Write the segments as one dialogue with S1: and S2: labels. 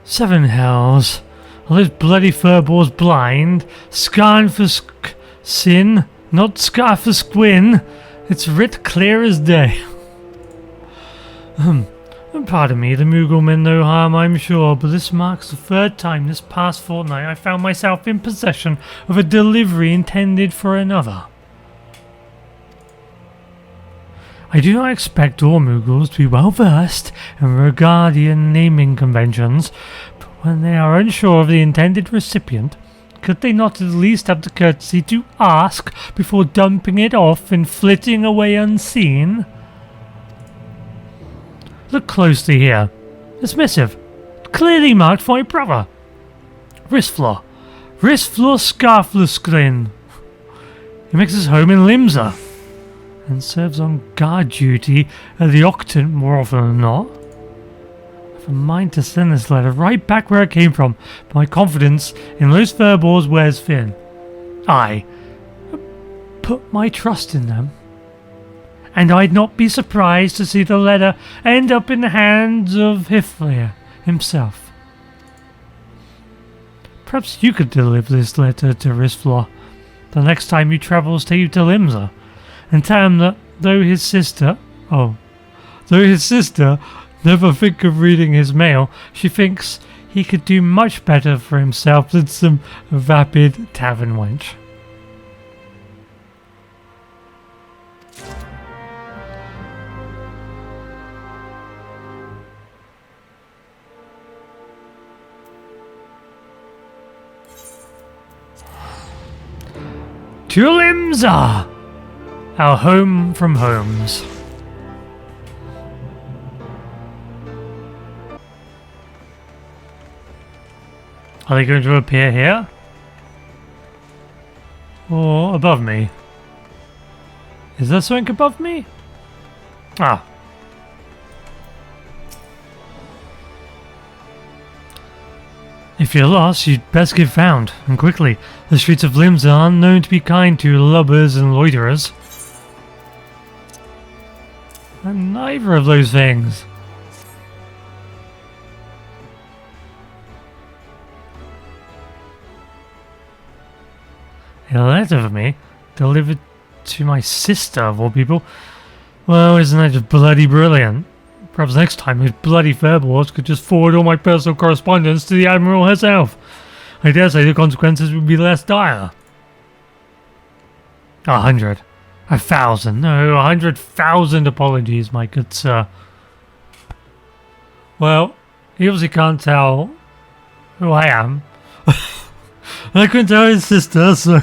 S1: Seven hells. Are those bloody furballs blind? Scarn for sin, not scar for squin. It's writ clear as day. Pardon me, the Moogle meant no harm, I'm sure, but this marks the third time this past fortnight I found myself in possession of a delivery intended for another. I do not expect all Moogles to be well versed in Regardien naming conventions, but when they are unsure of the intended recipient, could they not at least have the courtesy to ask before dumping it off and flitting away unseen? Look closely here. This missive, clearly marked for my brother. Risflor Scarflusgrin. He makes his home in Limsa and serves on guard duty at the Octant more often than not. I have a mind to send this letter right back where it came from, but my confidence in those furballs wears thin. I put my trust in them, and I'd not be surprised to see the letter end up in the hands of Heavensward himself. Perhaps you could deliver this letter to Risflor the next time he travels to Limsa, and tell him that though his sister never think of reading his mail, she thinks he could do much better for himself than some vapid tavern wench. To Limsa! Our home from homes. Are they going to appear here? Or above me? Is there something above me? Ah. If you're lost, you'd best get found, and quickly. The streets of Limsa aren't known to be kind to lubbers and loiterers. I'm neither of those things. A letter for me, delivered to my sister of all people. Well, isn't that just bloody brilliant? Perhaps next time his bloody furballs could just forward all my personal correspondence to the Admiral herself. I dare say the consequences would be less dire. 100. 1,000. No, 100,000 apologies, my good sir. Well, he obviously can't tell who I am. I couldn't tell his sister, so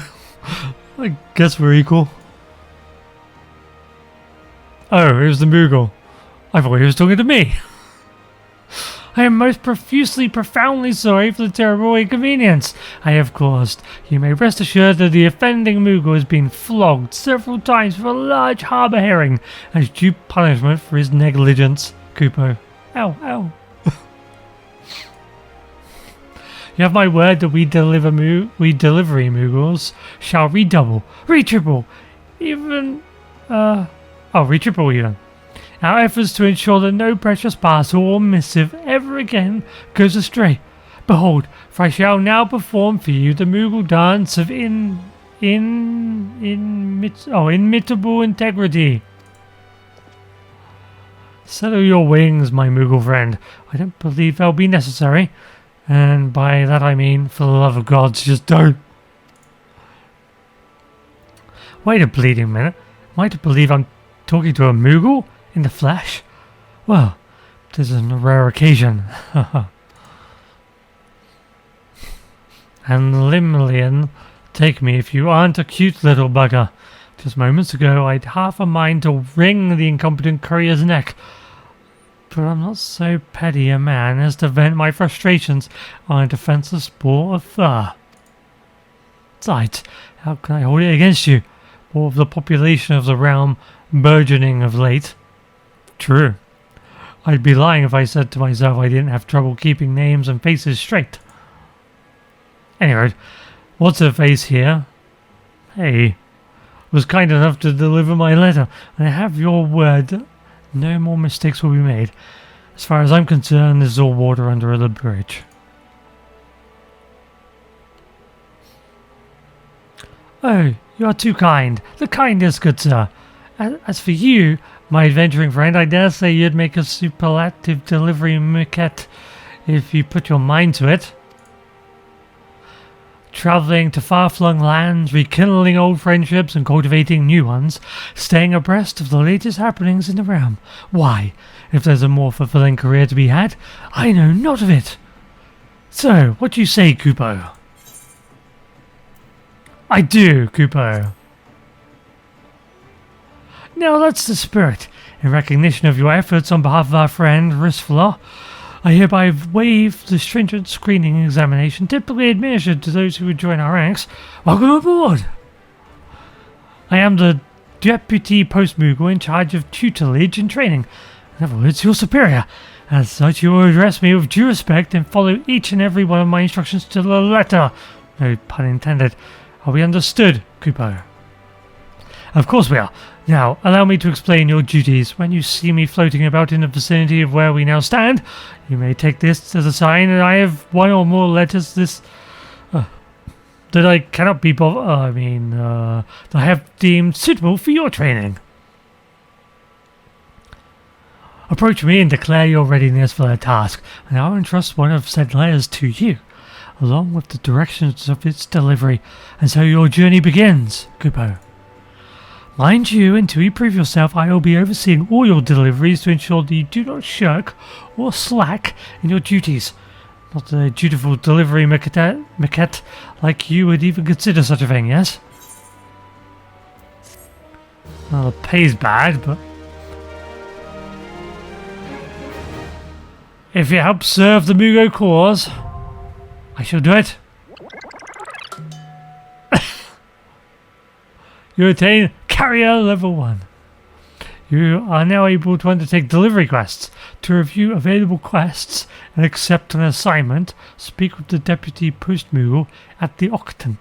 S1: I guess we're equal. Oh, it was the Moogle. I thought he was talking to me. I am most profusely, profoundly sorry for the terrible inconvenience I have caused. You may rest assured that the offending Moogle has been flogged several times for a large harbour herring as due punishment for his negligence. Kupo. Ow, ow. You have my word that we delivery Moogles shall redouble, retriple, even, retriple even. Our efforts to ensure that no precious parcel or missive ever again goes astray. Behold, for I shall now perform for you the Moogle dance of imitable integrity. Settle your wings, my Moogle friend. I don't believe they'll be necessary. And by that I mean, for the love of God, just don't. Wait a bleeding minute. Am I to believe I'm talking to a Moogle? In the flesh? Well, this is a rare occasion. And Limlian, take me if you aren't a cute little bugger. Just moments ago I'd half a mind to wring the incompetent courier's neck. But I'm not so petty a man as to vent my frustrations on a defenseless spore of fur. Besides, how can I hold it against you? Or of the population of the realm burgeoning of late? True. I'd be lying if I said to myself I didn't have trouble keeping names and faces straight. Anyway, what's her face here? Hey, was kind enough to deliver my letter, and I have your word no more mistakes will be made. As far as I'm concerned, this is all water under the bridge. Oh, you are too kind. The kindest, good sir. As for you, my adventuring friend, I dare say you'd make a superlative delivery maquette if you put your mind to it. Travelling to far-flung lands, rekindling old friendships and cultivating new ones, staying abreast of the latest happenings in the realm. Why, if there's a more fulfilling career to be had, I know not of it. So, what do you say, Kupo? I do, Kupo. Now that's the spirit. In recognition of your efforts on behalf of our friend Risfla, I hereby waive the stringent screening examination typically administered to those who would join our ranks. Welcome aboard! I am the Deputy Post Moogle in charge of tutelage and training. In other words, your superior. As such, you will address me with due respect and follow each and every one of my instructions to the letter. No pun intended. Are we understood, Kupo? Of course we are. Now, allow me to explain your duties. When you see me floating about in the vicinity of where we now stand, you may take this as a sign that I have one or more letters that I cannot be that I have deemed suitable for your training. Approach me and declare your readiness for the task, and I will entrust one of said letters to you, along with the directions of its delivery, and so your journey begins, Kupo. Mind you, until you prove yourself, I will be overseeing all your deliveries to ensure that you do not shirk or slack in your duties. Not a dutiful delivery maquette like you would even consider such a thing, yes? Well, the pay's bad, but if it helps serve the Moogle cause, I shall do it. You attain Carrier Level 1. You are now able to undertake delivery quests. To review available quests and accept an assignment, speak with the Deputy Post Moogle at the Octant.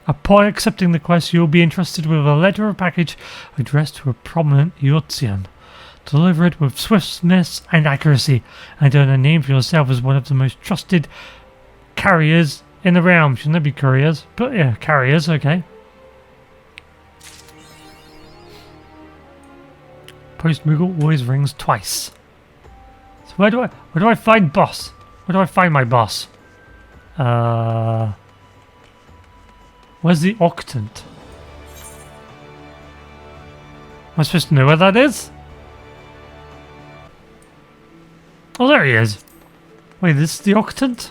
S1: Upon accepting the quest, you will be entrusted with a letter or package addressed to a prominent Eorzea. Deliver it with swiftness and accuracy, and earn a name for yourself as one of the most trusted carriers in the realm. Shouldn't there be couriers? But yeah, carriers, okay. Post Moogle always rings twice. So where do I find boss? Where do I find my boss? Where's the Octant? Am I supposed to know where that is? Oh, there he is. Wait, this is the Octant?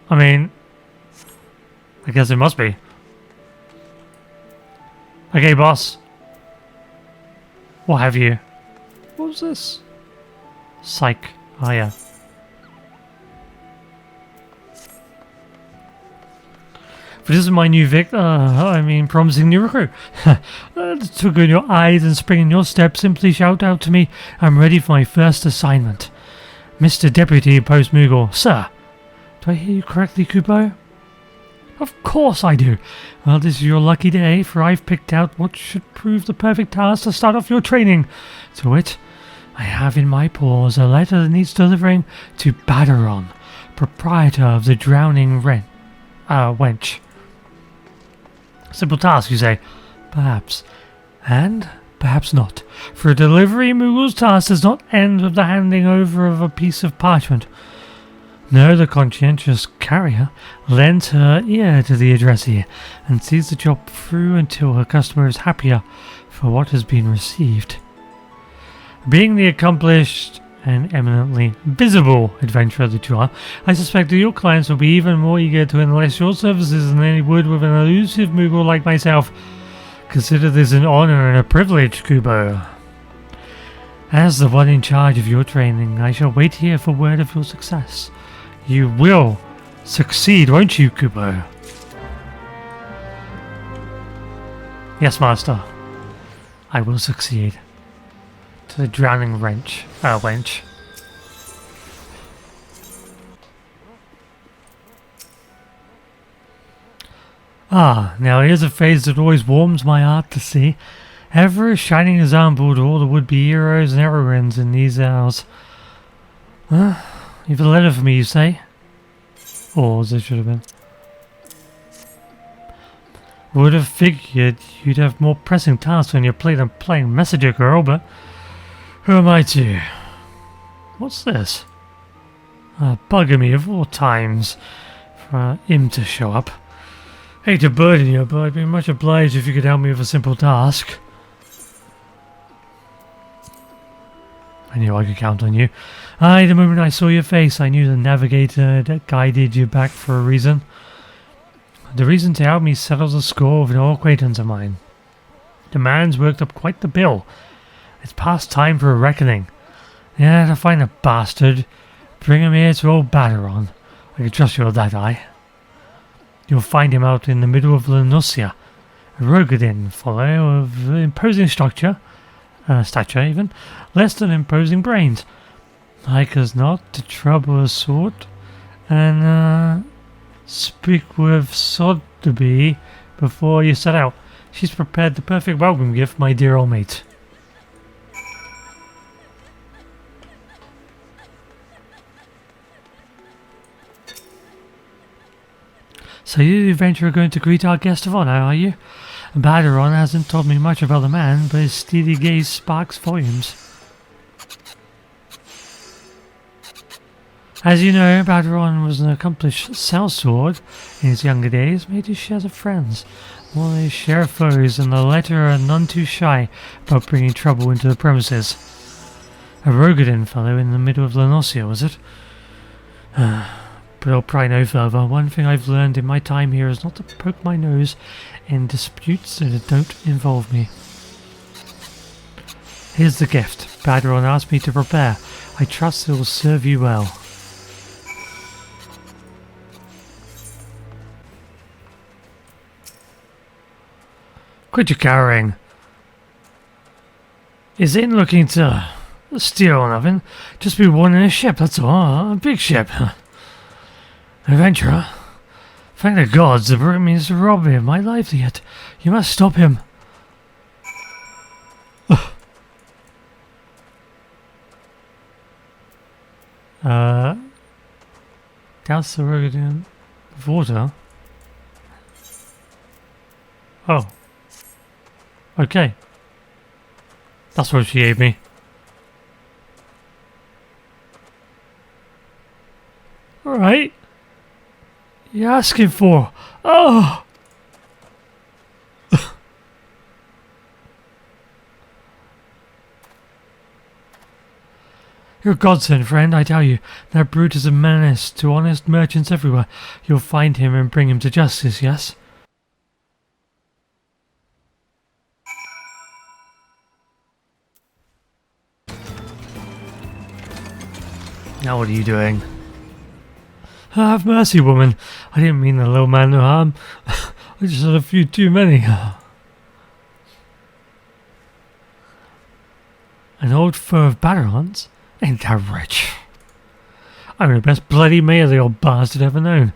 S1: I mean, I guess it must be. Okay, boss. What have you? What was this? Psych. Oh, yeah. But this is my new promising new recruit. Took in your eyes and spring in your step, simply shout out to me. I'm ready for my first assignment. Mr. Deputy Post Moogle. Sir. Do I hear you correctly, Kupo? Of course I do. Well, this is your lucky day, for I've picked out what should prove the perfect task to start off your training. To wit, I have in my paws a letter that needs delivering to Badaron, proprietor of the Drowning Wench. Simple task, you say? Perhaps. And perhaps not. For a delivery, Moogle's task does not end with the handing over of a piece of parchment. No, the conscientious carrier lends her ear to the addressee and sees the job through until her customer is happier for what has been received. Being the accomplished and eminently visible adventurer that you are, I suspect that your clients will be even more eager to enlist your services than they would with an elusive Moogle like myself. Consider this an honor and a privilege, Kupo. As the one in charge of your training, I shall wait here for word of your success. You will succeed, won't you, Kupo? Yes, Master. I will succeed. To the Drowning Wench. Ah, now here's a phase that always warms my heart to see. Ever a shining example to all the would-be heroes and heroines in these hours. You've a letter for me, you say? Or as it should have been. Would have figured you'd have more pressing tasks when you're playing messenger girl, but who am I to? What's this? Bugging me of all times for him to show up. Hate to burden you, but I'd be much obliged if you could help me with a simple task. I knew I could count on you. The moment I saw your face, I knew the navigator that guided you back for a reason. The reason to help me settle the score with an old acquaintance of mine. The man's worked up quite the bill. It's past time for a reckoning. Yeah, to find the bastard, bring him here to old Baderon. I can trust you with that eye. You'll find him out in the middle of Eorzea. A rugged fellow of imposing stature even, less than imposing brains. Like as not to trouble a sort, and speak with Sotheby before you set out. She's prepared the perfect welcome gift, my dear old mate. So you, the adventurer, are going to greet our guest of honor, are you? Baderon hasn't told me much about the man, but his steely gaze sparks volumes. As you know, Baderon was an accomplished sellsword in his younger days, made his shares of friends, more than his share of foes, and the latter are none too shy about bringing trouble into the premises. A rugged fellow in the middle of Eorzea, was it? But I'll pry no further. One thing I've learned in my time here is not to poke my nose in disputes that don't involve me. Here's the gift Baderon asked me to prepare. I trust it will serve you well. Quit your cowering. Is ain't looking to steal or nothing. Just be wanting a ship, that's all. A big ship. Adventurer. Thank the gods the brute means to rob me of my livelihood. You must stop him. Douse the rugged in water. Oh. Okay. That's what she gave me. Alright. You're asking for? Oh! You're a godsend, friend, I tell you. That brute is a menace to honest merchants everywhere. You'll find him and bring him to justice, yes? Now what are you doing? Have mercy, woman. I didn't mean the little man no harm. I just had a few too many. An old foe of Baderon's? Ain't that rich? I'm the best bloody mayor the old bastard ever known.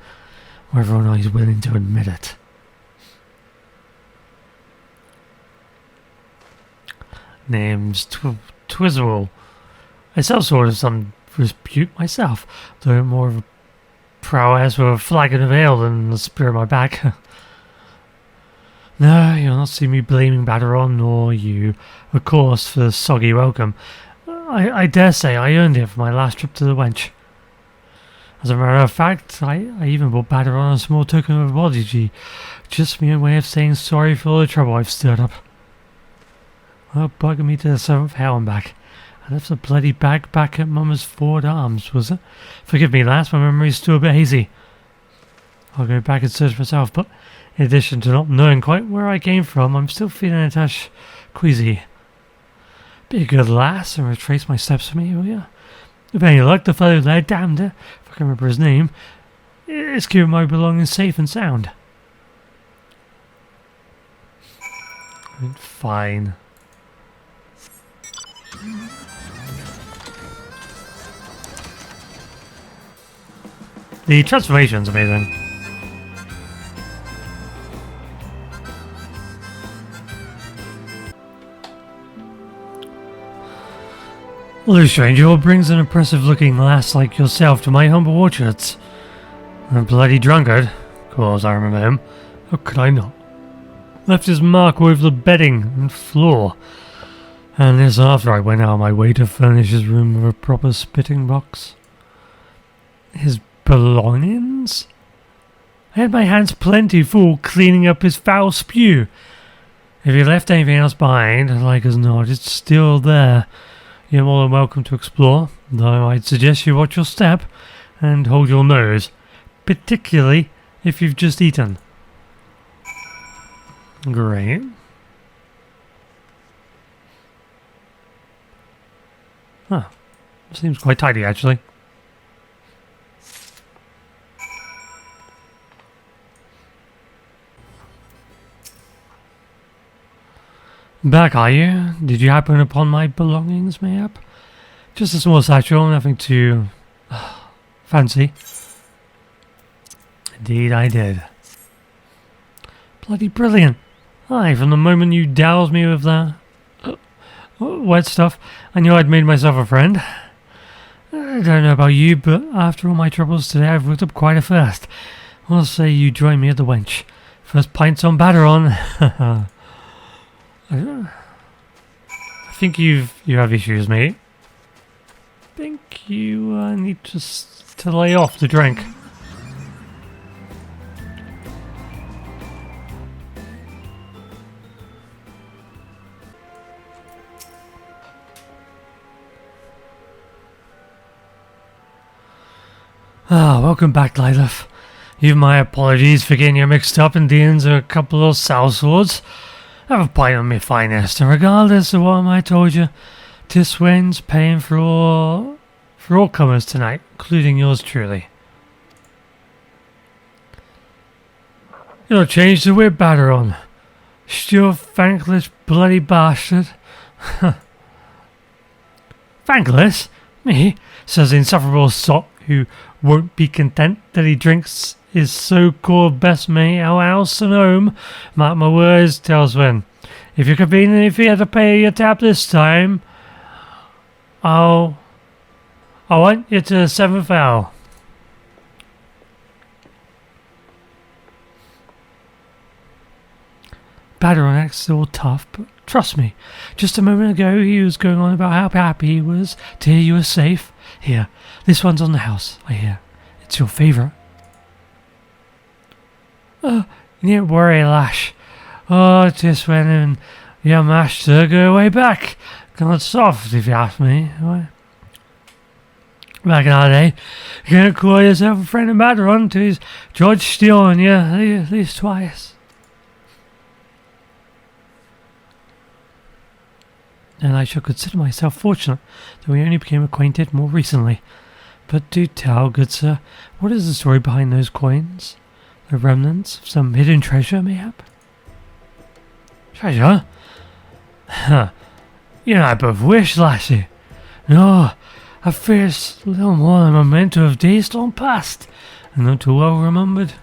S1: Whether or not he's willing to admit it. Name's Twizzle. I sell sort of some repute myself, though more of a prowess with a flagon of ale than the spear in my back. No, you'll not see me blaming Baderon, nor you, of course, for the soggy welcome. I dare say I earned it for my last trip to the wench. As a matter of fact, I even bought Baderon a small token of apology, just my way of saying sorry for all the trouble I've stirred up. Well, bugging me to the 7th hell and back. I left the bloody bag back at Mama's Ford Arms, was it? Forgive me, lass, my memory's still a bit hazy. I'll go back and search myself, but in addition to not knowing quite where I came from, I'm still feeling a touch queasy. Be a good lass and retrace my steps for me, will ya? If any luck, the fellow there, damned it, if I can remember his name, is keeping my belongings safe and sound. Fine. The transformation's amazing. Hello, stranger. What brings an impressive-looking lass like yourself to my humble orchards? A bloody drunkard. Of course, I remember him. How could I not? Left his mark over the bedding and floor. And this after I went out of my way to furnish his room with a proper spitting box. His belongings? I had my hands plenty full cleaning up his foul spew. If he left anything else behind, like as not, it's still there. You're more than welcome to explore, though I'd suggest you watch your step and hold your nose, particularly if you've just eaten. Great. Huh. Seems quite tidy, actually. Back, are you? Did you happen upon my belongings, mayhap? Just a small satchel, nothing too fancy. Indeed, I did. Bloody brilliant. Aye, from the moment you doused me with that wet stuff, I knew I'd made myself a friend. I don't know about you, but after all my troubles today, I've worked up quite a thirst. I'll say you join me at the wench. First pints on Batteron. I think you have issues, mate. I think you need to lay off the drink. Welcome back, Lilith. You've my apologies for getting you mixed up in dealings with a couple of sellswords. Have a pint on me finest, and regardless of what I told you, Tiswain's paying for all comers tonight, including yours truly. You'll change the whip batter on. Still thankless bloody bastard. Thankless? Me? Says the insufferable sot who won't be content that he drinks his so-called best mate out house and home. Mark my words, Telswin. If you're convenient, if you have to pay your tab this time, I want you to the 7th hour. Batteron's still tough, but trust me, just a moment ago he was going on about how happy he was to hear you were safe. Here, this one's on the house, I hear. It's your favourite. You needn't worry, Lash. Oh, just went in your master go way back. God soft, if you ask me. Back in our day, you can't call yourself a friend of Batteron till he's George stealing you at least twice. And I shall consider myself fortunate that we only became acquainted more recently. But do tell, good sir, what is the story behind those coins? The remnants of some hidden treasure, mayhap? Treasure? Huh. You and I both wish, lassie. No, I fear it's little more than a memento of days long past, and not too well remembered.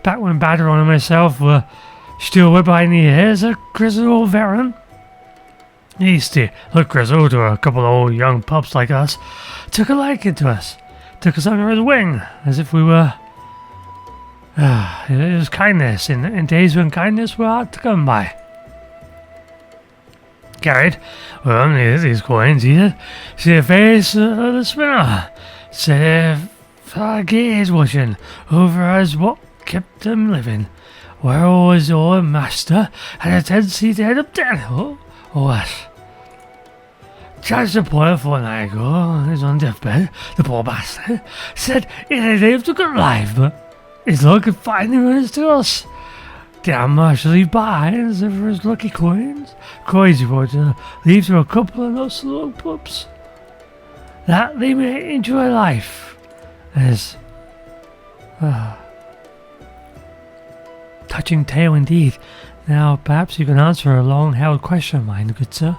S1: Back when Batteron and myself were still way behind the ears, a grizzled old veteran. He used to look grizzled to a couple of old young pups like us. Took a liking to us. Took us under his wing, as if we were... it was kindness, in days when kindness were hard to come by. Carried, well, these coins here. See the face of the spinner. Said if gaze watching over as what kept them living. Where always our master had a tendency to head up dead. Oh, what? Charged the boy a fortnight ago. He's on deathbed. The poor bastard said he had lived a good life, but his Lord could finally run his to us. Damn much to leave behind as if for his lucky coins. Coins he wanted to leave to a couple of those little pups. That they may enjoy life as touching tale indeed. Now perhaps you can answer a long-held question of mine, good sir.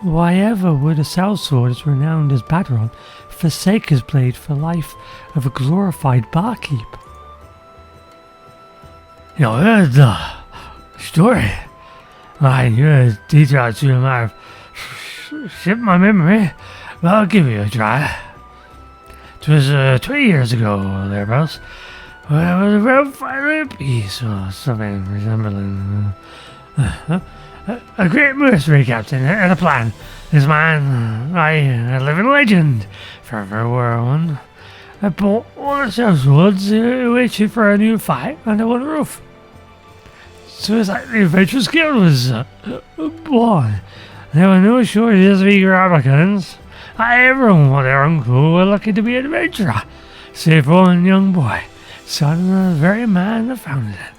S1: Why ever would a sellsword as renowned as Batteron forsake his blade for life of a glorified barkeep? You know, heard the story. I heard details to him. ship my memory, but I'll give you a try. 'Twas 20 years ago, thereabouts, when I was around finally at peace, or something resembling. A great mercenary captain had a plan. This man, a living legend, forever one. I bought all the sellswords, waited for a new fight under one roof. So it's like the Adventurers Guild was born. There were no shortages of eager applicants. Everyone with their uncle were lucky to be an adventurer, save for one young boy, son of the very man that founded it.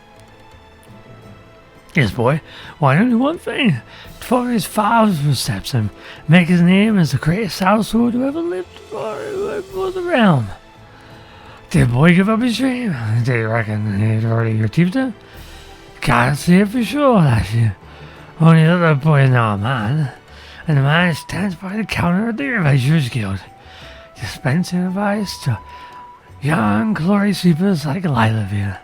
S1: Yes, boy, why only one thing: to follow his father's footsteps and make his name as the greatest sellsword who ever lived for the realm. Did the boy give up his dream? Do you reckon he'd already achieved it? Can't say it for sure, actually. Only that the boy is now a man, and the man stands by the counter of the Adventurers Guild, dispensing advice to young glory sweepers like Lilevere,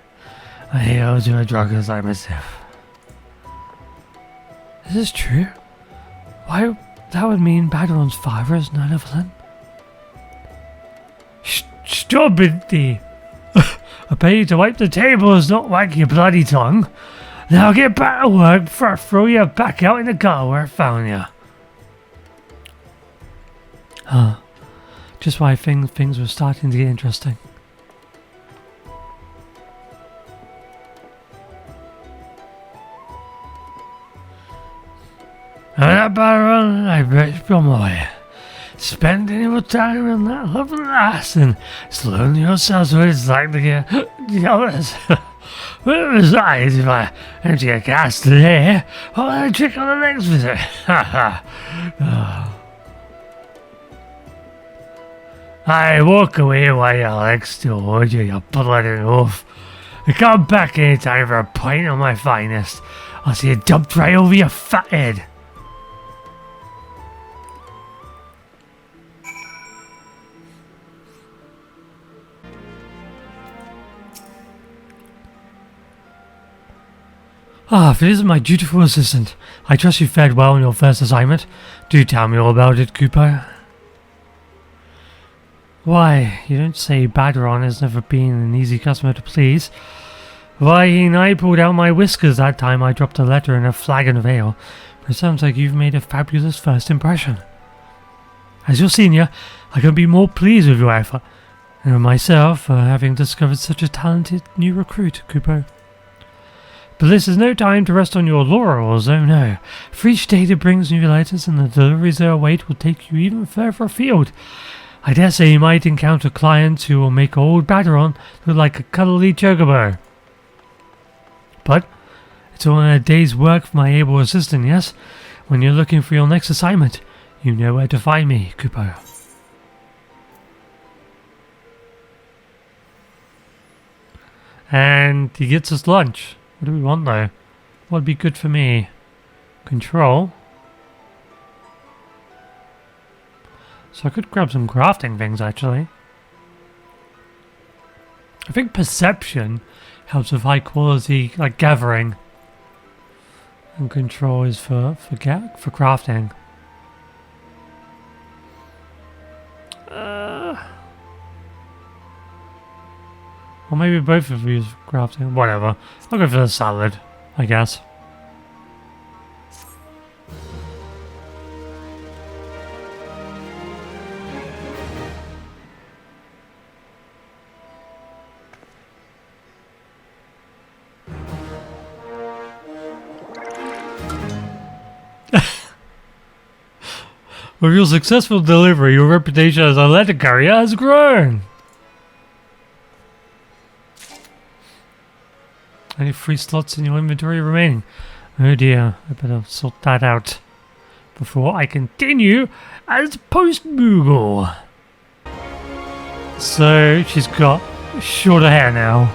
S1: and heroes who are drunkards like myself. Is this true? Why, that would mean Badron's father is none of them. Stop it, thee! I pay you to wipe the tables, not wag your bloody tongue. Now get back to work before I throw you back out in the gutter where I found you. Just why things were starting to get interesting. And that Baron, I bet from away. Spend any more time in that lovely lass and slowing yourselves what it's like to get the others. But besides, if I empty a cast today, I'll check on the next visit. I walk away while your legs still hold you, you bloody oaf. I come back any time for a pint of my finest. I'll see you dumped right over your fat head. This is my dutiful assistant. I trust you fared well on your first assignment. Do tell me all about it, Cooper. Why, you don't say Badron has never been an easy customer to please. Why, I pulled out my whiskers that time I dropped a letter in a flagon of ale. But it sounds like you've made a fabulous first impression. As your senior, I couldn't be more pleased with your effort. And myself for having discovered such a talented new recruit, Cooper. But this is no time to rest on your laurels, oh no. For each day that brings new letters and the deliveries they await will take you even further afield. I dare say you might encounter clients who will make old Badron look like a cuddly chocobo. But it's all in a day's work for my able assistant, yes? When you're looking for your next assignment, you know where to find me, Cooper. And he gets us lunch. What do we want though? What would be good for me? Control. So I could grab some crafting things actually. I think perception helps with high quality like gathering. And control is for crafting. Or maybe both of these crafting. Whatever. I'll go for the salad, I guess. With your successful delivery, your reputation as a letter carrier has grown. Only 3 slots in your inventory remaining. Oh dear, I better sort that out before I continue as post Moogle. So she's got shorter hair now.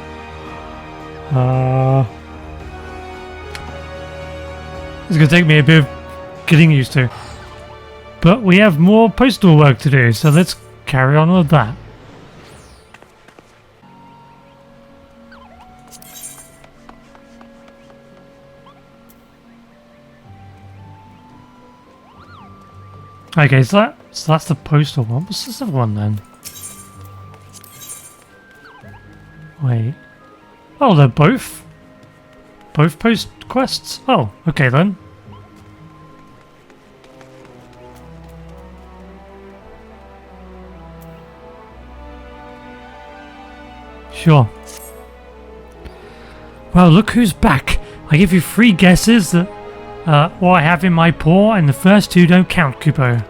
S1: It's gonna take me a bit of getting used to. But we have more postal work to do, so let's carry on with that. Okay, so that's the postal one. What's this other one then? Wait. Oh, they're both post quests? Oh, okay then. Sure. Well, look who's back. I give you 3 guesses that what I have in my paw, and the first 2 don't count, Kupo.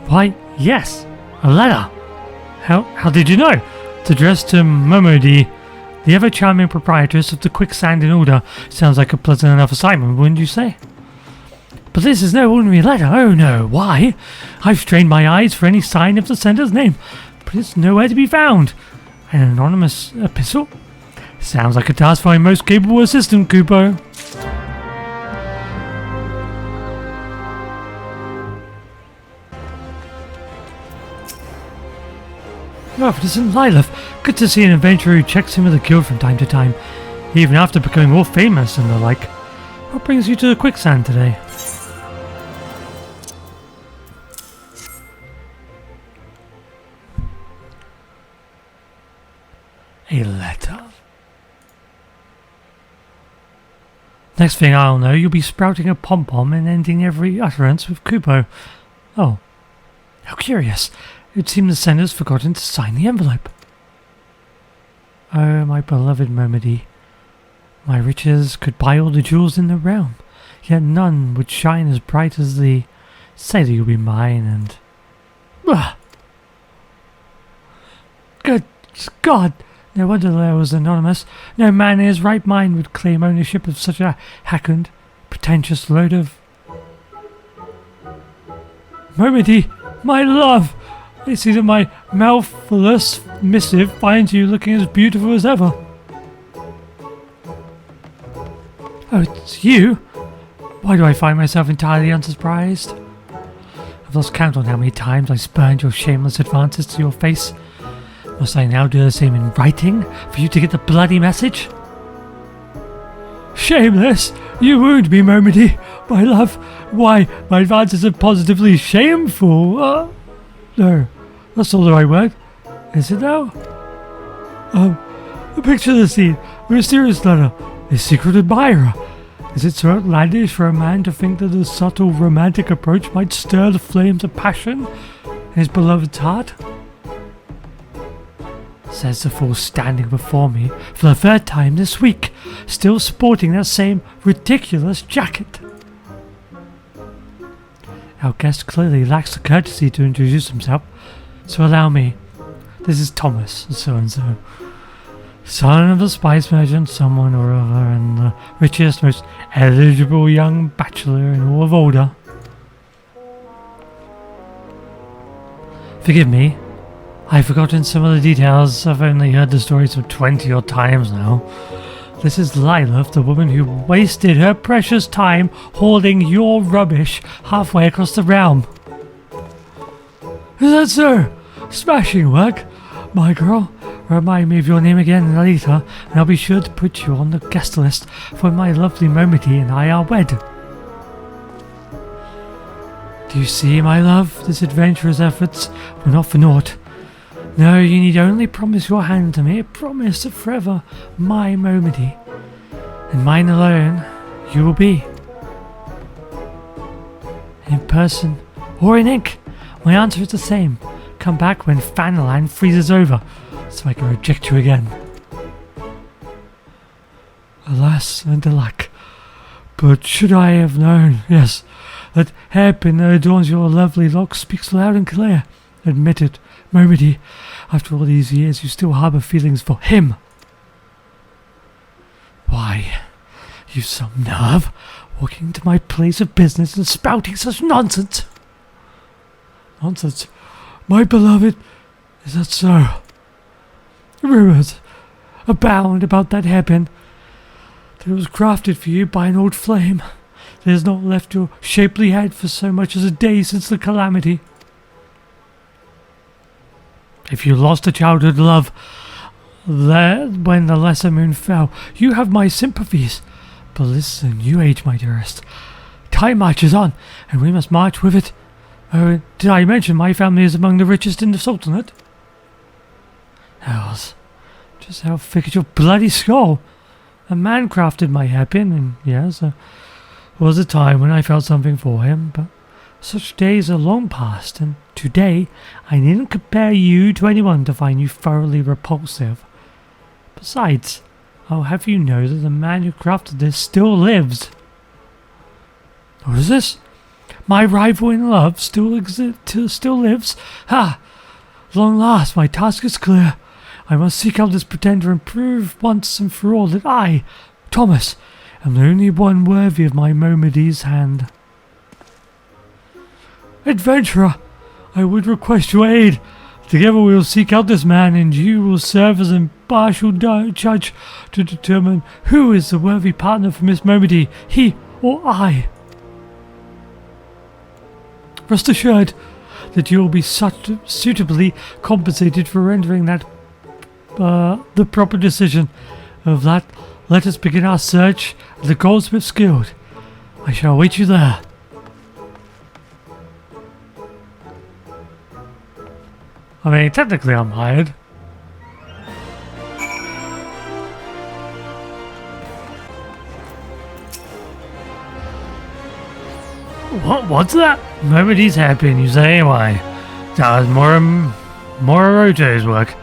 S1: Why, yes, a letter. How did you know? It's addressed to Momodi, the ever-charming proprietress of the Quicksand in Order. Sounds like a pleasant enough assignment, wouldn't you say? But this is no ordinary letter. Oh no, why? I've strained my eyes for any sign of the sender's name, but it's nowhere to be found. An anonymous epistle? Sounds like a task for my most capable assistant, Kupo. Oh, it isn't Lilith. Good to see an adventurer who checks in with the guild from time to time, even after becoming more famous and the like. What brings you to the Quicksand today? A letter. Next thing I'll know, you'll be sprouting a pom-pom and ending every utterance with Kupo. Oh, how curious. It would seem the sender's forgotten to sign the envelope. Oh, my beloved Momodi. My riches could buy all the jewels in the realm, yet none would shine as bright as the... Say that you'll be mine and... Ugh. Good God! No wonder the letter was anonymous. No man in his right mind would claim ownership of such a hackneyed, pretentious load of... Momodi, my love! I see that my mouthless missive finds you looking as beautiful as ever. Oh, it's you? Why do I find myself entirely unsurprised? I've lost count on how many times I spurned your shameless advances to your face. Must I now do the same in writing for you to get the bloody message? Shameless? You wound me, Momodi, my love. Why, my advances are positively shameful. No, that's not the right word. Is it now? Picture the scene. A mysterious letter. A secret admirer. Is it so outlandish for a man to think that a subtle romantic approach might stir the flames of passion in his beloved's heart? Says the fool standing before me for the 3rd time this week, still sporting that same ridiculous jacket. Our guest clearly lacks the courtesy to introduce himself, so allow me. This is Thomas, so-and-so. Son of a spice merchant, someone or other, and the richest, most eligible young bachelor in all of Order. Forgive me, I've forgotten some of the details. I've only heard the story some 20-odd times now. This is Lilith, the woman who wasted her precious time hoarding your rubbish halfway across the realm. Is that so? Smashing work. My girl, remind me of your name again later, and I'll be sure to put you on the guest list for when my lovely Momodi and I are wed. Do you see, my love, this adventurer's efforts were not for naught. No, you need only promise your hand to me, a promise of forever my Momodi, and mine alone you will be. In person or in ink, my answer is the same. Come back when Fanaland freezes over, so I can reject you again. Alas and alack, but should I have known, yes, that hairpin that adorns your lovely locks speaks loud and clear. Admit it, Momodi, after all these years you still harbour feelings for him. Why, you've some nerve, walking into my place of business and spouting such nonsense. Nonsense, my beloved, is that so? Rumours abound about that hairpin, that it was crafted for you by an old flame that has not left your shapely head for so much as a day since the calamity. If you lost a childhood love there when the lesser moon fell, you have my sympathies. But listen, you age, my dearest. Time marches on, and we must march with it. Oh, did I mention my family is among the richest in the Sultanate? Hells, just how thick is your bloody skull? A man crafted my hairpin, and yes, there was a time when I felt something for him, but such days are long past, and today I needn't compare you to anyone to find you thoroughly repulsive. Besides, I'll have you know that the man who crafted this still lives. What is this? My rival in love still lives? Ha! Long last, my task is clear. I must seek out this pretender and prove once and for all that I, Thomas, am the only one worthy of my Momedy's hand. Adventurer, I would request your aid. Together we will seek out this man, and you will serve as an impartial judge to determine who is the worthy partner for Miss Momedy, he or I. Rest assured that you will be suitably compensated for rendering that the proper decision. Of that, let us begin our search at the Goldsmith's Guild. I shall await you there. I mean, technically I'm hired. What's that? Momedy's hairpin, you say? Why, that was Moroto's work.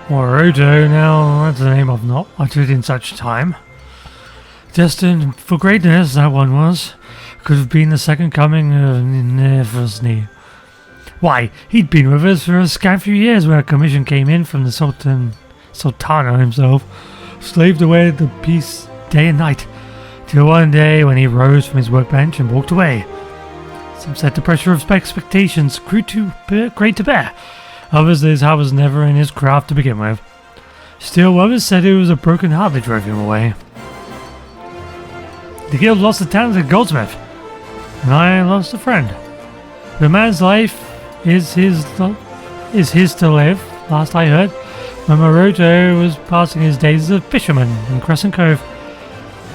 S1: Moroto, now that's a name I've not uttered in such time. Destined for greatness, that one was. Could have been the second coming of Nefosni. Why, he'd been with us for a scant few years when a commission came in from the Sultana himself. Slaved away at the peace day and night, till one day when he rose from his workbench and walked away. Some said the pressure of expectations grew too great to bear. Others, his heart was never in his craft to begin with. Still, others said it was a broken heart that drove him away. The guild lost a talented goldsmith, and I lost a friend. The man's life is his to live, last I heard, when Moroto was passing his days as a fisherman in Crescent Cove.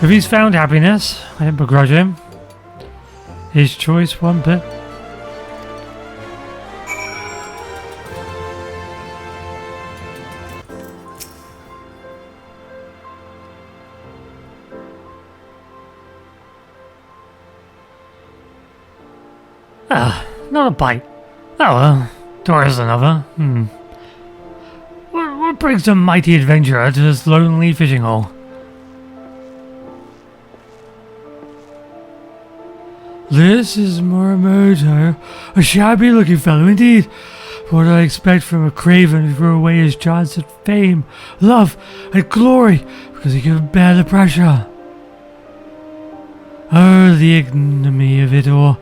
S1: If he's found happiness, I don't begrudge him. His choice one bit. Not a bite. Oh well, Doris another. What brings a mighty adventurer to this lonely fishing hole? This is Moroto, a shabby-looking fellow indeed. What I expect from a craven who threw away his chance at fame, love, and glory because he couldn't bear the pressure. Oh, the ignominy of it all.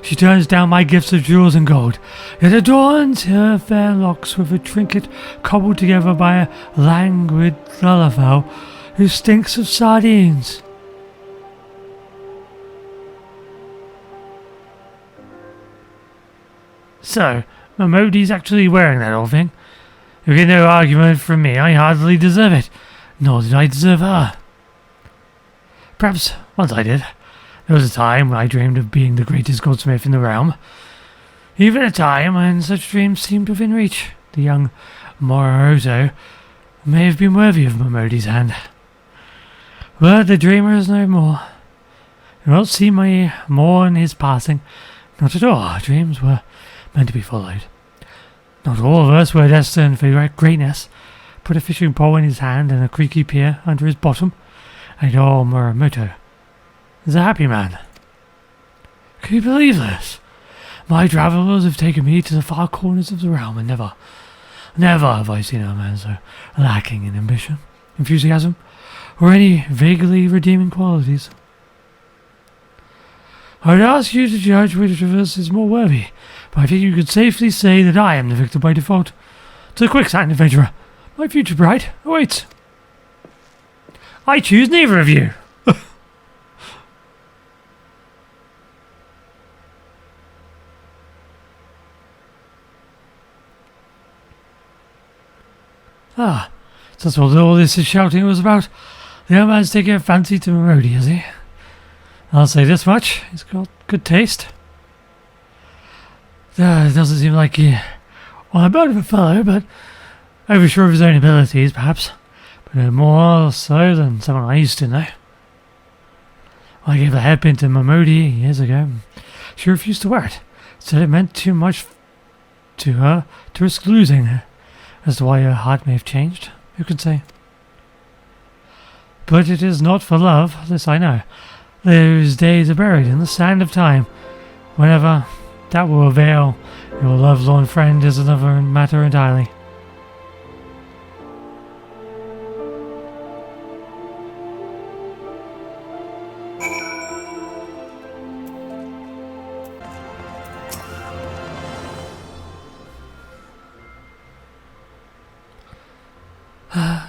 S1: She turns down my gifts of jewels and gold, yet adorns her fair locks with a trinket cobbled together by a languid lullifowl who stinks of sardines. So, Momedy's actually wearing that old thing. You get no argument from me, I hardly deserve it, nor did I deserve her. Perhaps once I did. There was a time when I dreamed of being the greatest goldsmith in the realm. Even a time when such dreams seemed within reach. The young Moroto may have been worthy of Momedy's hand. But the dreamer is no more. You won't see me more in his passing. Not at all. Dreams were meant to be followed. Not all of us were destined for greatness. Put a fishing pole in his hand and a creaky pier under his bottom, and old Moroto is a happy man. Can you believe this? My travellers have taken me to the far corners of the realm, and never have I seen a man so lacking in ambition, enthusiasm, or any vaguely redeeming qualities. I would ask you to judge which of us is more worthy, but I think you could safely say that I am the victor by default. To the quicksand, adventurer, my future bride awaits. I choose neither of you. That's what all this is shouting was about. The young man's taking a fancy to Momedy, is he? I'll say this much, he's got good taste. It doesn't seem like you... Well, I'm about of a fellow, but oversure of his own abilities, perhaps. But no more so than someone I used to know. I gave a hairpin to Momodi years ago. She refused to wear it. Said it meant too much to her to risk losing her. As to why her heart may have changed, who can say? But it is not for love, this I know. Those days are buried in the sand of time. Whenever that will avail, your lovelorn friend is another matter entirely.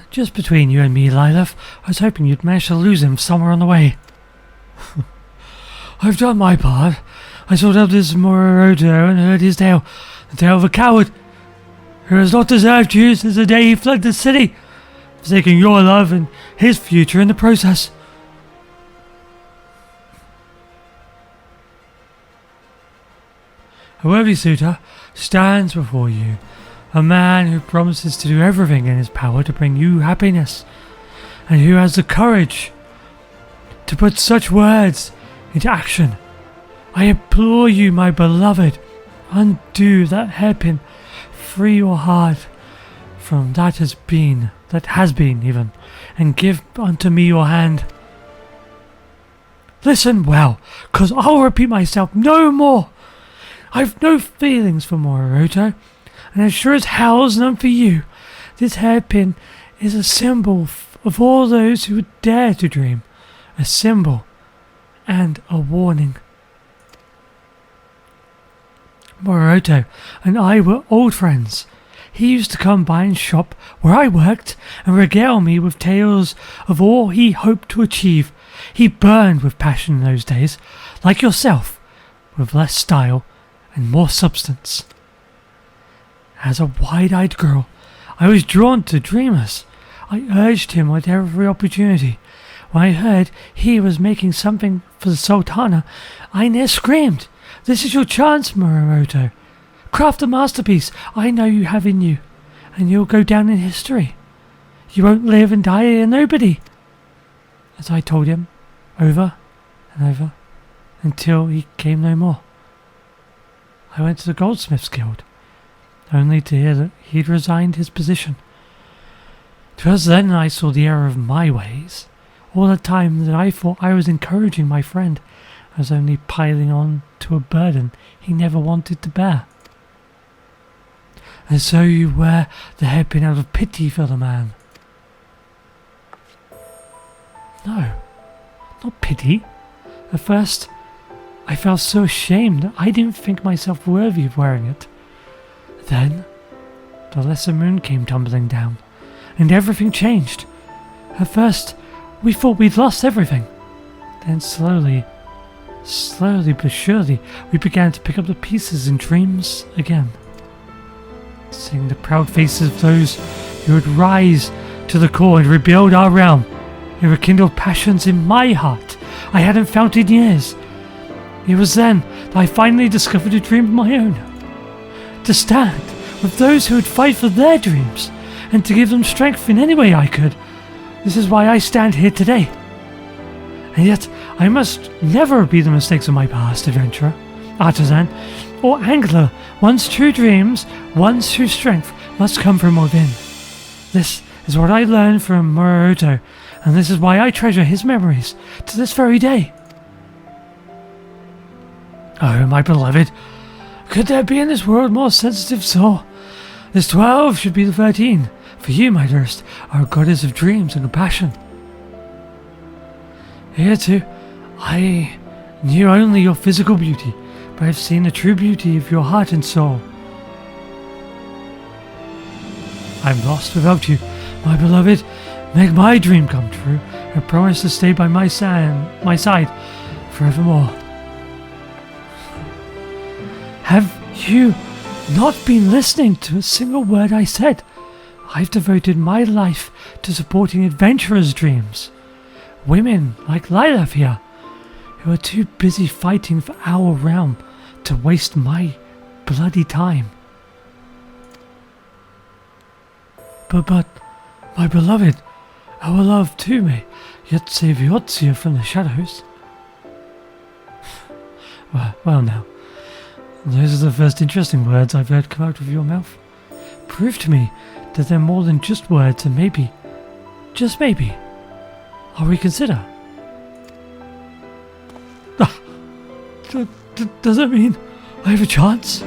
S1: Just between you and me, Lilith, I was hoping you'd manage to lose him somewhere on the way. I've done my part. I sought out this Morodo and heard his tale. The tale of a coward who has not deserved you since the day he fled the city, forsaking your love and his future in the process. A worthy suitor stands before you. A man who promises to do everything in his power to bring you happiness, and who has the courage to put such words into action. I implore you, my beloved, undo that hairpin, free your heart from that has been even, and give unto me your hand. Listen well, 'cause I'll repeat myself no more. I've no feelings for Moroto, and as sure as hell's none for you. This hairpin is a symbol of all those who would dare to dream. A symbol and a warning. Moroto and I were old friends. He used to come by and shop where I worked and regale me with tales of all he hoped to achieve. He burned with passion in those days, like yourself, with less style and more substance. As a wide-eyed girl, I was drawn to dreamers. I urged him at every opportunity. When I heard he was making something for the Sultana, I near screamed. This is your chance, Moroto. Craft a masterpiece I know you have in you, and you'll go down in history. You won't live and die a nobody. As I told him, over and over, until he came no more. I went to the Goldsmiths Guild, only to hear that he'd resigned his position. 'Twas then I saw the error of my ways. All the time that I thought I was encouraging my friend, I was only piling on to a burden he never wanted to bear. And so you wear the hairpin out of pity for the man. No, not pity. At first, I felt so ashamed that I didn't think myself worthy of wearing it. Then, the lesser moon came tumbling down, and everything changed. At first, we thought we'd lost everything. Then slowly but surely, we began to pick up the pieces in dreams again. Seeing the proud faces of those who would rise to the call and rebuild our realm, it rekindled passions in my heart I hadn't felt in years. It was then that I finally discovered a dream of my own. To stand with those who would fight for their dreams, and to give them strength in any way I could. This is why I stand here today. And yet, I must never repeat the mistakes of my past adventurer, artisan, or angler. One's true dreams, one's true strength must come from within. This is what I learned from Moroto, and this is why I treasure his memories to this very day. Oh, my beloved, could there be in this world more sensitive soul? This 12 should be the 13. For you, my dearest, are a goddess of dreams and compassion. Hitherto, I knew only your physical beauty, but I have seen the true beauty of your heart and soul. I am lost without you, my beloved. Make my dream come true, and promise to stay by my side forevermore. Have you not been listening to a single word I said? I've devoted my life to supporting adventurers' dreams. Women like Lilith here, who are too busy fighting for our realm to waste my bloody time. But, my beloved, our love too may yet save Eorzea from the shadows. Well now, those are the first interesting words I've heard come out of your mouth. Prove to me that they're more than just words, and maybe, just maybe, I'll reconsider. Does that mean I have a chance?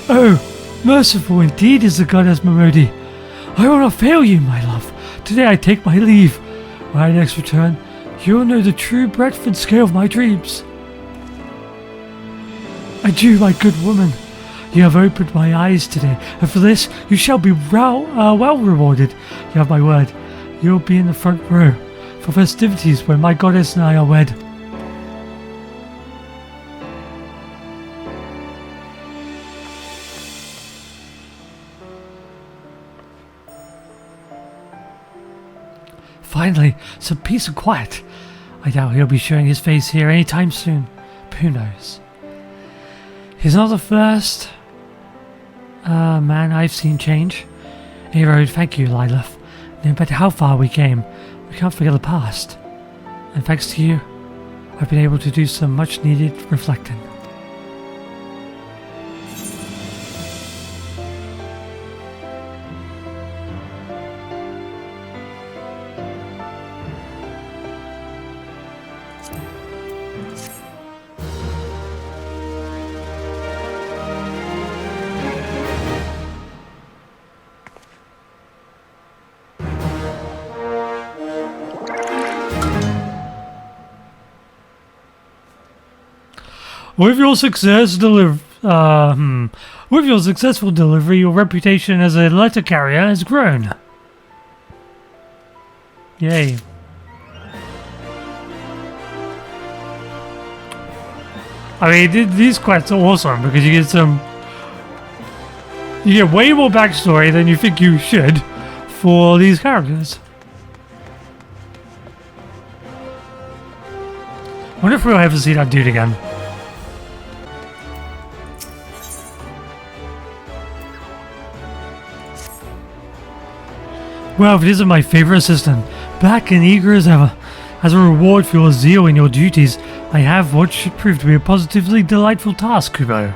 S1: Oh, merciful indeed is the goddess Momodi. I will not fail you, my love. Today I take my leave. When I next return, you will know the true breadth and scale of my dreams. Adieu, my good woman. You have opened my eyes today, and for this you shall be well rewarded. You have my word. You'll be in the front row for festivities when my goddess and I are wed. Finally, some peace and quiet. I doubt he'll be showing his face here anytime soon. But who knows? He's not the first man I've seen change. Hero, thank you, Lilith. No matter how far we came, we can't forget the past. And thanks to you, I've been able to do some much needed reflecting. With your successful delivery, your reputation as a letter carrier has grown. Yay. I mean, these quests are awesome because you get way more backstory than you think you should for these characters. I wonder if we'll ever see that dude again. Well, it isn't my favourite assistant, back and eager as ever. As a reward for your zeal in your duties, I have what should prove to be a positively delightful task, Kubo.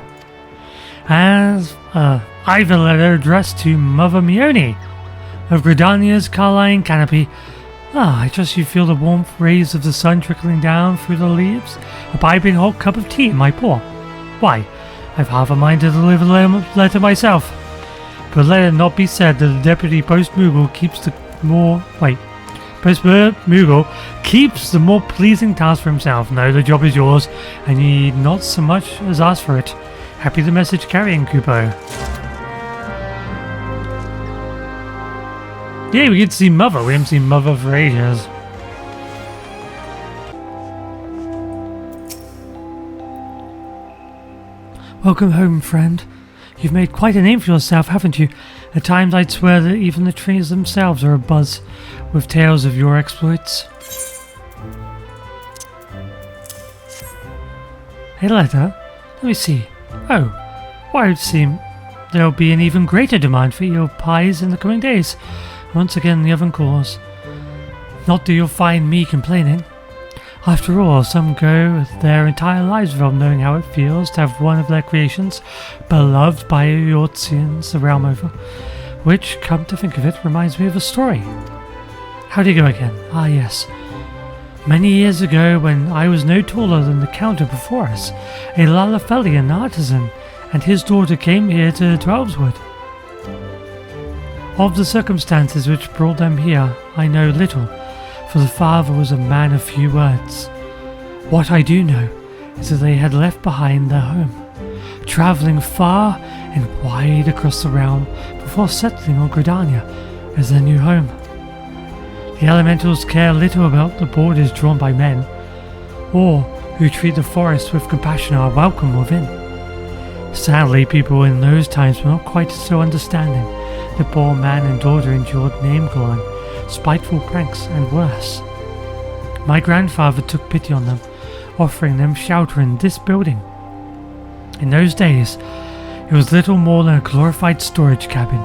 S1: As I've a letter addressed to Mother Mione of Gridania's Carline Canopy. I trust you feel the warm rays of the sun trickling down through the leaves. A piping hot cup of tea in my paw. Why, I've half a mind to deliver the letter myself. But let it not be said that the Deputy Post Moogle keeps the more pleasing task for himself. No, the job is yours, and you need not so much as ask for it. Happy the message carrying, Kupo. Yeah, we get to see Mother. We haven't seen Mother for ages. Welcome home, friend. You've made quite a name for yourself, haven't you? At times I'd swear that even the trees themselves are abuzz with tales of your exploits. A letter? Let me see. Oh, well, it would seem there'll be an even greater demand for eel pies in the coming days. Once again the oven calls. Not that you'll find me complaining. After all, some go their entire lives without knowing how it feels to have one of their creations beloved by Eorzeans the realm over. Which, come to think of it, reminds me of a story. How do you go again? Ah, yes. Many years ago, when I was no taller than the counter before us, a Lalafelian artisan and his daughter came here to Heavensward. Of the circumstances which brought them here, I know little, for the father was a man of few words. What I do know is that they had left behind their home, travelling far and wide across the realm before settling on Gridania as their new home. The elementals care little about the borders drawn by men, or who treat the forest with compassion are welcome within. Sadly, people in those times were not quite so understanding. The poor man and daughter endured name-calling, spiteful pranks, and worse. My grandfather took pity on them, offering them shelter in this building. In those days, It was little more than a glorified storage cabin,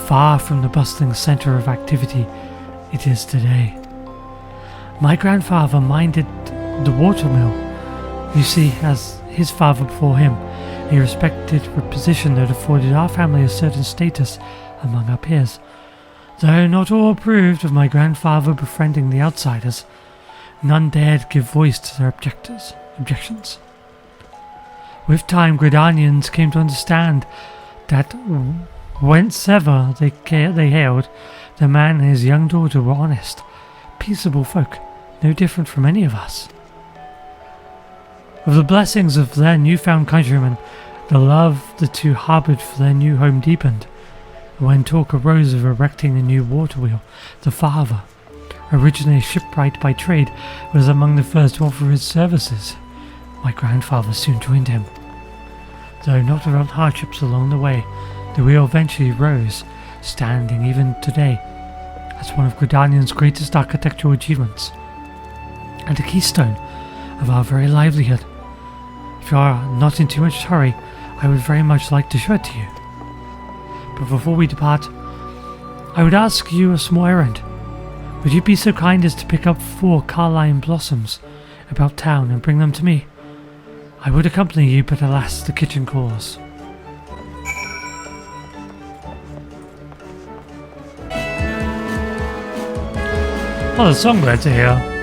S1: far from the bustling centre of activity it is today. My grandfather minded the watermill. You see, as his father before him, a respected position that afforded our family a certain status among our peers. Though not all approved of my grandfather befriending the outsiders, none dared give voice to their objections. With time, Gridanians came to understand that whencever they hailed, the man and his young daughter were honest, peaceable folk, no different from any of us. With the blessings of their newfound countrymen, the love the two harboured for their new home deepened. When talk arose of erecting a new water wheel, the father, originally a shipwright by trade, was among the first to offer his services. My grandfather soon joined him. Though not without hardships along the way, the wheel eventually rose, standing even today as one of Gridanian's greatest architectural achievements, and a keystone of our very livelihood. If you are not in too much hurry, I would very much like to show it to you. But before we depart, I would ask you a small errand. Would you be so kind as to pick up 4 carline blossoms about town and bring them to me? I would accompany you, but alas, the kitchen calls. Oh, the songbirds are here.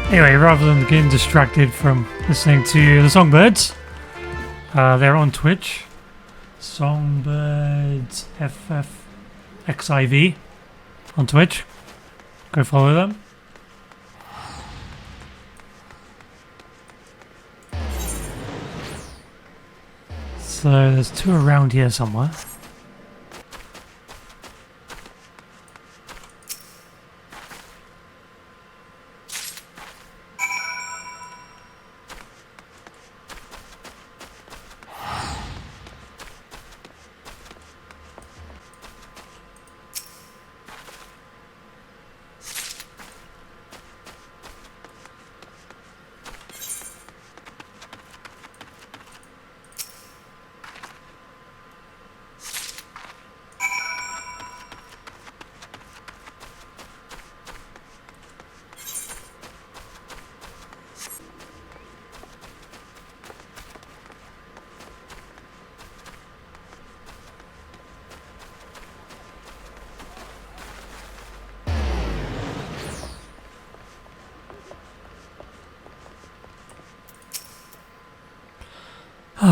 S1: Anyway, rather than getting distracted from listening to the songbirds, they're on Twitch. Songbirds FFXIV on Twitch. Go follow them. So there's 2 around here somewhere.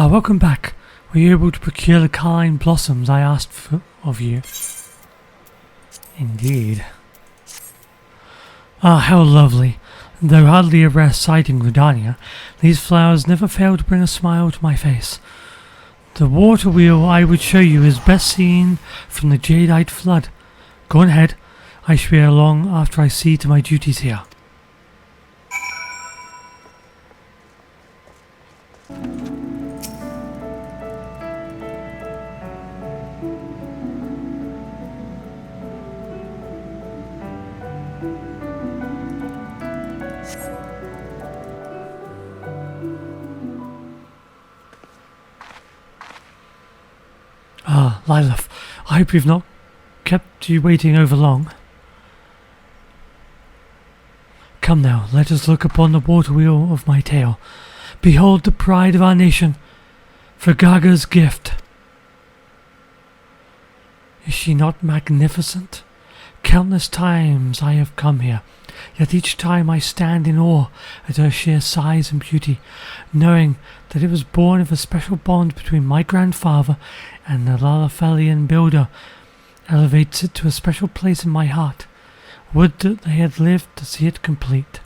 S1: Welcome back. Were you able to procure the carline blossoms I asked of you? Indeed. How lovely. Though hardly a rare sight in Gridania, these flowers never fail to bring a smile to my face. The water wheel I would show you is best seen from the jadeite flood. Go on ahead. I shall be along after I see to my duties here. Lilith, I hope we've not kept you waiting over long. Come now, let us look upon the water wheel of my tale. Behold the pride of our nation, Vergaga's gift. Is she not magnificent? Countless times I have come here, Yet each time I stand in awe at her sheer size and beauty, knowing that it was born of a special bond between my grandfather and the Lalafelian builder, elevates it to a special place in my heart. Would that they had lived to see it complete.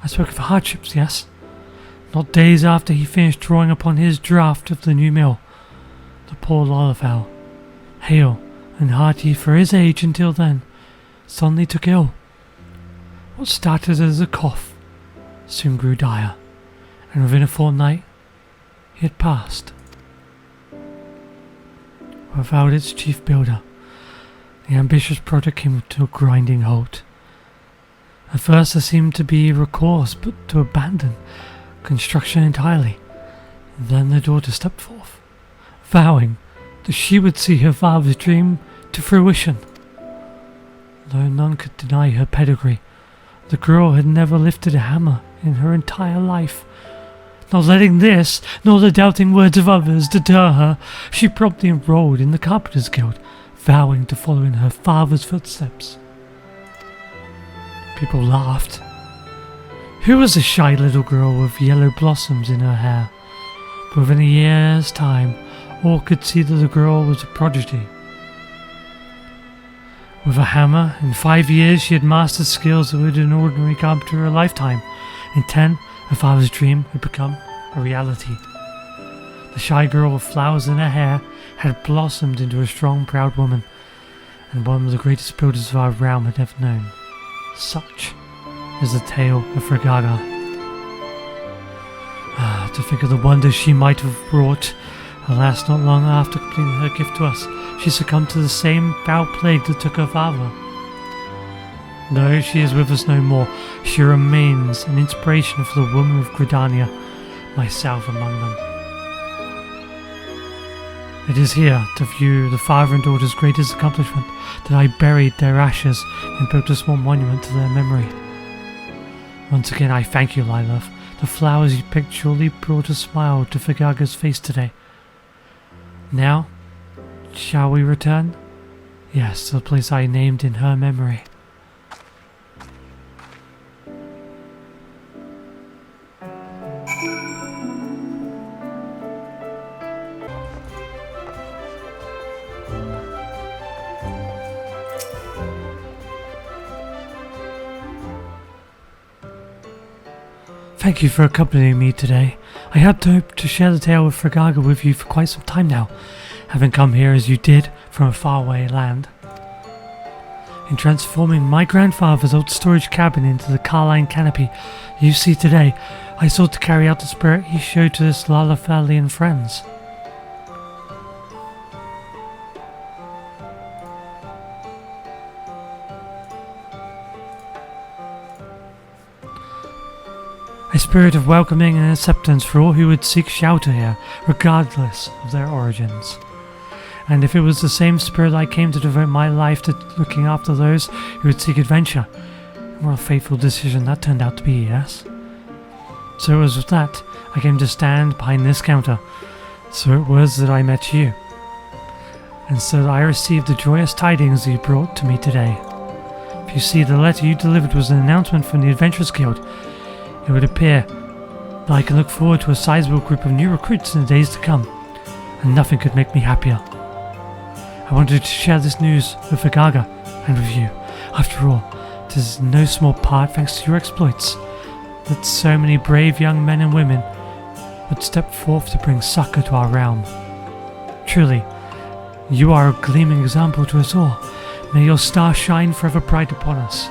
S1: I spoke of hardships, yes. Not days after he finished drawing upon his draft of the new mill. The poor Lalafell, hale and hearty for his age until then, suddenly took ill. What started as a cough soon grew dire, and within a fortnight he had passed. Without its chief builder, the ambitious project came to a grinding halt. At first there seemed to be recourse but to abandon construction entirely. Then the daughter stepped forth, vowing that she would see her father's dream to fruition. Though none could deny her pedigree, the girl had never lifted a hammer in her entire life. Not letting this, nor the doubting words of others deter her, she promptly enrolled in the Carpenters Guild, vowing to follow in her father's footsteps. People laughed. Who was the shy little girl with yellow blossoms in her hair? But within a year's time, all could see that the girl was a prodigy. With a hammer, in 5 years she had mastered skills that would an ordinary carpenter a lifetime. In 10, her father's dream had become a reality. The shy girl with flowers in her hair had blossomed into a strong, proud woman, and one of the greatest builders of our realm had ever known. Such is the tale of Fragaga. To think of the wonders she might have wrought. Alas, not long after completing her gift to us, she succumbed to the same foul plague that took her father. Though she is with us no more, she remains an inspiration for the women of Gridania, myself among them. It is here, to view the father and daughter's greatest accomplishment, that I buried their ashes and built a small monument to their memory. Once again I thank you, Lilith. The flowers you picked surely brought a smile to Fragaga's face today. Now, shall we return? Yes, to the place I named in her memory. Thank you for accompanying me today. I had hoped to share the tale of Fragaga with you for quite some time now, having come here as you did from a faraway land. In transforming my grandfather's old storage cabin into the Carline canopy you see today, I sought to carry out the spirit he showed to his Lalafelian friends. A spirit of welcoming and acceptance for all who would seek shelter here, regardless of their origins. And if it was the same spirit I came to devote my life to looking after those who would seek adventure, what a fateful decision that turned out to be, yes? So it was with that I came to stand behind this counter. So it was that I met you. And so that I received the joyous tidings you brought to me today. If you see, the letter you delivered was an announcement from the Adventurers Guild. It would appear that I can look forward to a sizable group of new recruits in the days to come, and nothing could make me happier. I wanted to share this news with Fragaga and with you. After all, it is no small part thanks to your exploits that so many brave young men and women would step forth to bring succor to our realm. Truly, you are a gleaming example to us all. May your star shine forever bright upon us.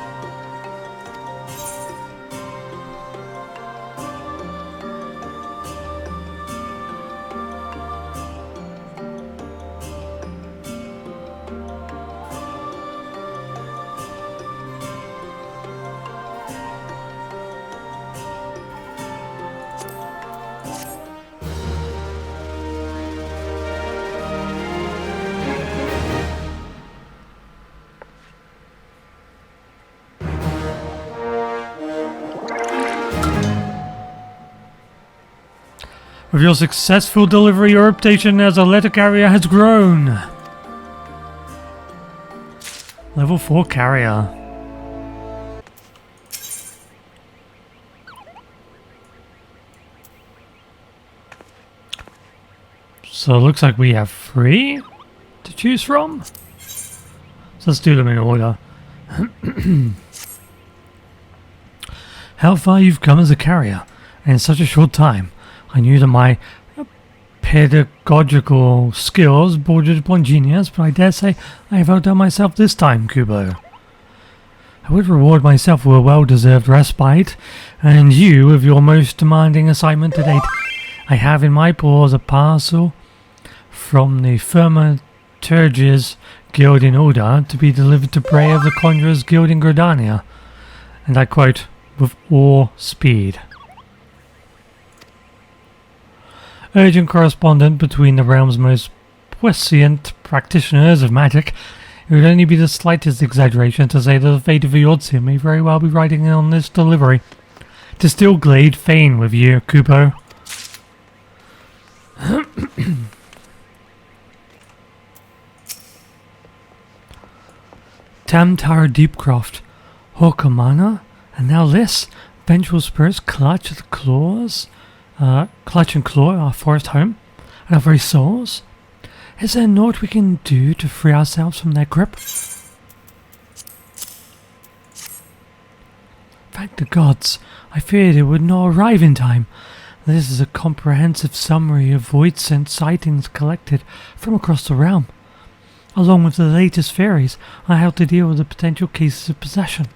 S1: With your successful delivery, your reputation as a letter carrier has grown. Level 4 carrier. So it looks like we have 3 to choose from. So let's do them in order. How far you've come as a carrier, and in such a short time. I knew that my pedagogical skills bordered upon genius, but I dare say I have outdone myself this time, Kubo. I would reward myself with a well-deserved respite, and you with your most demanding assignment to date. I have in my paws a parcel from the Thaumaturges Guild in order to be delivered to Bray of the Conjurers Guild in Gridania, and I quote, with all speed. Urgent correspondent between the realm's most puissant practitioners of magic. It would only be the slightest exaggeration to say that the fate of Eorzea may very well be riding on this delivery. To still glade fain with you, Kubo. Tamtara Deepcroft, Horkamana, and now this. Vengeful spirits clutch and claw our forest home and our very souls. Is there naught we can do to free ourselves from their grip? Thank the gods, I feared it would not arrive in time. This is a comprehensive summary of void-sent sightings collected from across the realm, along with the latest theories on how to deal with the potential cases of possession.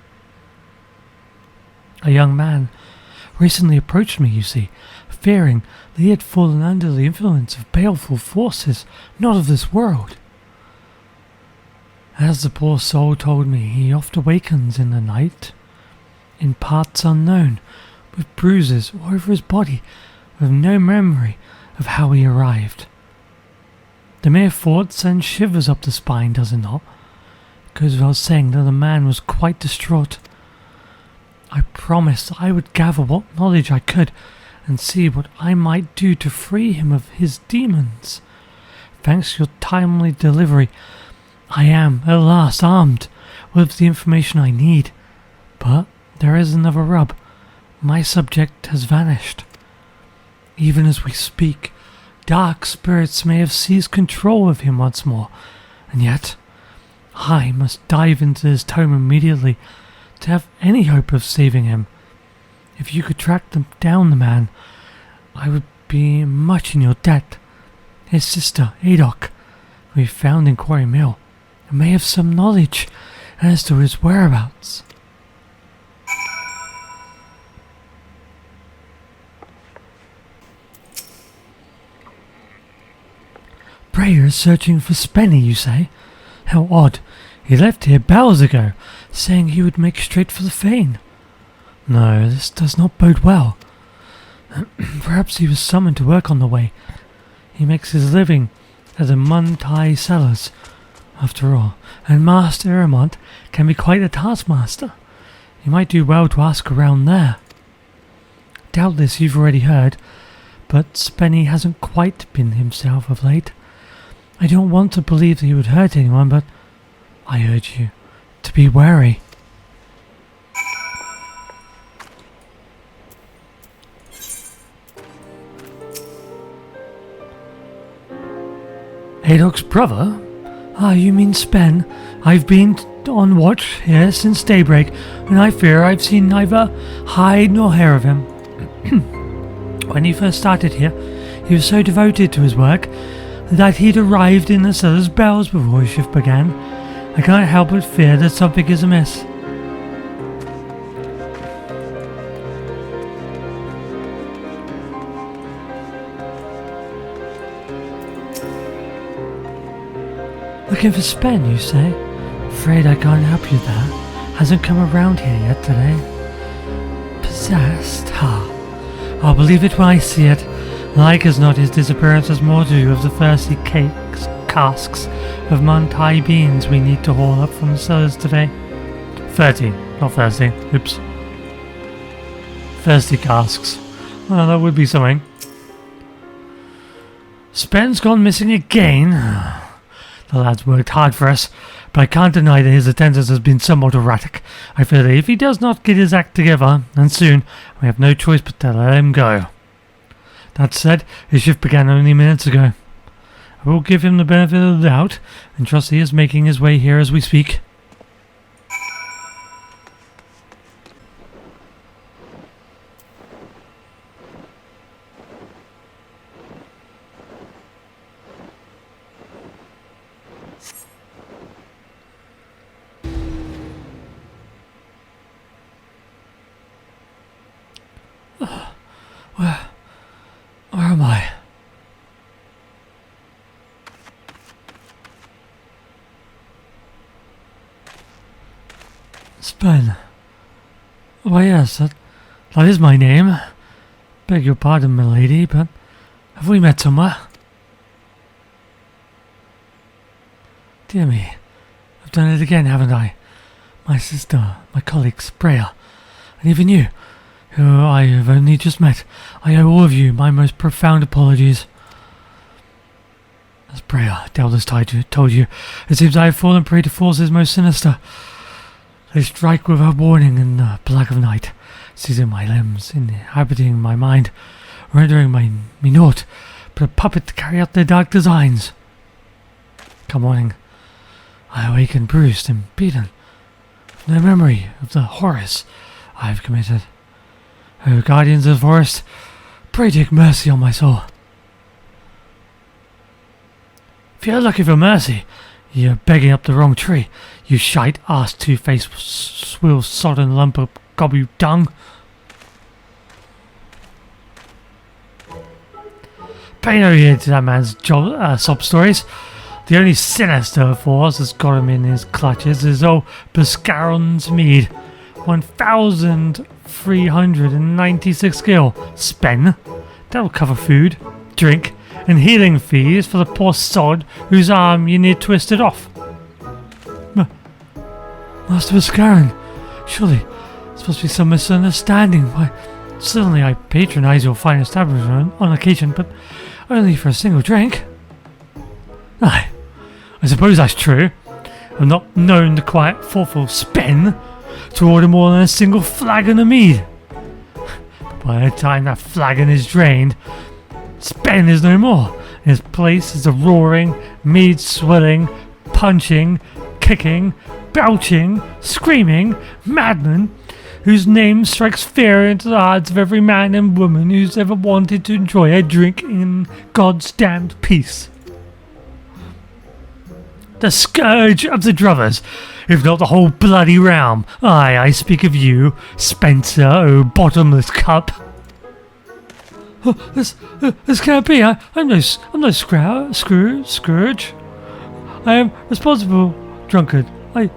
S1: A young man recently approached me, you see, fearing that he had fallen under the influence of baleful forces not of this world. As the poor soul told me, he oft awakens in the night, in parts unknown, with bruises all over his body, with no memory of how he arrived. The mere thought sends shivers up the spine, does it not? It goes without saying that the man was quite distraught. I promised I would gather what knowledge I could and see what I might do to free him of his demons. Thanks to your timely delivery, I am at last armed with the information I need. But there is another rub. My subject has vanished. Even as we speak, dark spirits may have seized control of him once more, and yet I must dive into his tome immediately to have any hope of saving him. If you could track down the man, I would be much in your debt. His sister, Adok, we found in Quarry Mill, and may have some knowledge as to his whereabouts. Prayers searching for Spenny, you say? How odd. He left here hours ago, saying he would make straight for the Fane. No, this does not bode well. Perhaps he was summoned to work on the way. He makes his living at the Muntai cellars, after all, and Master Eramont can be quite a taskmaster. You might do well to ask around there. Doubtless you've already heard, but Spenny hasn't quite been himself of late. I don't want to believe that he would hurt anyone, but I urge you to be wary. Adok's brother? Ah, you mean Spen. I've been on watch here since daybreak, and I fear I've seen neither hide nor hair of him. When he first started here, he was so devoted to his work that he'd arrived in the cellar's bells before his shift began. I can't help but fear that something is amiss. Looking for Spen, you say? Afraid I can't help you there. Hasn't come around here yet today. Possessed? Ha! I'll believe it when I see it. Like as not, his disappearance has more to do with the thirsty casks of Muntai beans we need to haul up from the cellars today. 30, not thirsty. Oops. Thirsty casks. Well, that would be something. Spen's gone missing again. The lad's worked hard for us, but I can't deny that his attendance has been somewhat erratic. I fear that if he does not get his act together, and soon, we have no choice but to let him go. That said, his shift began only minutes ago. I will give him the benefit of the doubt, and trust he is making his way here as we speak. Where am I? Spen. Why yes, that is my name. Beg your pardon, milady, but have we met somewhere? Dear me, I've done it again, haven't I? My sister, my colleague, Freya, and even you, who I have only just met. I owe all of you my most profound apologies. As Freya doubtless told you, it seems I have fallen prey to forces most sinister. They strike without warning in the black of night, seizing my limbs, inhabiting my mind, rendering me naught but a puppet to carry out their dark designs. Come morning, I awaken bruised and beaten, with no memory of the horrors I have committed. O guardians of the forest, pray take mercy on my soul. If you're looking for mercy, you're begging up the wrong tree, you shite-ass two-faced swill-sodden lump of gobby dung. Pay no heed to that man's sob stories. The only sinister force that's got him in his clutches is old Buscaron's mead. 1,396 skill. Spen. That'll cover food, drink, and healing fees for the poor sod whose arm you near twisted off. Master Buscaron, surely it's supposed to be some misunderstanding. Why, certainly I patronize your fine establishment on occasion, but only for a single drink. Aye, I suppose that's true. I'm not known to quiet, thoughtful Spen to order more than a single flagon of mead. But by the time that flagon is drained, Spen is no more. In his place is a roaring, mead-swilling, punching, kicking, belching, screaming madman whose name strikes fear into the hearts of every man and woman who's ever wanted to enjoy a drink in God's damned peace. The scourge of the drovers, if not the whole bloody realm. Aye, I speak of you, Spencer, oh bottomless cup. Oh, this can't be. I'm no scourge. I am responsible drunkard. I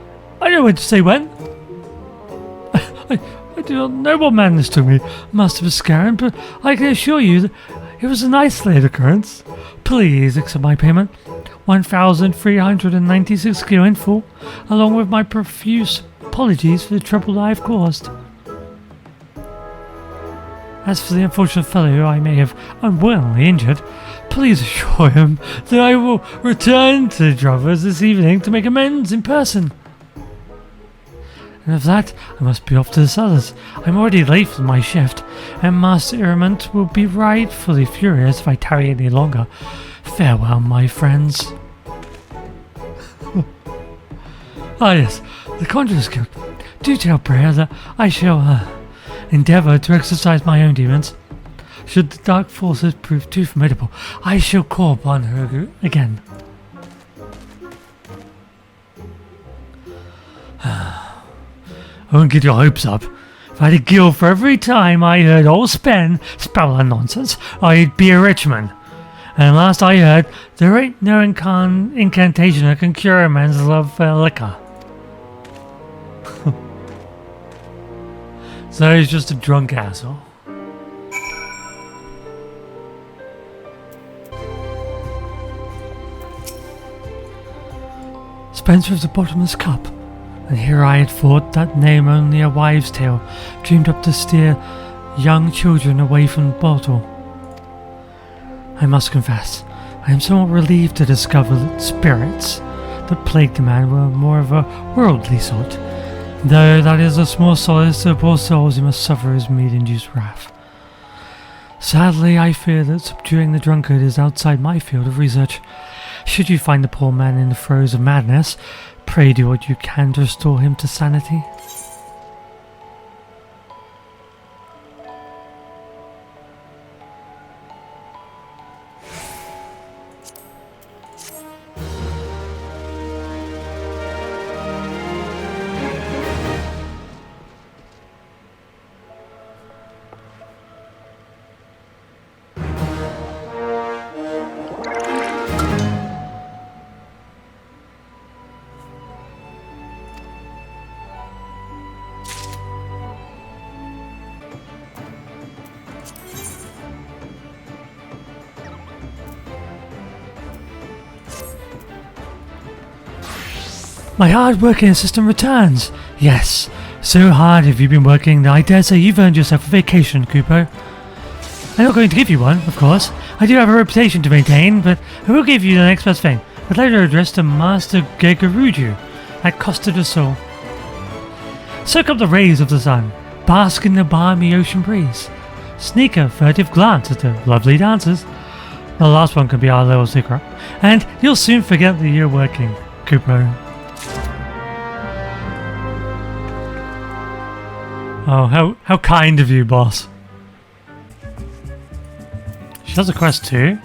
S1: know when to say when. I do not know what madness took me, Master Buscaron, but I can assure you that it was an isolated occurrence. Please accept my payment. 1,396 skill in full, along with my profuse apologies for the trouble I have caused. As for the unfortunate fellow who I may have unwillingly injured, please assure him that I will return to the drovers this evening to make amends in person. And of that, I must be off to the cellars. I'm already late for my shift, and Master Irmont will be rightfully furious if I tarry any longer. Farewell, my friends. Ah yes, the Conjurer's Guild. Do tell Freya that I shall endeavour to exercise my own demons. Should the dark forces prove too formidable, I shall call upon her again. I won't get your hopes up. If I had a guild for every time I heard old Spen spout that nonsense, I'd be a rich man. And last I heard, there ain't no incantation that can cure a man's love for liquor. So he's just a drunk asshole. Spencer of the bottomless cup. And here I had thought that name only a wives' tale, dreamed up to steer young children away from the bottle. I must confess, I am somewhat relieved to discover that spirits that plagued the man were more of a worldly sort, though that is a small solace to the poor souls who must suffer his mead-induced wrath. Sadly, I fear that subduing the drunkard is outside my field of research, Should you find the poor man in the throes of madness, pray do what you can to restore him to sanity. My hard-working assistant returns. Yes, so hard have you been working that I dare say you've earned yourself a vacation, Kupo. I'm not going to give you one, of course. I do have a reputation to maintain, but I will give you the next best thing. A letter addressed to Master Gegaruju at Costa del Sol. Soak up the rays of the sun. Bask in the balmy ocean breeze. Sneak a furtive glance at the lovely dancers. The last one can be our little secret. And you'll soon forget that you're working, Kupo. Oh, how kind of you, boss. She does a quest too.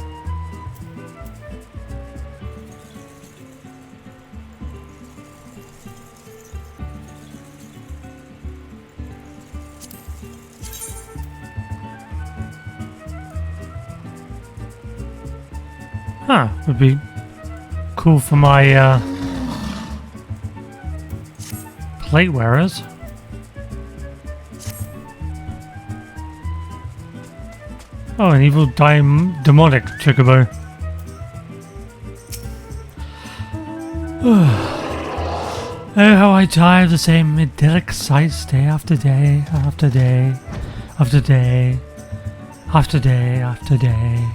S1: Huh, would be cool for my plate wearers. Oh, an evil demonic chocobo. Oh, how I tire of the same idyllic sights day after day after day after day after day after day.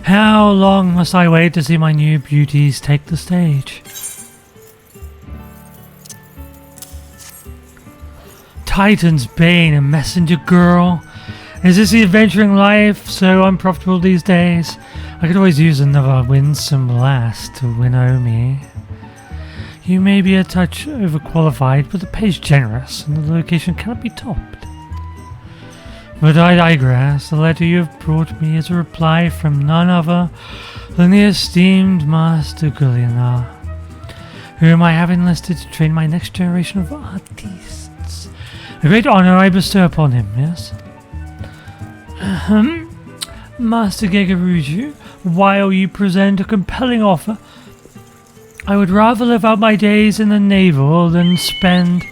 S1: How long must I wait to see my new beauties take the stage? Titan's Bane, a messenger girl. Is this the adventuring life so unprofitable these days? I could always use another winsome lass to winnow me. You may be a touch overqualified, but the pay's generous and the location cannot be topped. But I digress. The letter you have brought me is a reply from none other than the esteemed Master Kalinstar, whom I have enlisted to train my next generation of artists. A great honor I bestow upon him, yes? Master Gegaruju, while you present a compelling offer, I would rather live out my days in the naval than spend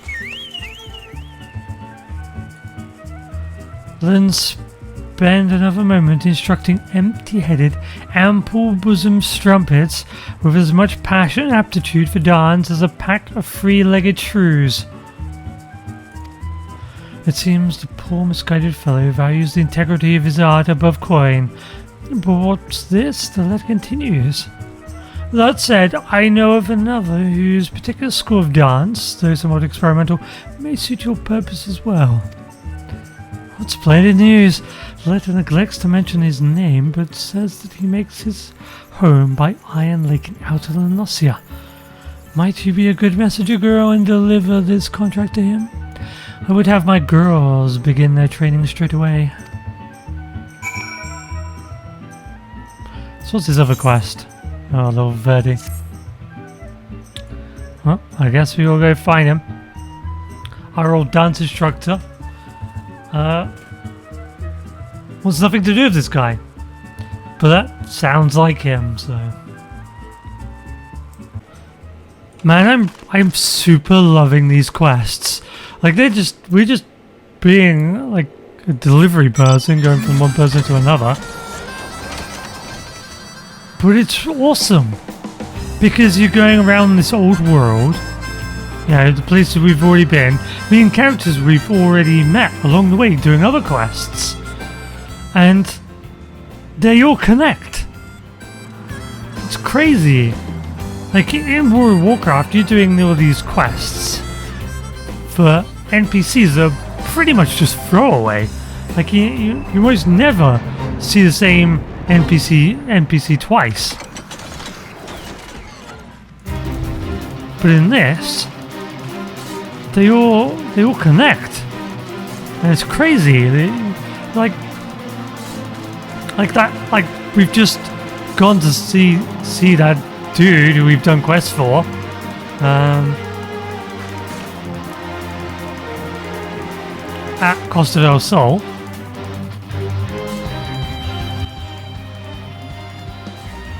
S1: another moment instructing empty-headed, ample-bosomed strumpets with as much passion and aptitude for dance as a pack of three-legged shrews. It seems the poor misguided fellow values the integrity of his art above coin. But what's this? The letter continues. That said, I know of another whose particular school of dance, though somewhat experimental, may suit your purpose as well. What splendid news! The letter neglects to mention his name, but says that he makes his home by Iron Lake in Outer Lenosia. Might you be a good messenger girl and deliver this contract to him? I would have my girls begin their training straight away. So what's his other quest? Oh, little Verdi. Well, I guess we will go find him. Our old dance instructor. Wants nothing to do with this guy. But that sounds like him, so. Man, I'm super loving these quests. Like we're just being like a delivery person going from one person to another. But it's awesome because you're going around this old world, you know, the places we've already been, meeting characters we've already met along the way doing other quests, and they all connect. It's crazy. Like in World of Warcraft, you're doing all these quests for NPCs that are pretty much just throwaway. Like you almost never see the same NPC twice. But in this, they all connect, and it's crazy. Like that. Like we've just gone to see that dude who we've done quests for. At Costa del Sol.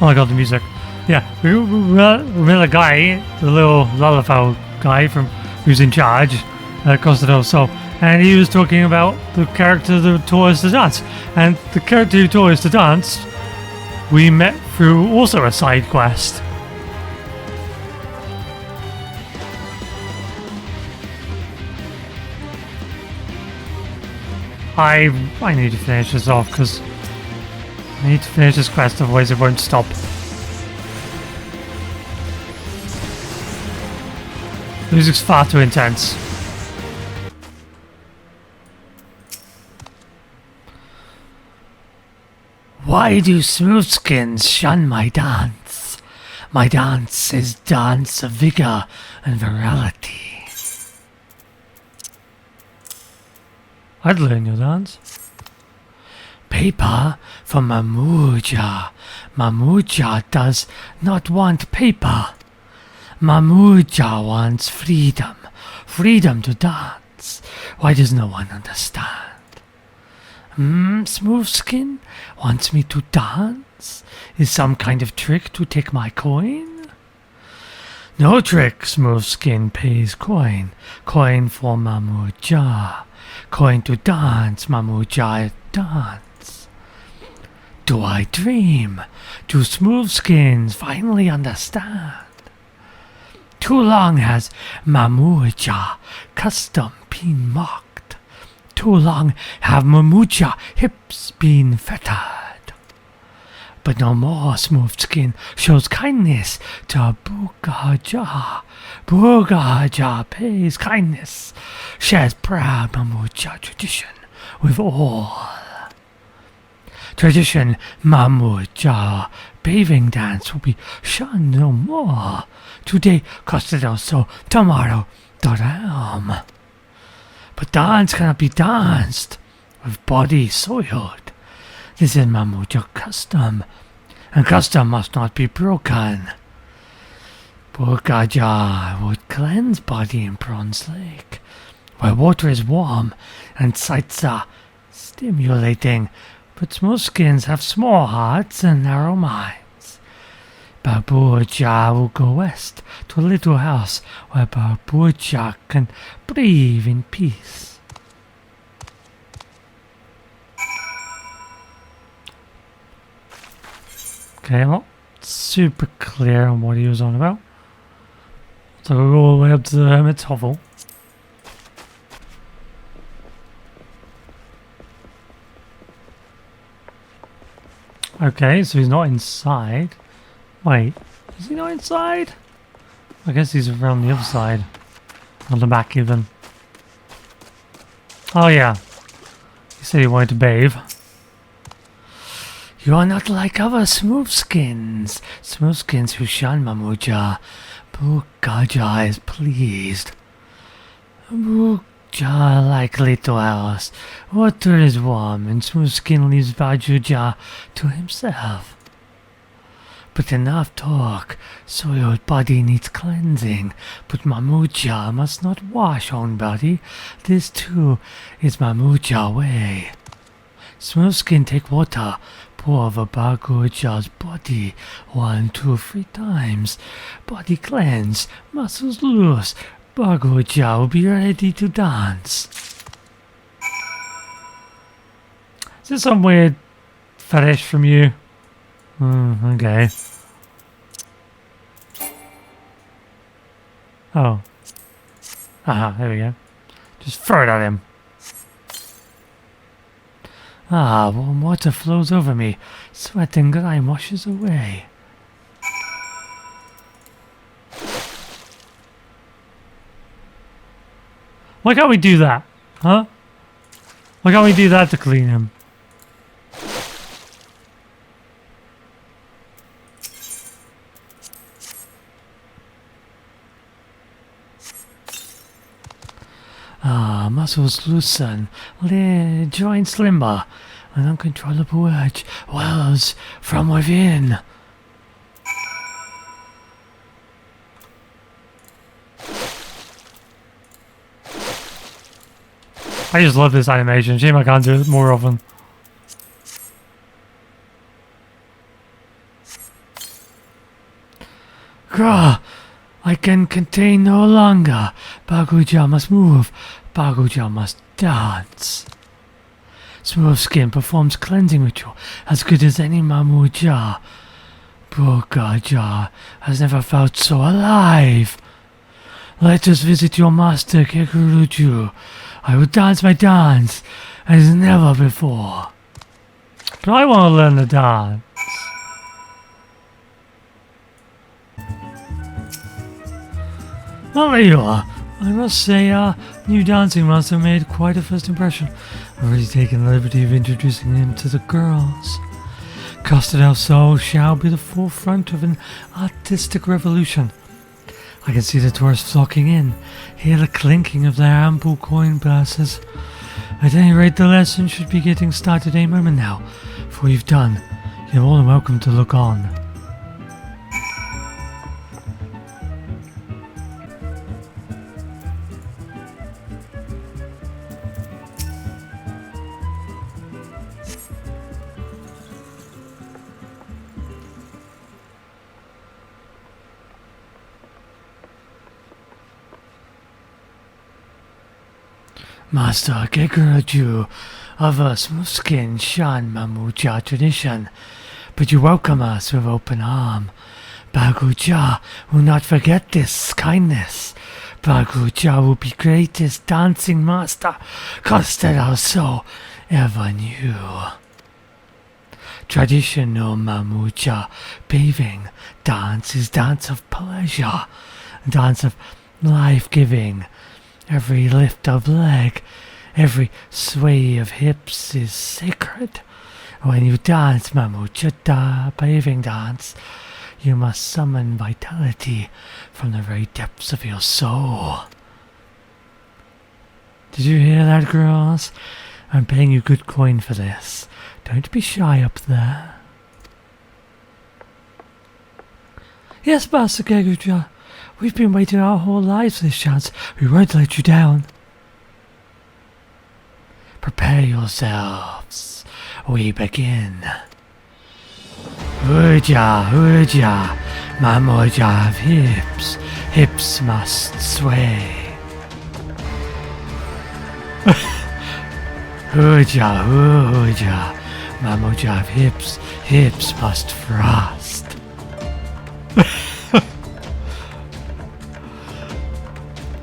S1: Oh my god, the music. Yeah, we met a guy, the little Lalafell guy who's in charge at Costa del Sol, and he was talking about the character that taught us to dance. And the character who taught us to dance, we met through also a side quest. I need to finish this off because I need to finish this quest, otherwise it won't stop. The music's far too intense. Why do smoothskins shun my dance? My dance is dance of vigor and virality. I'd learn your dance. Paper for Mamuja. Mamuja does not want paper. Mamuja wants freedom. Freedom to dance. Why does no one understand? Smoothskin wants me to dance? Is some kind of trick to take my coin? No trick, Smoothskin pays coin. Coin for Mamuja. Coin to dance, Mamuja dance. Do I dream? Do smoothskins finally understand? Too long has Mamuja custom been mocked. Too long have Mamuja hips been fettered. But no more smoothskin shows kindness to Bugaja. Bugaja pays kindness, shares proud Mamuja tradition with all. Tradition Mamuja bathing dance will be shunned no more. Today Costa del Sol, tomorrow the Realm. But dance cannot be danced with body soiled. This is Mamuja custom, and custom must not be broken. Bugaja would cleanse body in Bronze Lake, where water is warm and sights are stimulating, but smoothskins have small hearts and narrow minds. Babuja will go west to a little house where Babuja can breathe in peace. Okay, I'm not super clear on what he was on about. So we'll go all the way up to the Hermit's Hovel. Okay, so he's not inside. Wait, is he not inside? I guess he's around the other side. On the back even. Oh yeah. He said he wanted to bathe. You are not like other smoothskins. Smoothskins who shun Mamuja. Bugaja is pleased. Bugaja like little house. Water is warm and Smoothskin leaves Bajuja to himself. But enough talk. Soiled body needs cleansing. But Mamuja must not wash own body. This too is Mamuja way. Smoothskin take water. Pour over Baguja's body 1, 2, 3 times. Body cleanse. Muscles loose. Baguja will be ready to dance. Is this some weird fetish from you? Okay. Oh. Aha, there we go. Just throw it at him. Ah, warm water flows over me. Sweat and grime washes away. Why can't we do that? Huh? Why can't we do that to clean him? Muscles loosen, joints limber, an uncontrollable urge wells from within. I just love this animation. Shame I can't do it more often. Grah! I can contain no longer. Baguja must move. Baguja must dance. Smooth Skin performs cleansing ritual as good as any Mamuja. Bogaja has never felt so alive. Let us visit your master, Kekuruju. I will dance my dance as never before. But I want to learn the dance. Oh, there you are. I must say, our new dancing master made quite a first impression. I've already taken the liberty of introducing him to the girls. Costa del Sol shall be the forefront of an artistic revolution. I can see the tourists flocking in, hear the clinking of their ample coin purses. At any rate, the lesson should be getting started any moment now. For you've done, you're more than welcome to look on. Master Geguraju of a smooth-skin Shan Mamuja tradition, but you welcome us with open arm. Baguja will not forget this kindness. Baguja will be greatest dancing master Costa del Sol ever knew. Traditional Mamuja bathing dance is dance of pleasure, dance of life-giving. Every lift of leg, every sway of hips is sacred. When you dance Mamuja bathing dance, you must summon vitality from the very depths of your soul. Did you hear that, girls? I'm paying you good coin for this. Don't be shy up there. Yes, Master Geguja. We've been waiting our whole lives for this chance. We won't let you down. Prepare yourselves. We begin. Uja, uja, Mamuja have hips. Hips must sway. Uja, uja, Mamuja have hips. Hips must thrust.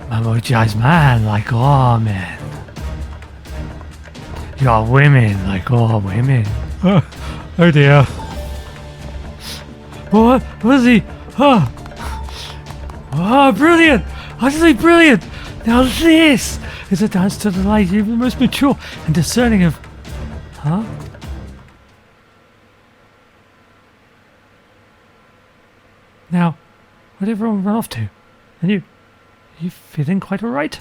S1: Mamuja's man like all men. You're women like all women. Oh dear. What was he? Oh, brilliant! Utterly brilliant! Now this is a dance to the light, even the most mature and discerning of... Huh? Now, where'd everyone run off to? And you feeling quite alright?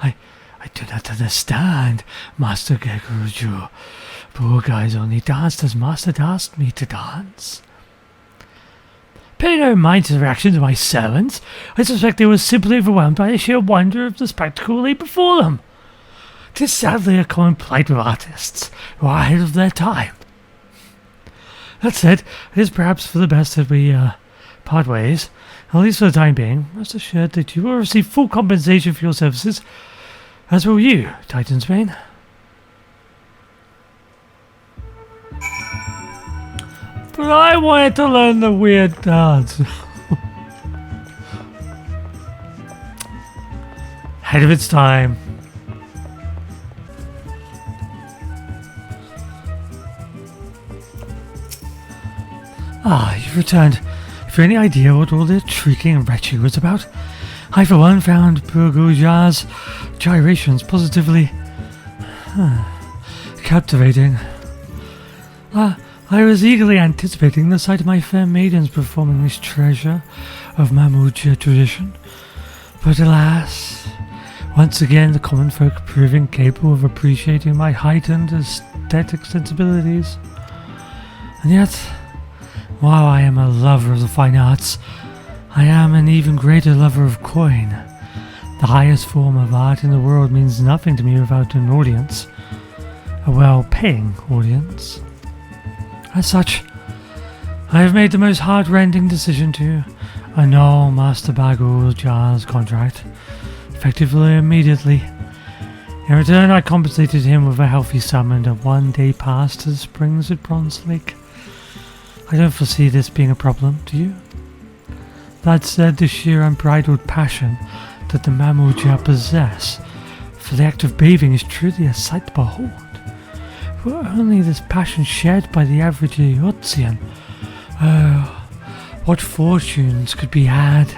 S1: I do not understand, Master Geguruju. Poor guys only danced as Master asked me to dance. Pay no mind to the reactions of my servants. I suspect they were simply overwhelmed by the sheer wonder of the spectacle lay before them. 'Tis sadly a common plight with artists, who are ahead of their time. That said, it is perhaps for the best that we part ways. At least for the time being. Rest assured that you will receive full compensation for your services, as will you, Titansbane. But I wanted to learn the weird dance. Ahead of its time. You've returned. Have you any idea what all the shrieking and retching was about? I, for one, found Burguja's gyrations positively captivating. I was eagerly anticipating the sight of my fair maidens performing this treasure of Mamuja tradition. But alas, Once again, the common folk proving capable of appreciating my heightened aesthetic sensibilities. And yet, while I am a lover of the fine arts, I am an even greater lover of coin. The highest form of art in the world means nothing to me without an audience. A well-paying audience. As such, I have made the most heart-rending decision to annul Master Bagel Jar's contract, effectively immediately. In return, I compensated him with a healthy sum and a one-day pass to the springs at Bronze Lake. I don't foresee this being a problem, do you? That said, the sheer unbridled passion that the Moogle possess for the act of bathing is truly a sight to behold. Were only this passion shared by the average Eorzean, oh, what fortunes could be had?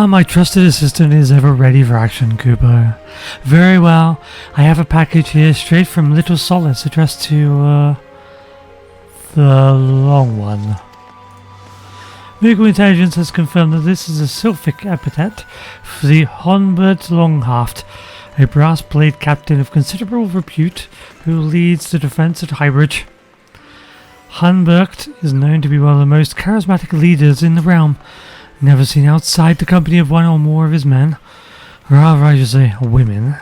S1: My trusted assistant is ever ready for action, Cooper. Very well. I have a package here straight from Little Solace addressed to, the long one. Moogle intelligence has confirmed that this is a Sylphic epithet for the Honbert Longhaft, a brass blade captain of considerable repute who leads the defense at Highbridge. Hunbert is known to be one of the most charismatic leaders in the realm. Never seen outside the company of one or more of his men, rather I should say women.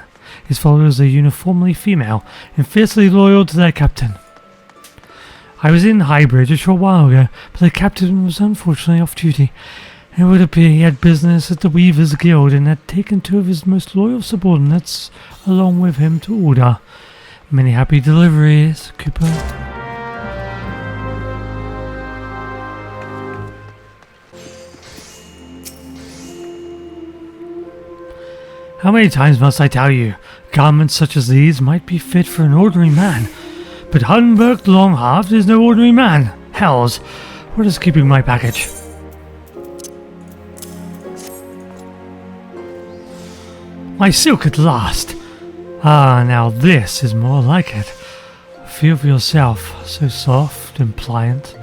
S1: His followers are uniformly female and fiercely loyal to their captain. I was in Highbridge a short while ago, but the captain was unfortunately off duty. It would appear he had business at the Weavers Guild and had taken two of his most loyal subordinates along with him to order. Many happy deliveries, Cooper. How many times must I tell you, garments such as these might be fit for an ordinary man, but Hunberg Longhaft is no ordinary man. Hells, what is keeping my package? My silk at last! Ah, now this is more like it. Feel for yourself, so soft and pliant,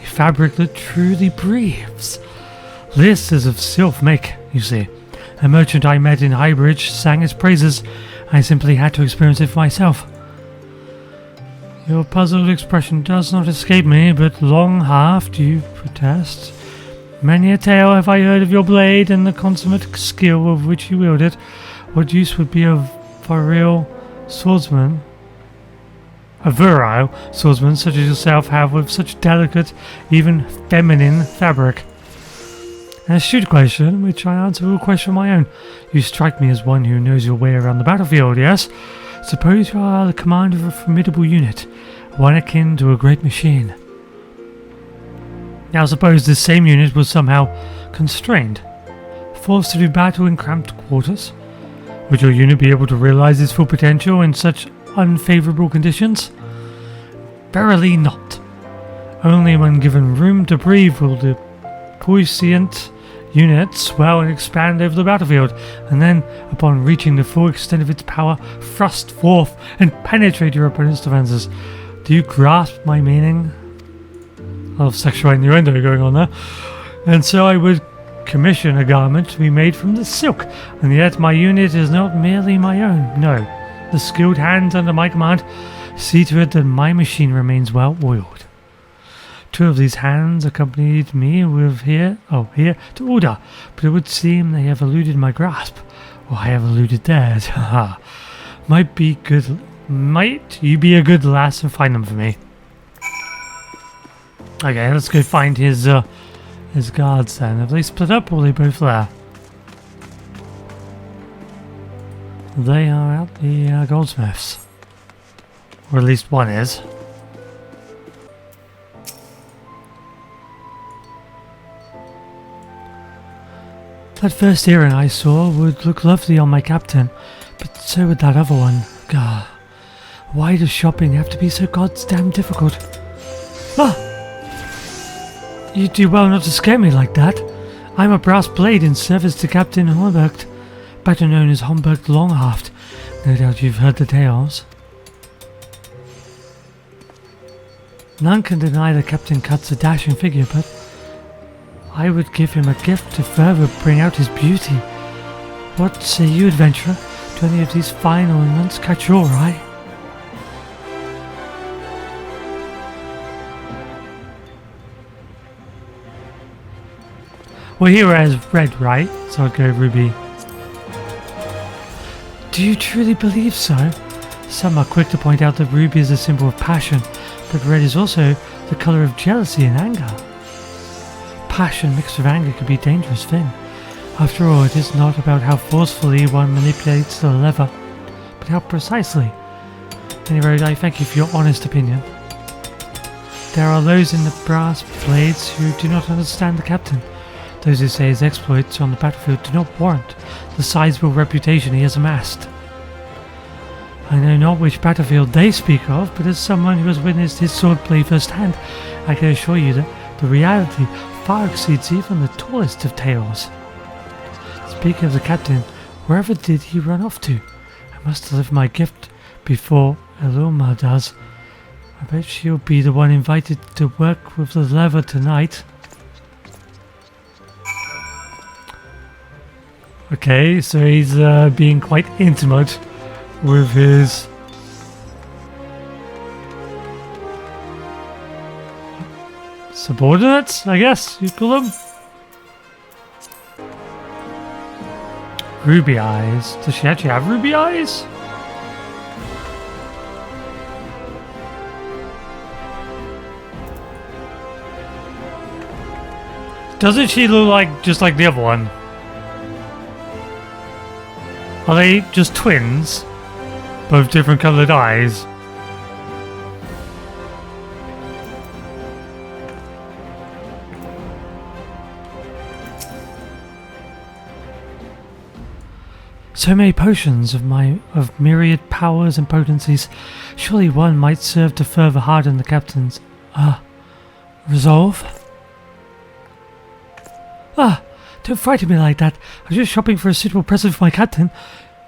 S1: a fabric that truly breathes. This is of Sylph make, you see. A merchant I met in Highbridge sang its praises. I simply had to experience it for myself. Your puzzled expression does not escape me, but Longhaft, you protest. Many a tale have I heard of your blade and the consummate skill with which you wield it. What use would be a virile swordsman such as yourself have with such delicate, even feminine fabric? An astute question, which I answer with a question of my own. You strike me as one who knows your way around the battlefield, yes? Suppose you are the commander of a formidable unit, one akin to a great machine. Now suppose this same unit was somehow constrained, forced to do battle in cramped quarters. Would your unit be able to realize its full potential in such unfavorable conditions? Verily not. Only when given room to breathe will the puissant unit swell and expand over the battlefield, and then, upon reaching the full extent of its power, thrust forth and penetrate your opponent's defenses. Do you grasp my meaning? A lot of sexual innuendo going on there. And so I would commission a garment to be made from the silk, and yet my unit is not merely my own. No, the skilled hands under my command see to it that my machine remains well oiled. Two of these hands accompanied me with here to order, but it would seem they have eluded my grasp, or I have eluded theirs. Might you be a good lass and find them for me? Okay, let's go find his guards then. Have they split up or are they both there? They are at the goldsmiths, or at least one is. That first earring I saw would look lovely on my captain, but so would that other one. Gah. Why does shopping have to be so goddamn difficult? Ah! You do well not to scare me like that. I'm a brass blade in service to Captain Hornberg, better known as Homburg Longhaft. No doubt you've heard the tales. None can deny the Captain cuts a dashing figure, but I would give him a gift to further bring out his beauty. What say you, adventurer? Do any of these fine ornaments catch your eye? Well, he wears red, right? So I'd go ruby. Do you truly believe so? Some are quick to point out that ruby is a symbol of passion, but red is also the colour of jealousy and anger. Passion mixed with anger could be a dangerous thing. After all, it is not about how forcefully one manipulates the lever, but how precisely. Anyway, I thank you for your honest opinion. There are those in the brass blades who do not understand the captain. Those who say his exploits on the battlefield do not warrant the sizable reputation he has amassed. I know not which battlefield they speak of, but as someone who has witnessed his swordplay firsthand, I can assure you that the reality far exceeds even the tallest of tales. Speaking of the captain, wherever did he run off to? I must deliver my gift before Eluma does. I bet she'll be the one invited to work with the lever tonight. Okay, so he's being quite intimate with his subordinates, I guess you'd call them. Ruby eyes. Does she actually have ruby eyes? Doesn't she look like just like the other one? Are they just twins? Both different coloured eyes? So many potions of myriad powers and potencies. Surely one might serve to further harden the captain's resolve. Don't frighten me like that. I was just shopping for a suitable present for my captain.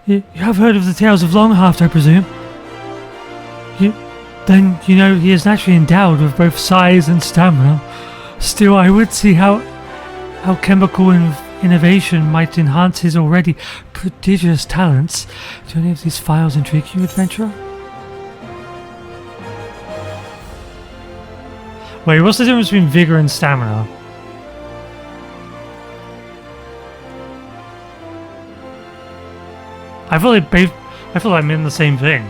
S1: You have heard of the tales of Longhaft, I presume? Then you know he is naturally endowed with both size and stamina. Still, I would see how chemical innovation might enhance his already prodigious talents. Do any of these files intrigue you, adventurer? Wait, what's the difference between vigor and stamina? I feel like I mean the same thing.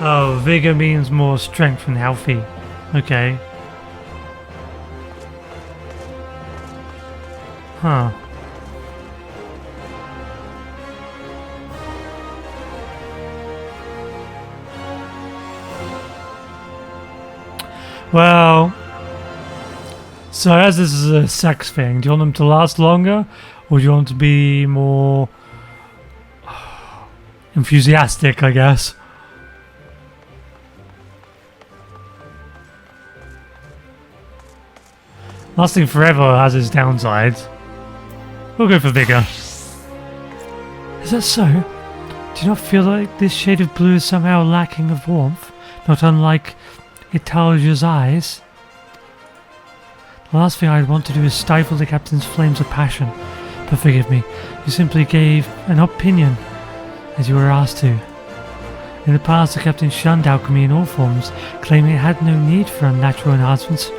S1: Oh, vigor means more strength and healthy. Okay. Huh. Well, so as this is a sex thing, do you want them to last longer, or do you want them to be more enthusiastic, I guess? Lasting forever has its downsides. We'll go for vigor. Is that so? Do you not feel like this shade of blue is somehow lacking of warmth? Not unlike Eorzea eyes. The last thing I'd want to do is stifle the captain's flames of passion. But forgive me, you simply gave an opinion as you were asked to. In the past, the captain shunned alchemy in all forms, claiming it had no need for unnatural enhancements.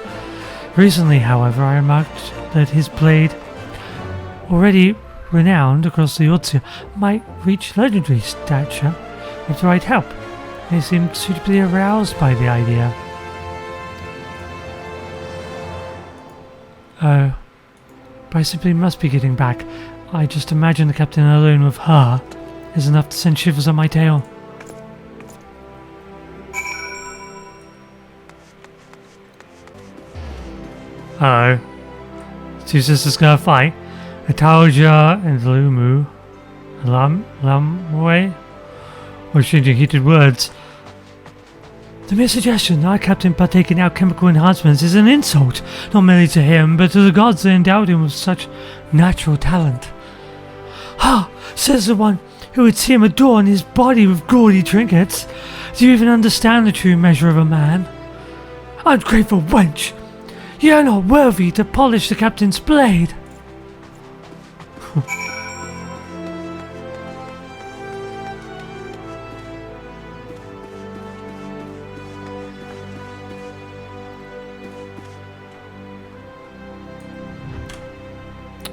S1: Recently, however, I remarked that his blade, already renowned across the Eorzea, might reach legendary stature with the right help. He seemed suitably aroused by the idea. Oh, but I simply must be getting back. I just imagine the captain alone with her is enough to send shivers on my tail. Uh-oh. Two sisters gonna fight. Eorzea and Lumu. Lamway? Or exchanging heated words. The mere suggestion that our captain partake in alchemical enhancements is an insult, not merely to him, but to the gods that endowed him with such natural talent. Ha! Says the one who would see him adorn his body with gaudy trinkets. Do you even understand the true measure of a man? Ungrateful wench! You are not worthy to polish the captain's blade.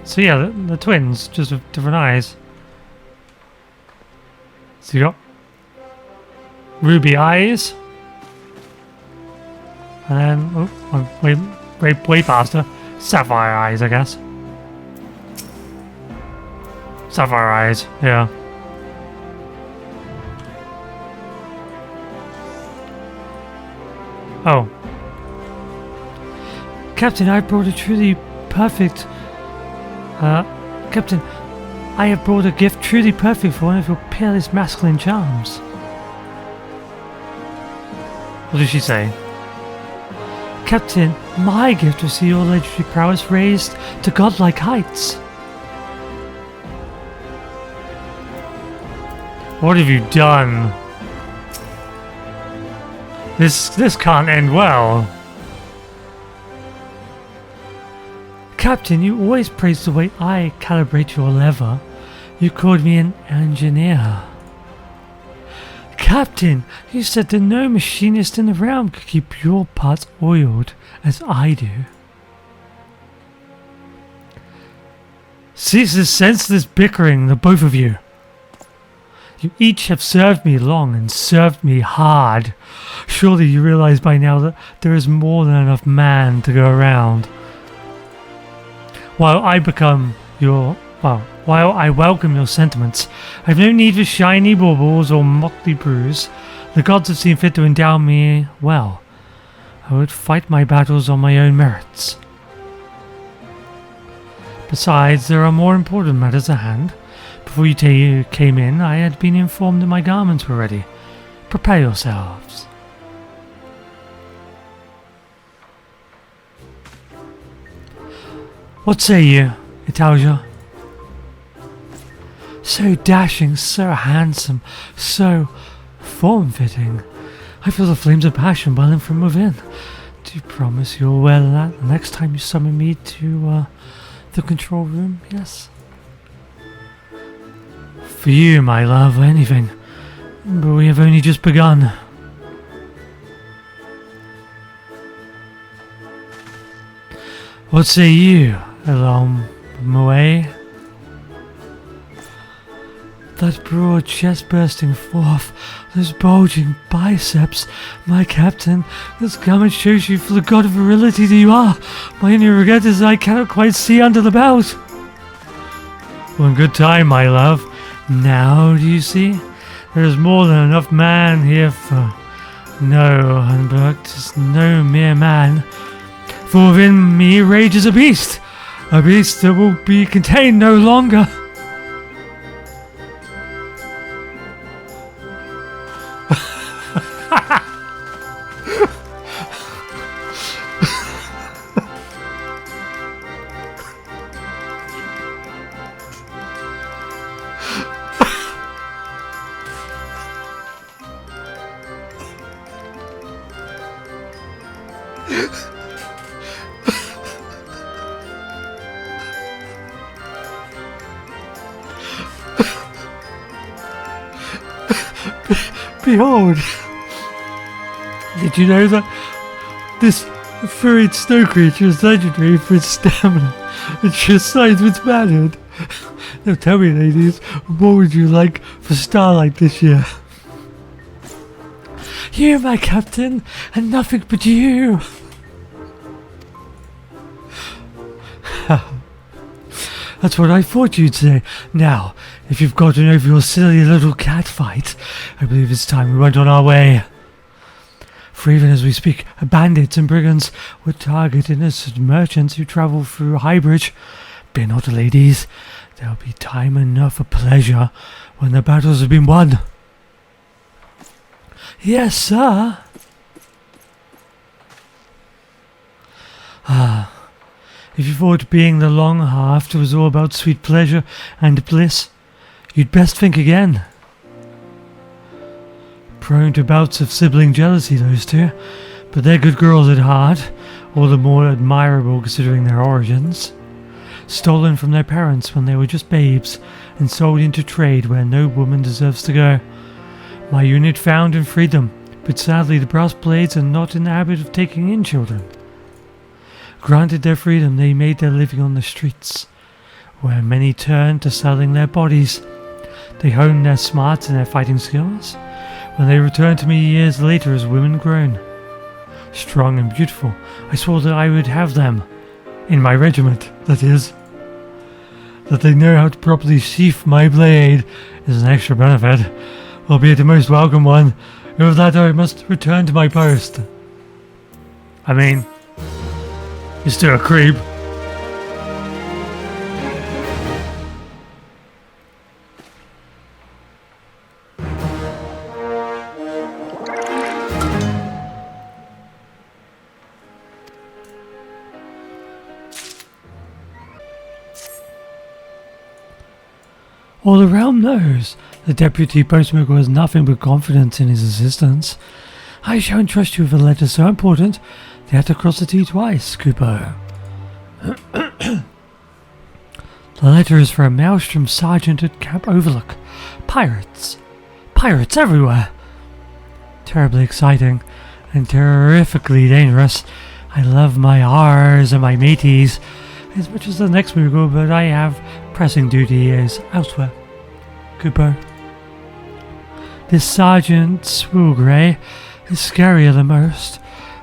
S1: So yeah, the twins, just with different eyes. So you got ruby eyes. And then, oh, way faster. Sapphire eyes, I guess. Sapphire eyes, yeah. Oh. Captain, I brought a truly perfect... Captain, I have brought a gift truly perfect for one of your peerless masculine charms. What did she say? Captain, my gift will see your legendary prowess raised to godlike heights. What have you done? This can't end well. Captain, you always praise the way I calibrate your lever. You called me an engineer. Captain, you said that no machinist in the realm could keep your parts oiled as I do. Cease this senseless bickering, the both of you. You each have served me long and served me hard. Surely you realize by now that there is more than enough man to go around. While I welcome your sentiments, I have no need for shiny baubles or motley brews. The gods have seen fit to endow me well. I would fight my battles on my own merits. Besides, there are more important matters at hand. Before you came in, I had been informed that my garments were ready. Prepare yourselves. What say you, Eorzea? So dashing, so handsome, so form-fitting. I feel the flames of passion boiling from within. Do you promise you'll wear that the next time you summon me to the control room? Yes. For you, my love, anything. But we have only just begun. What say you, A Realm Reborn? That broad chest bursting forth, those bulging biceps, my captain, this garment shows you for the god of virility that you are. My only regret is I cannot quite see under the belt. One good time, my love. Now, do you see? There is more than enough man here for... No, Hunberg, 'tis no mere man. For within me rages a beast that will be contained no longer. Behold! Did you know that this furried snow creature is legendary for its stamina and sheer size of its manhood? Now tell me, ladies, what would you like for starlight this year? You, my captain, and nothing but you! That's what I thought you'd say. Now, if you've gotten over your silly little cat fight, I believe it's time we went on our way. For even as we speak, bandits and brigands would target innocent merchants who travel through Highbridge. Be not, ladies. There'll be time enough for pleasure when the battles have been won. Yes, sir. If you thought being the long haft was all about sweet pleasure and bliss, you'd best think again. Prone to bouts of sibling jealousy, those two, but they're good girls at heart, all the more admirable considering their origins. Stolen from their parents when they were just babes, and sold into trade where no woman deserves to go. My unit found and freed them, but sadly the brass blades are not in the habit of taking in children. Granted their freedom, they made their living on the streets, where many turned to selling their bodies. They honed their smarts and their fighting skills, when they returned to me years later as women grown. Strong and beautiful, I swore that I would have them, in my regiment, that is. That they know how to properly sheath my blade is an extra benefit, albeit a most welcome one. And with that I must return to my post. I mean, you're still a creep. All the realm knows the deputy postmaker has nothing but confidence in his assistance. I shall entrust you with a letter so important they had to cross the T twice, Kupo. The letter is for a Maelstrom sergeant at Camp Overlook. Pirates. Pirates everywhere. Terribly exciting and terrifically dangerous. I love my R's and my mateys as much as the next Moogle, but I have pressing duty is elsewhere. Kupo. This Sergeant Swoogray is scarier than most.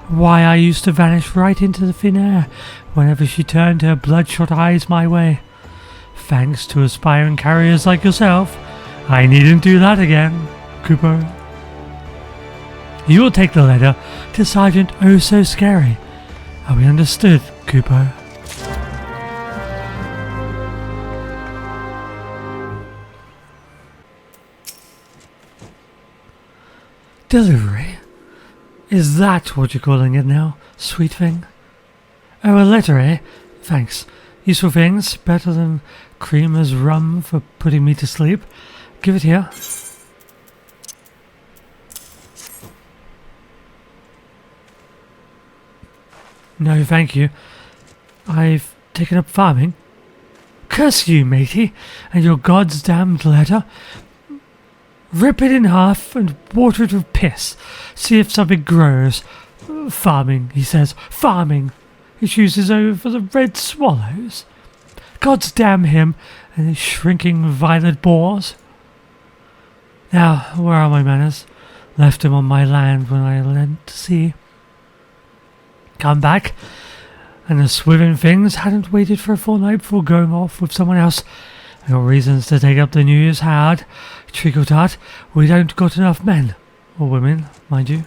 S1: Why, I used to vanish right into the thin air whenever she turned her bloodshot eyes my way. Thanks to aspiring carriers like yourself, I needn't do that again, Kupo. You will take the letter to Sergeant Oh So Scary. Are we understood, Kupo? Delivery? Is that what you're calling it now, sweet thing? Oh, a letter, eh? Thanks. Useful things, better than Creamer's rum for putting me to sleep. Give it here. No, thank you. I've taken up farming. Curse you, matey, and your god's damned letter. Rip it in half and water it with piss. See if something grows. Farming, he says. Farming. He chooses over the red swallows. God's damn him and his shrinking violet boars. Now, where are my manners? Left him on my land when I went to sea. Come back, and the swimming things hadn't waited for a fortnight before going off with someone else. I got reasons to take up the news hard. Trickle tart, we don't got enough men. Or women, mind you.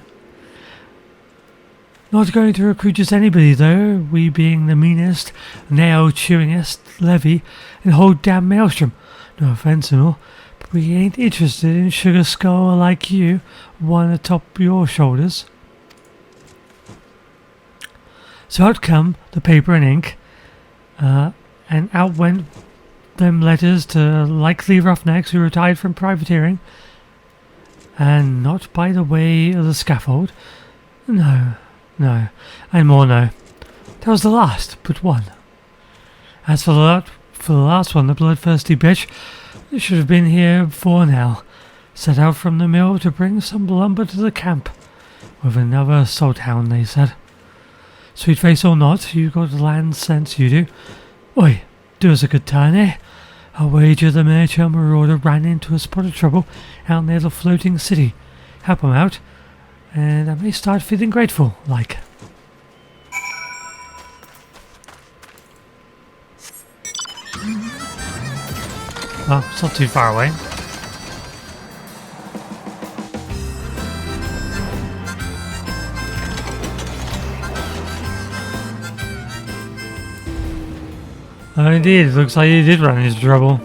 S1: Not going to recruit just anybody though, we being the meanest, nail-chewingest levy in the whole damn Maelstrom. No offence and all, but we ain't interested in sugar skull like you, one atop your shoulders. So out come the paper and ink, and out went them letters to likely roughnecks who retired from privateering, and not by the way of the scaffold. No, and more no. That was the last, but one. As for the last one, the bloodthirsty bitch should have been here before now. Set out from the mill to bring some lumber to the camp, with another salt hound, they said. Sweet face or not, you got land sense, you do. Oi, do us a good turn, eh? I'll wager the Merchant Marauder ran into a spot of trouble out near the floating city. Help him out, and I may start feeling grateful, like. Oh, it's not too far away. Oh, indeed, it looks like he did run into trouble.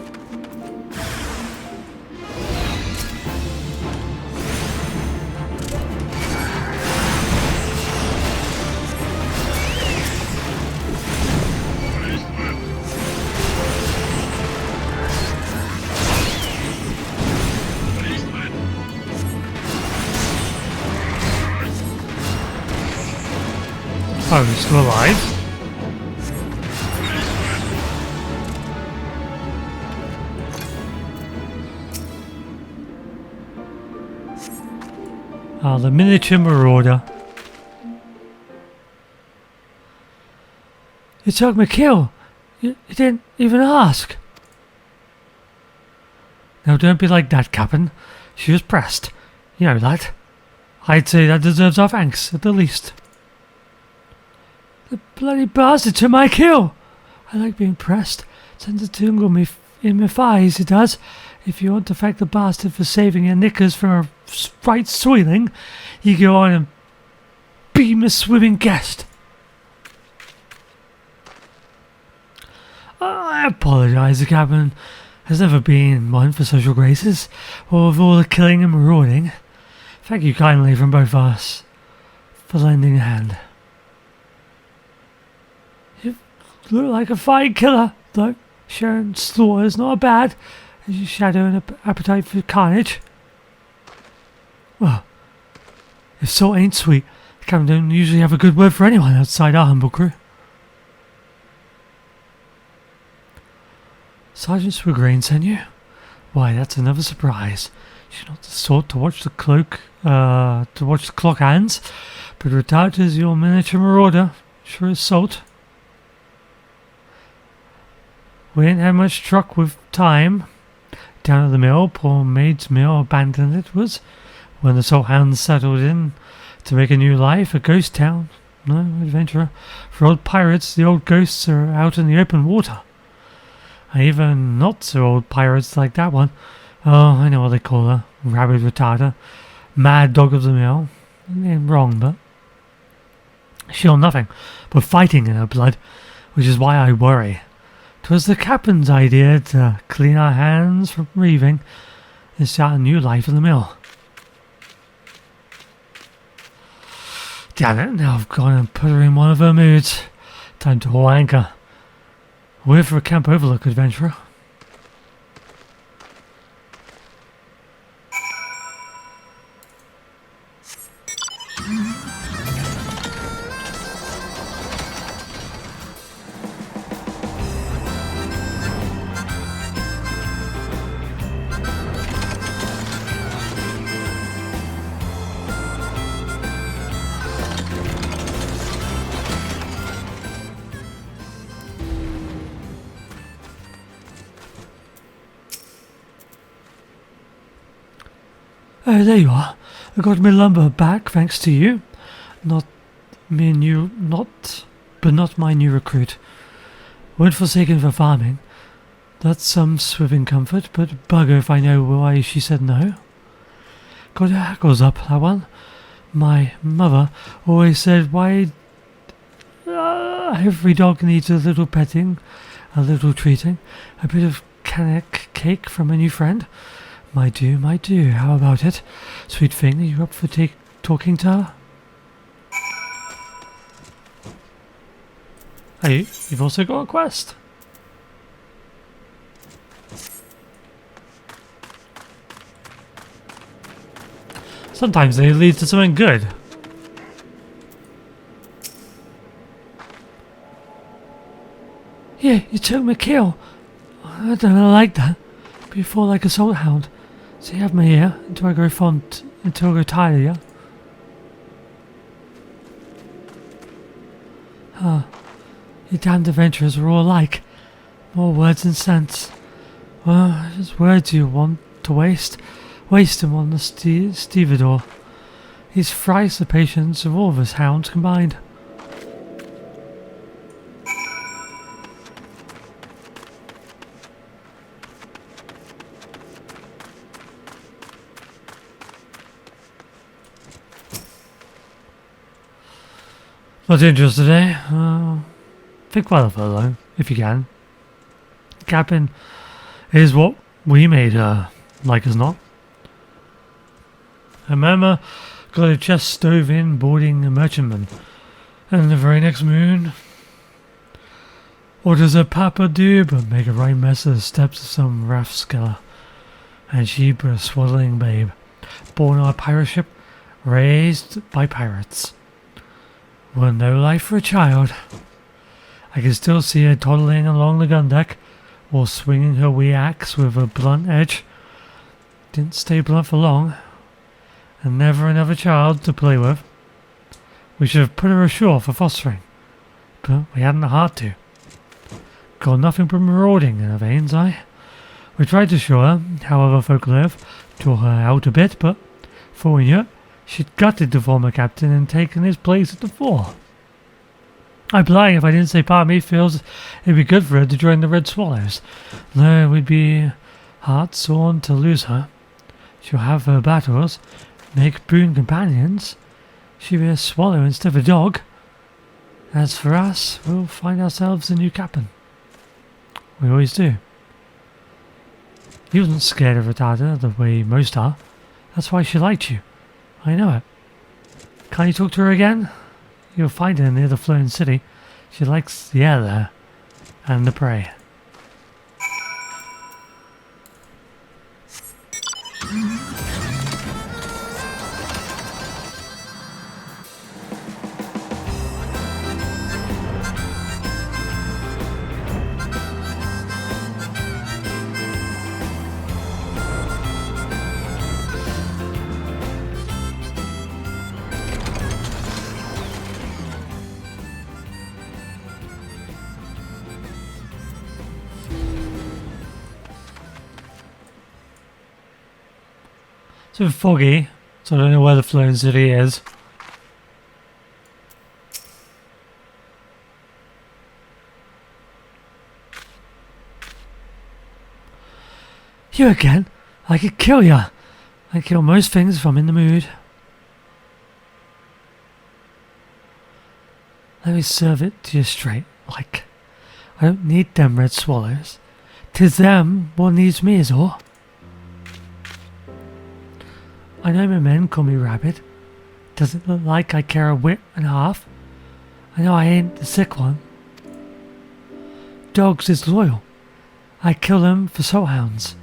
S1: Oh, he's still alive? Ah, the miniature marauder. You took my kill. You didn't even ask. Now don't be like that, Captain. She was pressed. You know that. I'd say that deserves our thanks, at the least. The bloody bastard took my kill. I like being pressed. Sends a tingle in my thighs, it does. If you want to thank the bastard for saving your knickers from a right soiling, you go on and be my swimming guest. I apologise, the Captain has never been one for social graces, or of all the killing and marauding. Thank you kindly from both of us for lending a hand. You look like a fine killer, though. Sharon slaughter is not bad. As you shadow an appetite for carnage. Well, if salt ain't sweet, the Captain don't usually have a good word for anyone outside our humble crew. Sergeant Swigrain sent you? Why, that's another surprise. She's not the sort to watch the clock hands, but retired as your miniature marauder. Sure as salt. We ain't had much truck with time. Down at the mill, poor maid's mill abandoned it was, when the salt hounds settled in to make a new life, a ghost town. No adventurer. For old pirates, the old ghosts are out in the open water. And even not so old pirates like that one. Oh, I know what they call her. Rabid retarder. Mad dog of the mill. Ain't wrong, but she'll nothing but fighting in her blood, which is why I worry. 'Twas the Captain's idea to clean our hands from reaving and start a new life in the mill. Damn it, now I've gone and put her in one of her moods. Time to haul anchor. We're for a camp overlook, adventurer. Oh, there you are. I got my lumber back, thanks to you. Not my new recruit. Weren't forsaken for farming. That's some swimming comfort, but bugger if I know why she said no. Got her hackles up, that one. My mother always said, why every dog needs a little petting, a little treating, a bit of canic cake from a new friend. Might do. How about it? Sweet thing, are you up for talking to her? Hey, you've also got a quest. Sometimes they lead to something good. Yeah, you took my kill. I don't like that. Before like a salt hound. So you have me here until I grow fond, until I grow tired of you. Huh. You damned adventurers are all alike. More words than sense. Well, just words you want to waste. Waste them on the stevedore. He's thrice the patience of all of us hounds combined. Not interested, eh? Think well of her, though, if you can. Captain is what we made her, like as not. Her mama got a chest stove in boarding a merchantman, and the very next moon, what does her papa do but make a right mess of the steps of some rathskeller, and she but a swaddling babe, born on a pirate ship, raised by pirates. Well, no life for a child. I can still see her toddling along the gun deck, or swinging her wee axe with a blunt edge. Didn't stay blunt for long, and never another child to play with. We should have put her ashore for fostering, but we hadn't the heart to. Got nothing but marauding in her veins, We tried to show her how other folk live, draw her out a bit, but before we knew it, she'd gutted the former captain and taken his place at the fore. I'd be lying if I didn't say part of me feels it'd be good for her to join the Red Swallows. Though we'd be heart-sworn to lose her. She'll have her battles, make boon companions. She'll be a swallow instead of a dog. As for us, we'll find ourselves a new captain. We always do. He wasn't scared of Rattata the way most are. That's why she liked you. I know it. Can't you talk to her again? You'll find her near the Flowing City. She likes the air there. And the prey. It's a bit foggy, so I don't know where the Flowing City is. You again? I could kill ya. I kill most things if I'm in the mood. Let me serve it to you straight, like. I don't need them red swallows. 'Tis them what needs me is all. I know my men call me Rabbit. Doesn't look like I care a whit and a half. I know I ain't the sick one. Dogs is loyal. I kill them for soul hounds.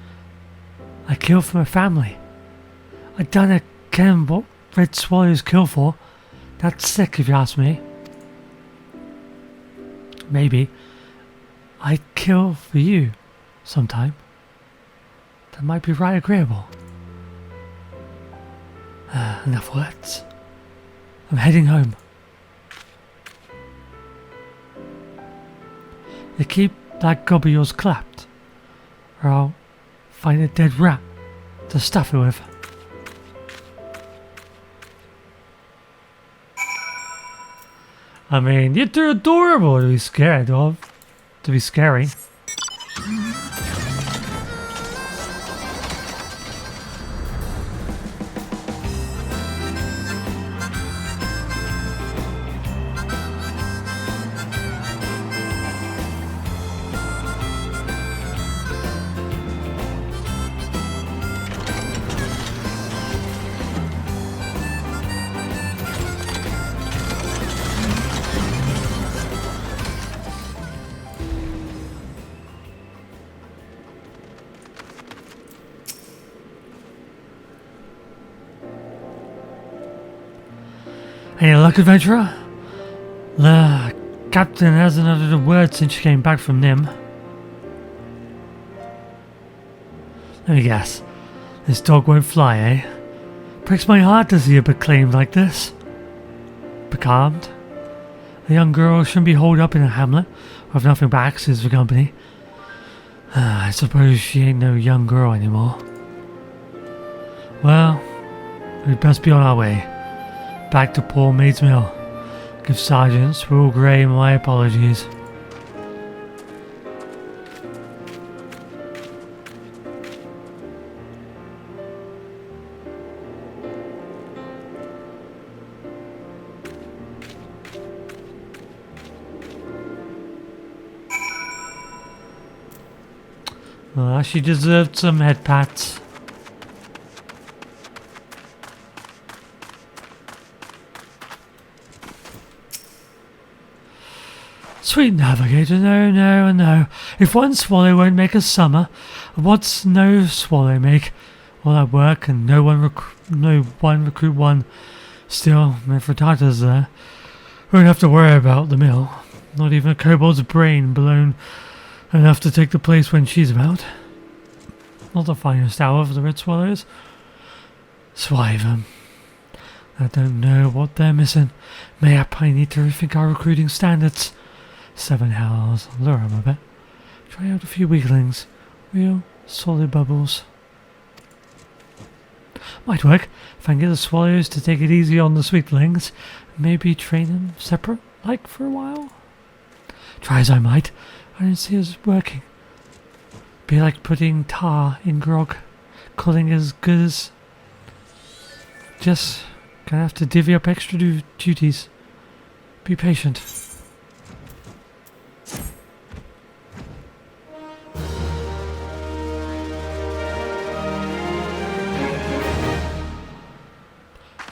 S1: I kill for my family. I dunna ken what red swallows kill for. That's sick if you ask me. Maybe I'd kill for you sometime. That might be right agreeable. Enough words. I'm heading home. You keep that gob of yours clapped, or I'll find a dead rat to stuff it with. I mean, you're too adorable to be scared of. To be scary. Any luck, adventurer? The captain hasn't uttered a word since she came back from Nim. Let me guess. This dog won't fly, eh? Breaks my heart to see her proclaimed like this. Becalmed. A young girl shouldn't be holed up in a hamlet with nothing but axes for company. I suppose she ain't no young girl anymore. Well, we'd best be on our way. Back to poor Maid's Mill. Give Sergeant Swirl Grey my apologies. She deserved some head pats. Sweet navigator, no. If one swallow won't make a summer, what's no swallow make? All that work and no one recruit one. Still, if Rattata's there, we won't have to worry about the mill. Not even a kobold's brain blown enough to take the place when she's about. Not the finest hour for the red swallows. Swive them. I don't know what they're missing. Mayhap I need to rethink our recruiting standards. 7 hells, lure 'em a bit. Try out a few weaklings. Real solid bubbles. Might work if I can get the swallows to take it easy on the sweetlings. Maybe train them separate, like for a while. Try as I might, I don't see us working. Be like putting tar in grog. Calling as good as... Just gonna have to divvy up extra duties. Be patient.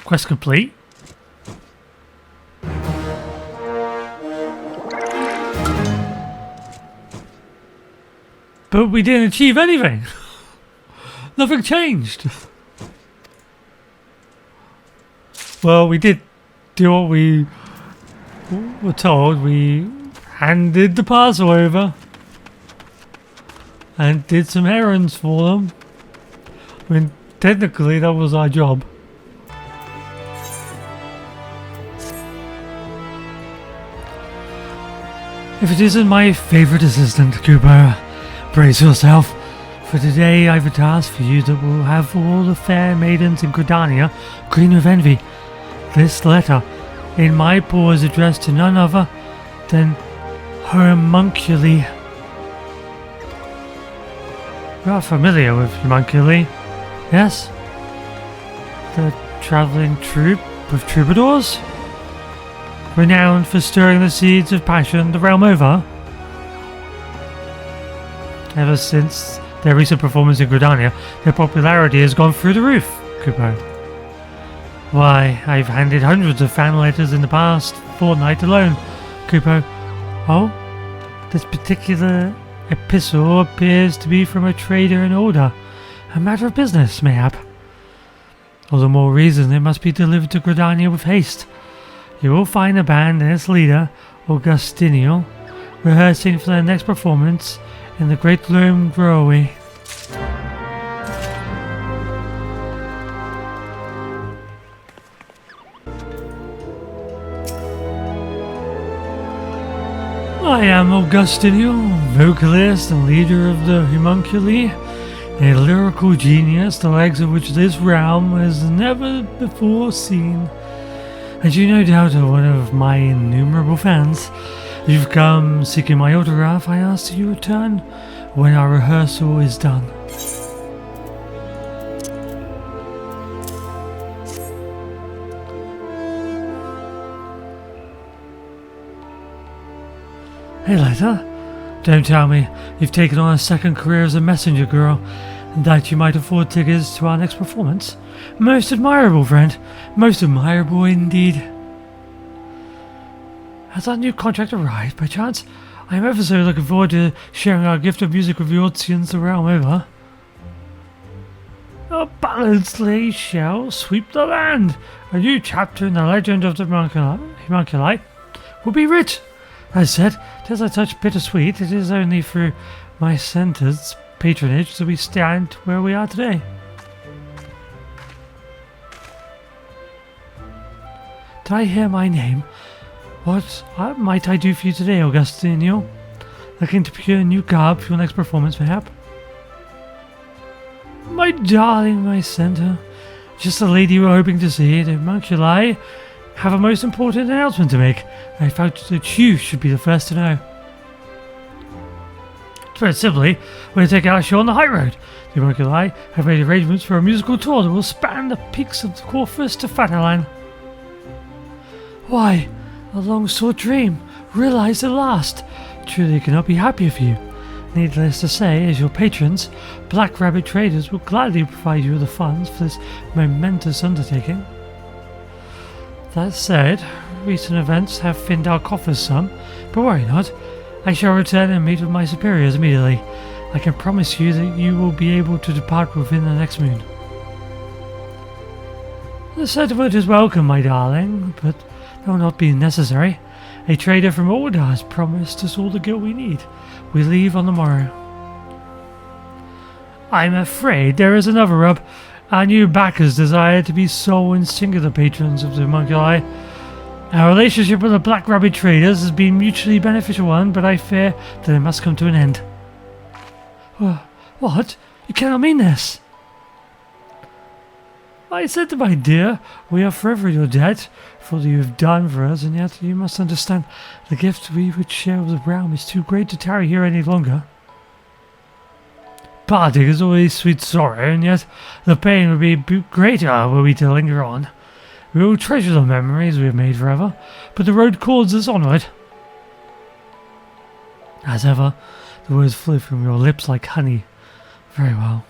S1: Quest complete. But we didn't achieve anything. Nothing changed. Well, we did do what we were told. We handed the parcel over and did some errands for them. I mean, technically that was our job. If it isn't my favourite assistant, Cooper, brace yourself. For today I've a task for you that will have all the fair maidens in Gridania green with envy. This letter in my paw is addressed to none other than Homunculi. You are familiar with Homunculi, yes? The travelling troupe of troubadours? Renowned for stirring the seeds of passion the realm over. Ever since their recent performance in Gridania, their popularity has gone through the roof, Cooper. Why, I've handed hundreds of fan letters in the past fortnight alone, Cooper. Oh, this particular epistle appears to be from a trader in order. A matter of business, mayhap. All the more reason it must be delivered to Gridania with haste. You will find the band and its leader, Augustinio, rehearsing for their next performance in the Great Loam Brewery. I am Augustinio, vocalist and leader of the Homunculi, a lyrical genius the likes of which this realm has never before seen. As you no doubt are one of my innumerable fans, you've come seeking my autograph. I ask that you return when our rehearsal is done. Hey Lita, don't tell me you've taken on a second career as a messenger girl and that you might afford tickets to our next performance. Most admirable, friend. Most admirable indeed. Has our new contract arrived by chance? I am ever so looking forward to sharing our gift of music with the Eorzeans the realm over. A balancely shall sweep the land. A new chapter in the legend of the Homunculi will be writ. As said, as I touch bittersweet, it is only through my centre's patronage that we stand where we are today. Did I hear my name? What might I do for you today, Augustinio? Looking to procure a new garb for your next performance, mayhap? My darling, my centre. Just the lady you were hoping to see. The Homunculi have a most important announcement to make. I felt that you should be the first to know. Very simply, we're going to take our show on the high road. The Homunculi have made arrangements for a musical tour that will span the peaks of Corfus to Fatalan. Why, a long sought dream, realized at last. Truly cannot be happier for you. Needless to say, as your patrons, Black Rabbit Traders will gladly provide you with the funds for this momentous undertaking. That said, recent events have thinned our coffers some, but worry not. I shall return and meet with my superiors immediately. I can promise you that you will be able to depart within the next moon. The settlement is welcome, my darling, but that will not be necessary. A trader from Order has promised us all the gil we need. We leave on the morrow. I'm afraid there is another rub. Our new backers desire to be sole and singular patrons of the homunculi. Our relationship with the Black Rabbit Traders has been mutually beneficial one, but I fear that it must come to an end. What? You cannot mean this. I said to my dear, we are forever in your debt for all you have done for us, and yet you must understand the gift we would share with the realm is too great to tarry here any longer. Parting is always sweet sorrow, and yet the pain would be greater were we to linger on. We will treasure the memories we have made forever, but the road calls us onward. As ever, the words flew from your lips like honey. Very well.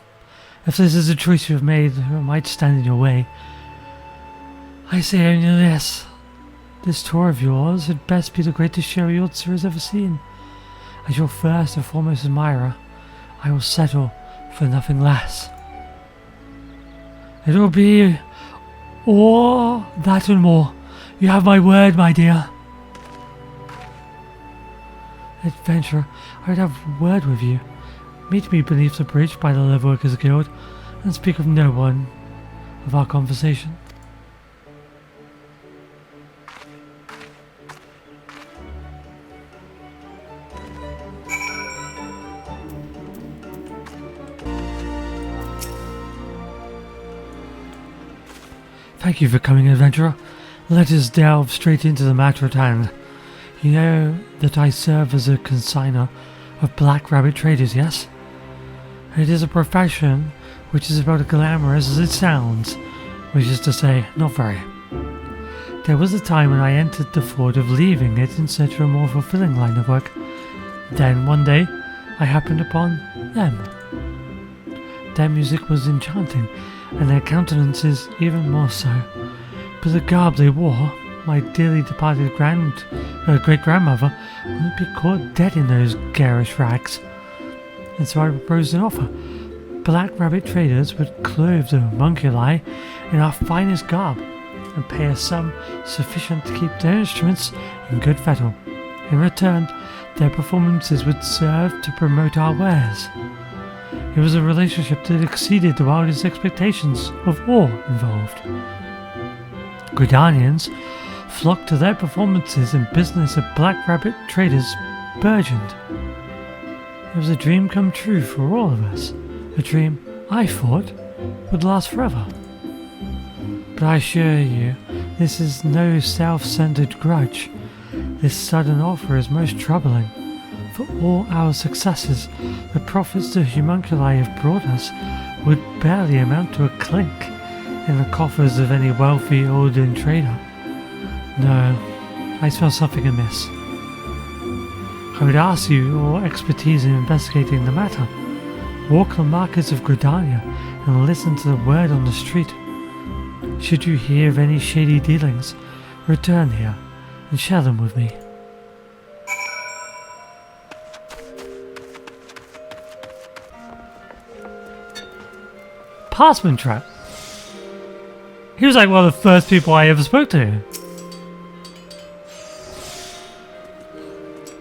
S1: If this is a choice you have made that might stand in your way, I say only this. This tour of yours had best be the greatest show Eorzea has ever seen. As your first and foremost admirer, I will settle for nothing less. It will be all that and more. You have my word, my dear. Adventurer, I would have a word with you. Meet me beneath the bridge by the Leatherworkers Guild, and speak of no one of our conversation. Thank you for coming, adventurer. Let us delve straight into the matter at hand. You know that I serve as a consignor of Black Rabbit Traders, yes? It is a profession which is about as glamorous as it sounds, which is to say, not very. There was a time when I entered the thought of leaving it in search of a more fulfilling line of work. Then, one day, I happened upon them. Their music was enchanting, and their countenances even more so. But the garb they wore, my dearly departed great-grandmother wouldn't be caught dead in those garish rags. And so I proposed an offer. Black Rabbit Traders would clothe the homunculi in our finest garb and pay a sum sufficient to keep their instruments in good fettle. In return, their performances would serve to promote our wares. It was a relationship that exceeded the wildest expectations of all involved. Gridanians flocked to their performances, and business at Black Rabbit Traders burgeoned. It was a dream come true for all of us, a dream I thought would last forever. But I assure you, this is no self-centered grudge. This sudden offer is most troubling. For all our successes, the profits the homunculi have brought us would barely amount to a clink in the coffers of any wealthy Olden trader. No, I smell something amiss. I would ask you your expertise in investigating the matter. Walk the markets of Gridania and listen to the word on the street. Should you hear of any shady dealings, return here and share them with me. Passman Trap. He was like one of the first people I ever spoke to.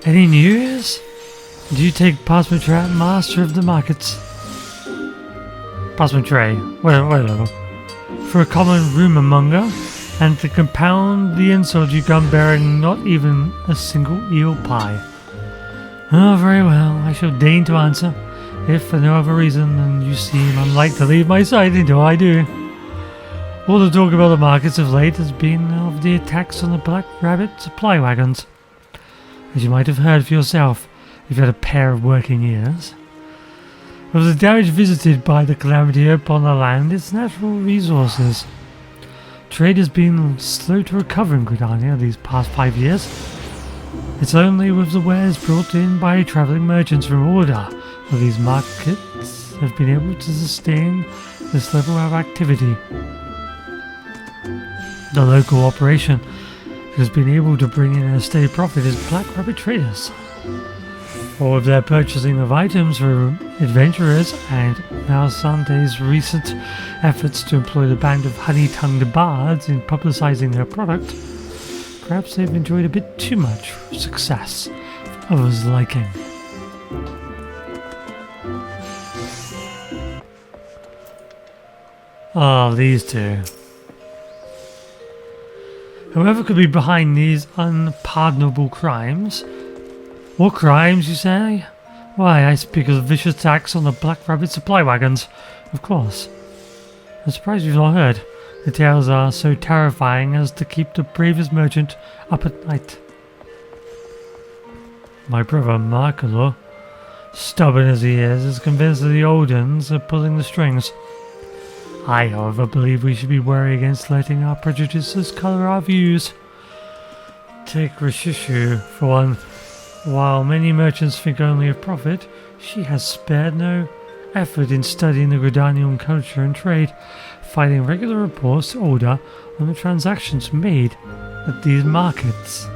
S1: Any news? Do you take Passman Trap, master of the markets? Passman Tray, whatever. For a common rumour monger, and to compound the insult you come bearing not even a single eel pie. Oh, very well, I shall deign to answer, if for no other reason than you seem unlike to leave my sight until I do. All the talk about the markets of late has been of the attacks on the Black Rabbit supply wagons. As you might have heard for yourself, if you had a pair of working ears. Of the damage visited by the calamity upon the land, its natural resources. Trade has been slow to recover in Gridania these past 5 years. It's only with the wares brought in by travelling merchants from Order that these markets have been able to sustain this level of activity. The local operation that has been able to bring in a steady profit is Black Rabbit Traders. All of their purchasing of items for adventurers and Malsante's recent efforts to employ the band of honey-tongued bards in publicising their product, perhaps they've enjoyed a bit too much success for others' liking. Oh, these two. Whoever could be behind these unpardonable crimes. What crimes, you say? Why, I speak of the vicious attacks on the Black Rabbit supply wagons. Of course. I'm surprised you've not heard. The tales are so terrifying as to keep the bravest merchant up at night. My brother Markelo, stubborn as he is convinced that the old uns are pulling the strings. I, however, believe we should be wary against letting our prejudices colour our views. Take Rishishu, for one. While many merchants think only of profit, she has spared no effort in studying the Gridanian culture and trade, filing regular reports to Order on the transactions made at these markets.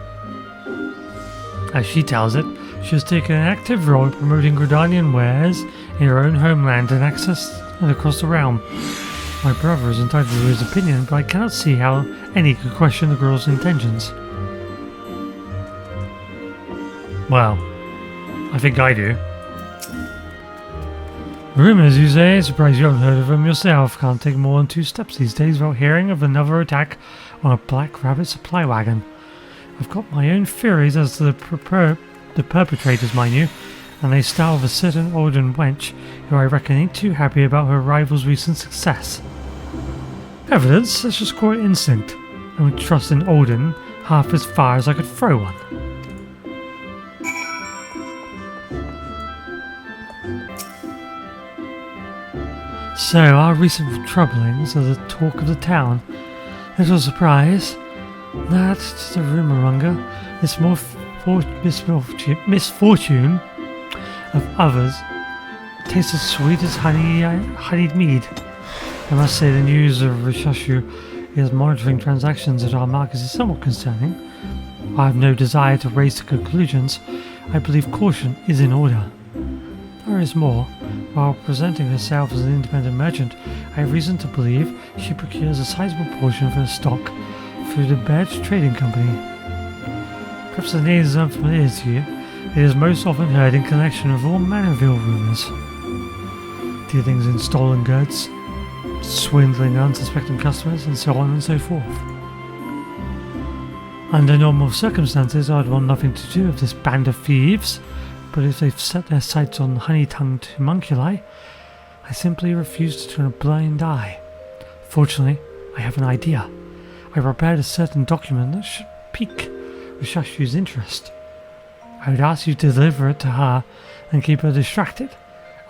S1: As she tells it, she has taken an active role in promoting Gridanian wares in her own homeland and access and across the realm. My brother is entitled to his opinion, but I cannot see how any could question the girl's intentions. Well, I think I do. Rumours, you say? Surprised you haven't heard of them yourself. Can't take more than 2 steps these days without hearing of another attack on a Black Rabbit supply wagon. I've got my own theories as to the perpetrators, mind you, and they start with a certain olden wench who I reckon ain't too happy about her rival's recent success. Evidence? Let's just call it instinct. I would trust in Olden half as far as I could throw one. So, our recent troublings are the talk of the town. Little surprise. That's just a rumour monger. This misfortune of others tastes as sweet as honeyed mead. I must say the news of Rishashu is monitoring transactions at our markets is somewhat concerning. I have no desire to race to conclusions. I believe caution is in order. There is more. While presenting herself as an independent merchant, I have reason to believe she procures a sizable portion of her stock through the Badge Trading Company. Perhaps the name is unfamiliar to you. It is most often heard in connection with all manner of ill rumours. Dealings in stolen goods, swindling unsuspecting customers, and so on and so forth. Under normal circumstances, I'd want nothing to do with this band of thieves. But if they've set their sights on honey-tongued homunculi, I simply refuse to turn a blind eye. Fortunately, I have an idea. I prepared a certain document that should pique Rishashu's interest. I would ask you to deliver it to her and keep her distracted.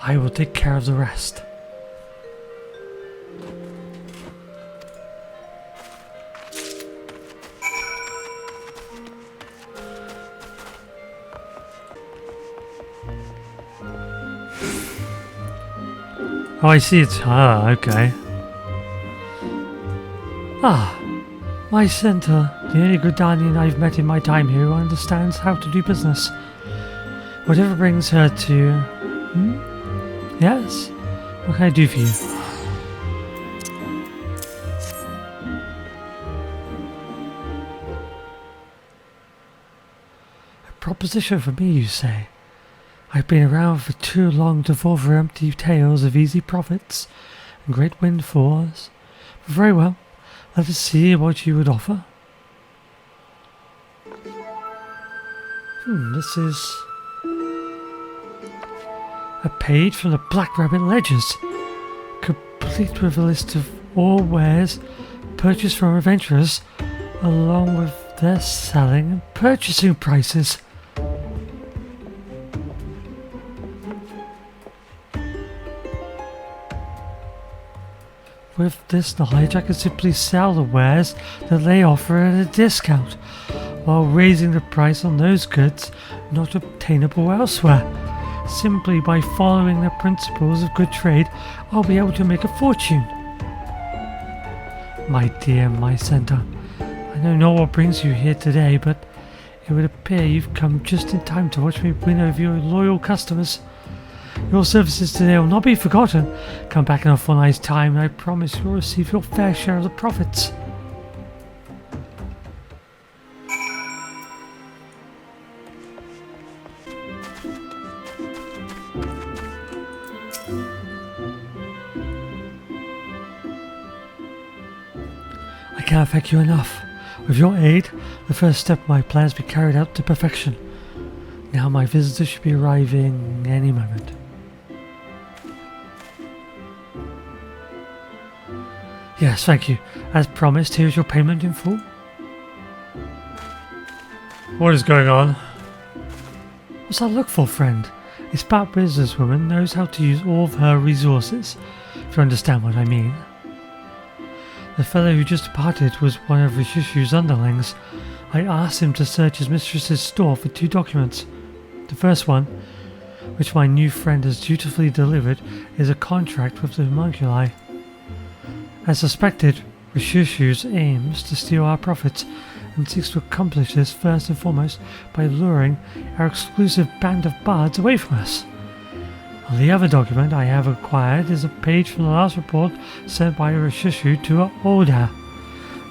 S1: I will take care of the rest. Oh, I see it's her, okay. Ah, my centaur, the only Gridanian I've met in my time here who understands how to do business. Whatever brings her to... Yes? What can I do for you? A proposition for me, you say? I've been around for too long to fall for empty tales of easy profits and great windfalls. But very well, let us see what you would offer. This is a page from the Black Rabbit Ledgers, complete with a list of all wares purchased from adventurers, along with their selling and purchasing prices. With this knowledge, I can simply sell the wares that they offer at a discount, while raising the price on those goods not obtainable elsewhere. Simply by following the principles of good trade, I'll be able to make a fortune. My dear Mycenta, I know not what brings you here today, but it would appear you've come just in time to watch me win over your loyal customers. Your services today will not be forgotten. Come back in a fortnight's time and I promise you'll receive your fair share of the profits. I can't thank you enough. With your aid, the first step of my plans be carried out to perfection. Now my visitor should be arriving any moment. Yes, thank you. As promised, here's your payment in full. What is going on? What's that look for, friend? A smart businesswoman knows how to use all of her resources, if you understand what I mean. The fellow who just departed was one of Rishishu's underlings. I asked him to search his mistress's store for 2 documents. The first one, which my new friend has dutifully delivered, is a contract with the homunculi. As suspected, Rishishu aims to steal our profits and seeks to accomplish this first and foremost by luring our exclusive band of bards away from us. The other document I have acquired is a page from the last report sent by Rishishu to Eorzea.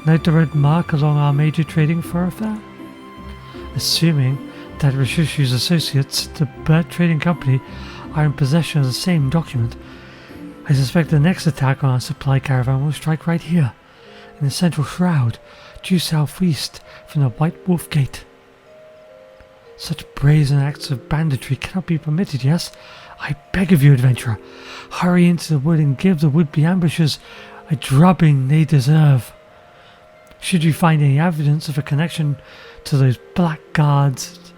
S1: Note the red mark along our major trading thoroughfare. Assuming that Rishishu's associates, the bird trading company, are in possession of the same document, I suspect the next attack on our supply caravan will strike right here, in the central shroud, due southeast from the White Wolf Gate. Such brazen acts of banditry cannot be permitted, yes? I beg of you, adventurer, hurry into the wood and give the would-be ambushers a drubbing they deserve. Should you find any evidence of a connection to those blackguards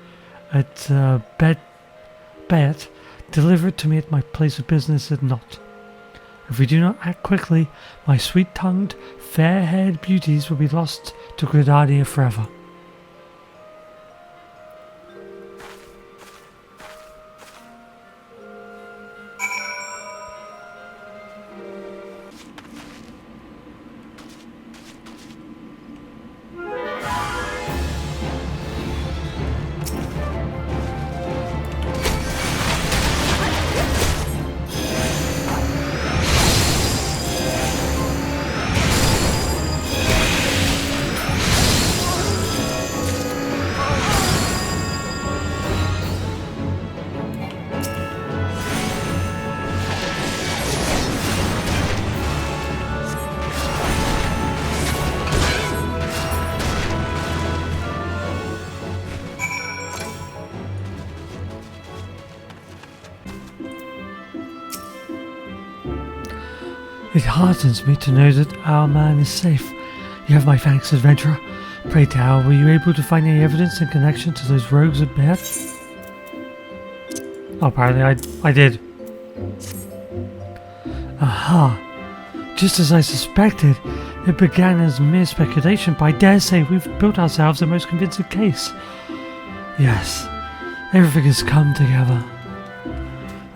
S1: at Bayet, deliver it to me at my place of business at Knot. If we do not act quickly, my sweet-tongued, fair-haired beauties will be lost to Gridardia forever. It heartens me to know that our man is safe. You have my thanks, adventurer. Pray tell, were you able to find any evidence in connection to those rogues at Bayet? Oh, apparently I did. Aha! Just as I suspected, it began as mere speculation, but I dare say we've built ourselves the most convincing case. Yes, everything has come together.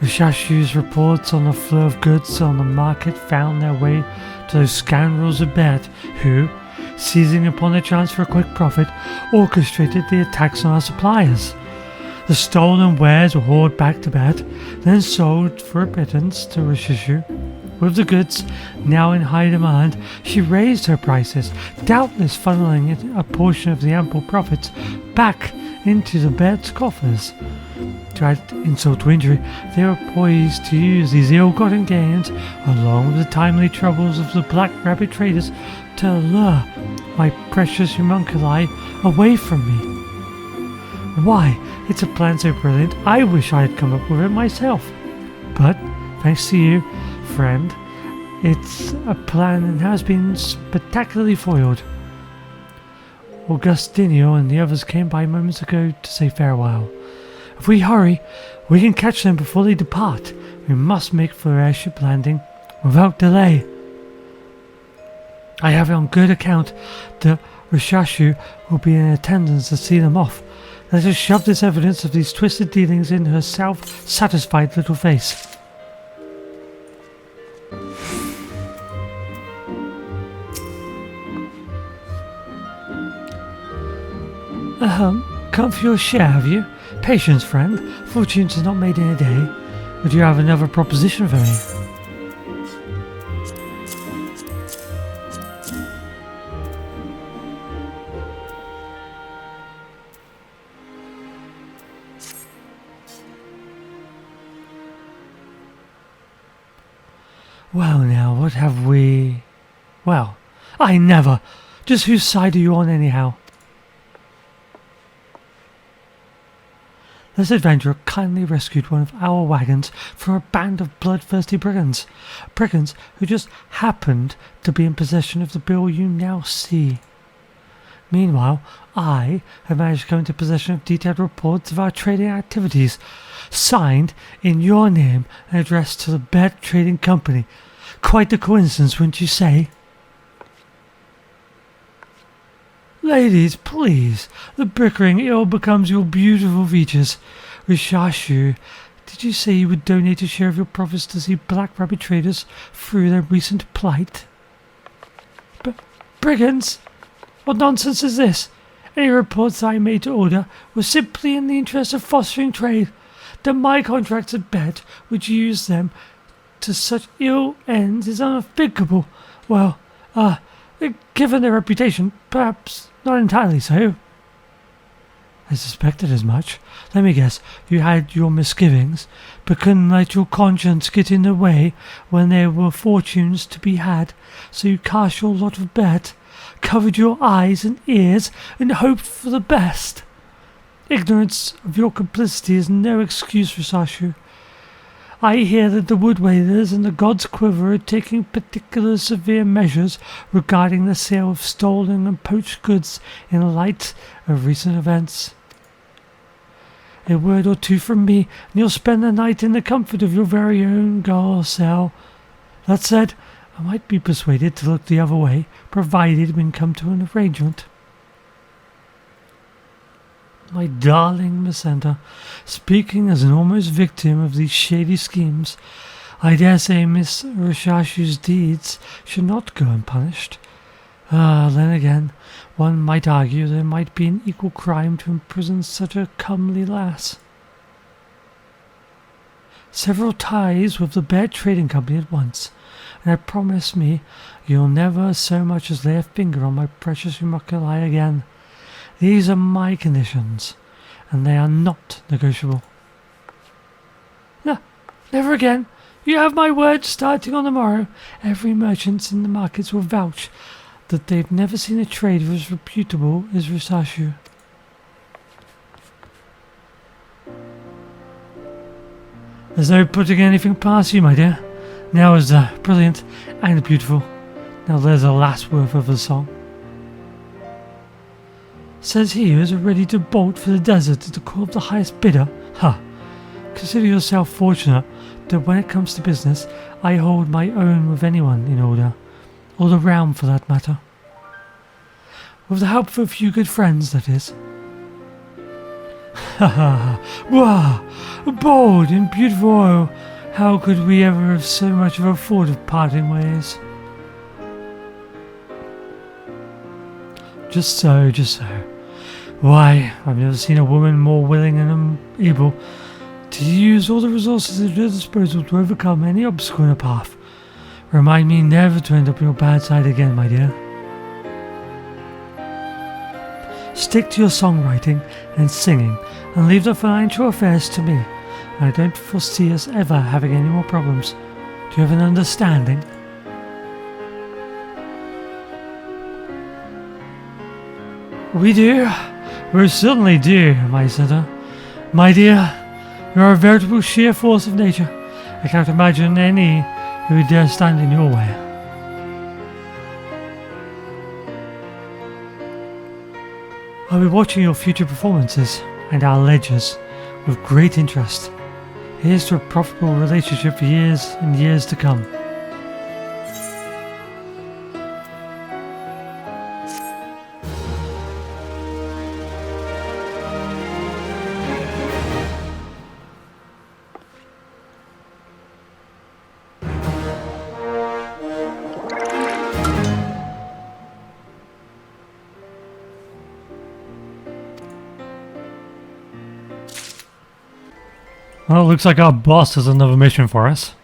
S1: Rishishu's reports on the flow of goods on the market found their way to those scoundrels of Bayet who, seizing upon the chance for a quick profit, orchestrated the attacks on our suppliers. The stolen wares were hauled back to Bayet, then sold for a pittance to Rishishu. With the goods now in high demand, she raised her prices, doubtless funneling a portion of the ample profits back into the Bayet's coffers. To add insult to injury, they were poised to use these ill-gotten gains, along with the timely troubles of the Black Rabbit traders, to lure my precious homunculi away from me. Why, it's a plan so brilliant, I wish I had come up with it myself. But, thanks to you, friend, it's a plan that has been spectacularly foiled. Augustinio and the others came by moments ago to say farewell. If we hurry, we can catch them before they depart. We must make for the airship landing without delay. I have it on good account that Rishashu will be in attendance to see them off. Let us shove this evidence of these twisted dealings in her self-satisfied little face. Come for your share, have you? Patience, friend. Fortunes are not made in a day. Would you have another proposition for me? Well now, what have we... Well, I never! Just whose side are you on anyhow? This adventurer kindly rescued one of our wagons from a band of bloodthirsty brigands. Brigands who just happened to be in possession of the bill you now see. Meanwhile, I have managed to come into possession of detailed reports of our trading activities, signed in your name and addressed to the Bet Trading Company. Quite a coincidence, wouldn't you say? Ladies, please, the bickering ill becomes your beautiful features. Rishashu, did you say you would donate a share of your profits to see black rabbit traders through their recent plight? Brigands? What nonsense is this? Any reports that I made to order were simply in the interest of fostering trade. That my contracts at Bet would use them to such ill ends is unthinkable. Well, given their reputation, perhaps not entirely so. I suspected as much. Let me guess, you had your misgivings, but couldn't let your conscience get in the way when there were fortunes to be had, so you cast your lot of bet, covered your eyes and ears, and hoped for the best. Ignorance of your complicity is no excuse for Sashu. I hear that the Woodwaiters and the God's Quiver are taking particular severe measures regarding the sale of stolen and poached goods in light of recent events. A word or two from me, and you'll spend the night in the comfort of your very own girl cell. That said, I might be persuaded to look the other way, provided we can come to an arrangement. My darling Macenta, speaking as an almost victim of these shady schemes, I dare say Miss Rishashu's deeds should not go unpunished. Then again, one might argue there might be an equal crime to imprison such a comely lass. Several ties with the Bet Trading Company at once, and I promise me you'll never so much as lay a finger on my precious Umukulai again. These are my conditions, and they are not negotiable. No, never again. You have my word. Starting on the morrow, every merchant in the markets will vouch that they've never seen a trader as reputable as Risashu. There's no putting anything past you, my dear. Now is brilliant and beautiful. Now there's the last word of the song. Says he who is ready to bolt for the desert at the call of the highest bidder. Ha! Consider yourself fortunate that when it comes to business, I hold my own with anyone in order, or the realm for that matter. With the help of a few good friends, that is. Ha ha! Wah! Bold and beautiful oil! How could we ever have so much of a thought of parting ways? Just so, just so. Why, I've never seen a woman more willing and able to use all the resources at her disposal to overcome any obstacle in her path. Remind me never to end up on your bad side again, my dear. Stick to your songwriting and singing, and leave the financial affairs to me. I don't foresee us ever having any more problems. Do you have an understanding? We do. We certainly do, my center. My dear, you are a veritable sheer force of nature. I can't imagine any who would dare stand in your way. I'll be watching your future performances and our ledgers with great interest. Here's to a profitable relationship for years and years to come. Well, looks like our boss has another mission for us.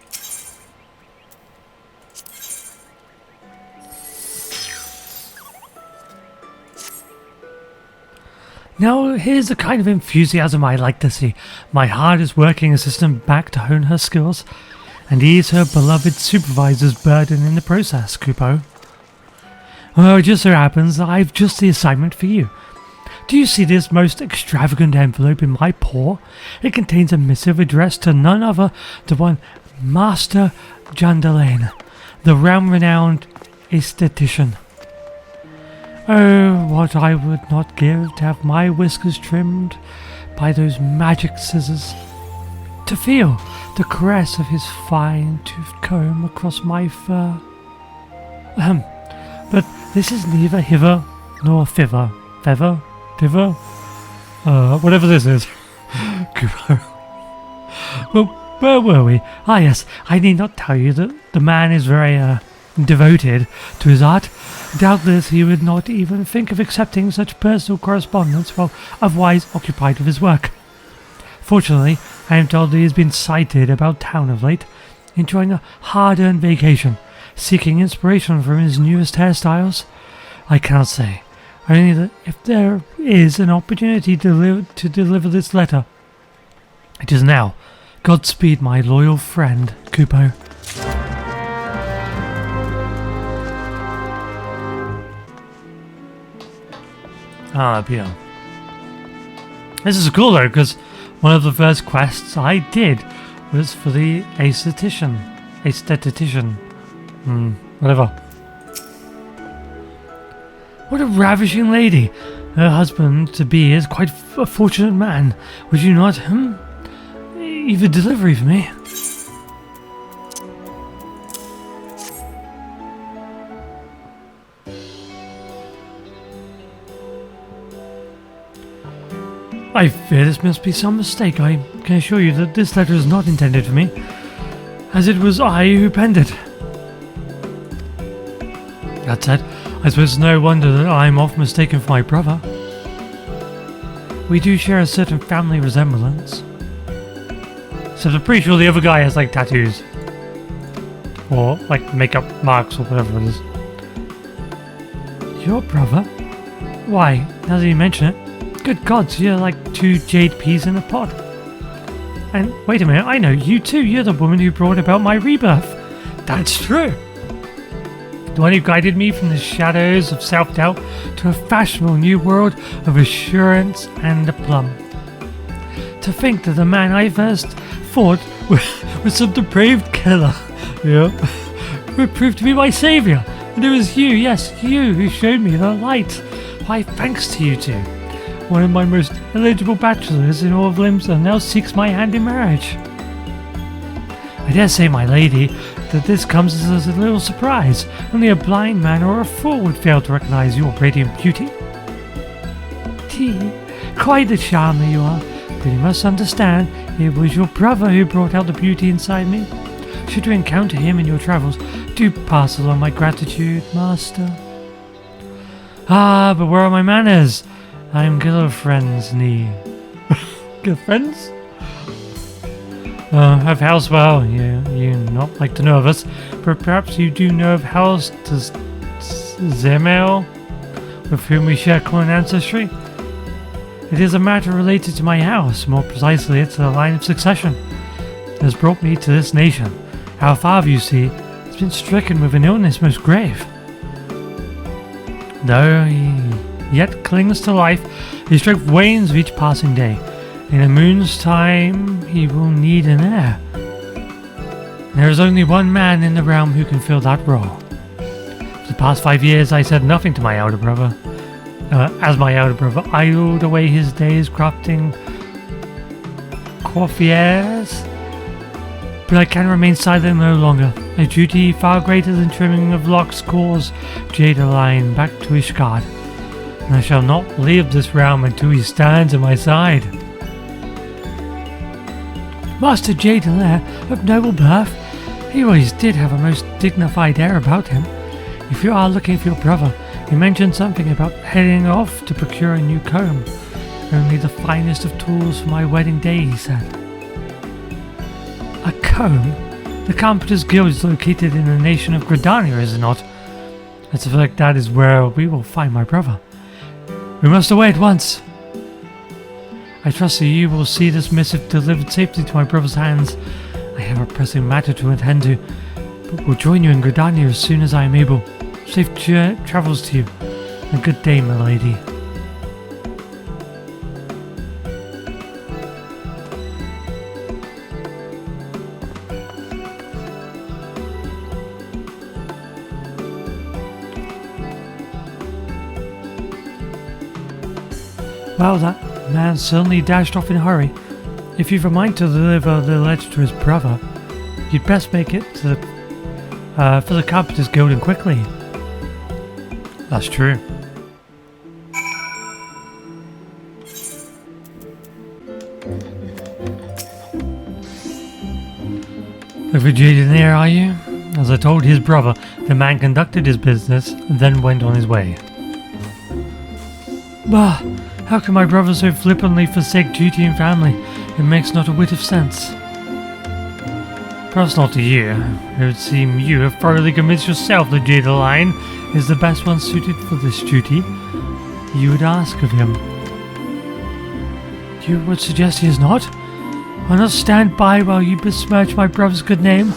S1: Now, here's the kind of enthusiasm I like to see. My hardest working assistant back to hone her skills, and ease her beloved supervisor's burden in the process, Kupo. Well, it just so happens that I've just the assignment for you. Do you see this most extravagant envelope in my paw? It contains a missive addressed to none other than one Master Jandalane, the realm-renowned aesthetician. Oh, what I would not give to have my whiskers trimmed by those magic scissors, to feel the caress of his fine-toothed comb across my fur. But this is neither hither nor thither. Feather? Diver? Whatever this is. Well, where were we? Ah, yes, I need not tell you that the man is very, devoted to his art. Doubtless he would not even think of accepting such personal correspondence while otherwise occupied with his work. Fortunately, I am told that he has been sighted about town of late, enjoying a hard-earned vacation, seeking inspiration from his newest hairstyles. I cannot say. Only that if there is an opportunity to deliver this letter, it is now. Godspeed, my loyal friend, Kupo. Ah, Pio. This is cool though, because one of the first quests I did was for the aesthetician. Whatever. What a ravishing lady! Her husband-to-be is quite a fortunate man. Would you not, leave a delivery for me? I fear this must be some mistake. I can assure you that this letter is not intended for me, as it was I who penned it. That said, I suppose it's no wonder that I'm often mistaken for my brother. We do share a certain family resemblance. So I'm pretty sure the other guy has like tattoos. Or like makeup marks or whatever it is. Your brother? Why, now that you mention it, good gods, you're like two jade peas in a pod. And wait a minute, I know you too. You're the woman who brought about my rebirth. That's true. The one who guided me from the shadows of self-doubt to a fashionable new world of assurance and aplomb. To think that the man I first thought was some depraved killer, would prove to be my saviour. And it was you, yes, you, who showed me the light. Why, thanks to you two. One of my most eligible bachelors in all of Limsa now seeks my hand in marriage. I dare say, my lady, that this comes as a little surprise. Only a blind man or a fool would fail to recognize your radiant beauty. Quite the charmer you are, but you must understand, it was your brother who brought out the beauty inside me. Should you encounter him in your travels, do pass along my gratitude, master. Ah, but where are my manners? I am good friends, Nee. Good friends? Of house, well, you not like to know of us, but perhaps you do know of House Zemel, with whom we share common ancestry. It is a matter related to my house, more precisely it's a line of succession that has brought me to this nation. Our father, you see, has been stricken with an illness most grave. Though he yet clings to life, his strength wanes with each passing day. In a moon's time, he will need an heir. There is only one man in the realm who can fill that role. For the past 5 years, I said nothing to my elder brother. As my elder brother idled away his days crafting coiffures. But I can remain silent no longer. A duty far greater than trimming of locks calls Jadaline back to Ishgard. And I shall not leave this realm until he stands at my side. Master Jadaline of noble birth, he always did have a most dignified air about him. If you are looking for your brother, he mentioned something about heading off to procure a new comb. Only the finest of tools for my wedding day, he said. A comb? The Carpenter's Guild is located in the nation of Gridania, is it not? I suspect that is where we will find my brother. We must away at once. I trust that you will see this missive delivered safely to my brother's hands. I have a pressing matter to attend to, but will join you in Gridania as soon as I am able. Safe travels to you, and good day, my lady. Well, that man certainly dashed off in a hurry. If you've a mind to deliver the letter to his brother, you'd best make it to for the Carpenter's Guild and quickly. That's true. Over jaded there, are you? As I told his brother, the man conducted his business and then went on his way. Bah! How can my brother so flippantly forsake duty and family? It makes not a whit of sense. Perhaps not to you. It would seem you have thoroughly convinced yourself that Jadeline is the best one suited for this duty. You would ask of him. You would suggest he is not? Why not stand by while you besmirch my brother's good name?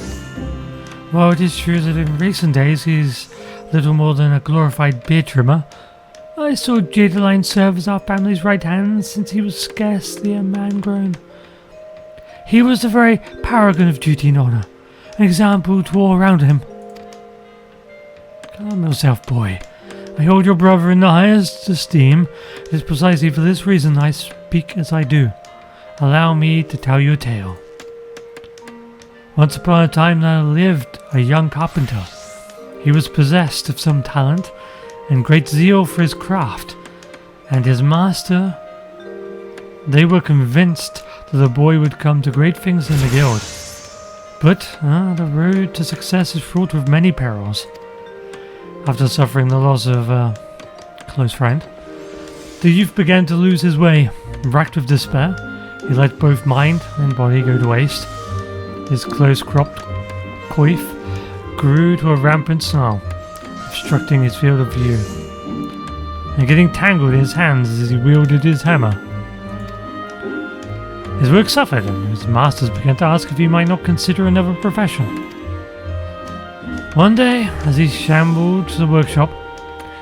S1: Well, it is true that in recent days he is little more than a glorified beard trimmer. I saw Jadeline serve as our family's right hand since he was scarcely a man grown. He was the very paragon of duty and honour, an example to all around him. Calm yourself, boy. I hold your brother in the highest esteem. It is precisely for this reason I speak as I do. Allow me to tell you a tale. Once upon a time there lived a young carpenter. He was possessed of some talent and great zeal for his craft, and his master. They were convinced that the boy would come to great things in the guild. But the road to success is fraught with many perils. After suffering the loss of a close friend, the youth began to lose his way. Racked with despair, he let both mind and body go to waste. His close-cropped coif grew to a rampant snarl, obstructing his field of view, and getting tangled in his hands as he wielded his hammer. His work suffered, and his masters began to ask if he might not consider another profession. One day, as he shambled to the workshop,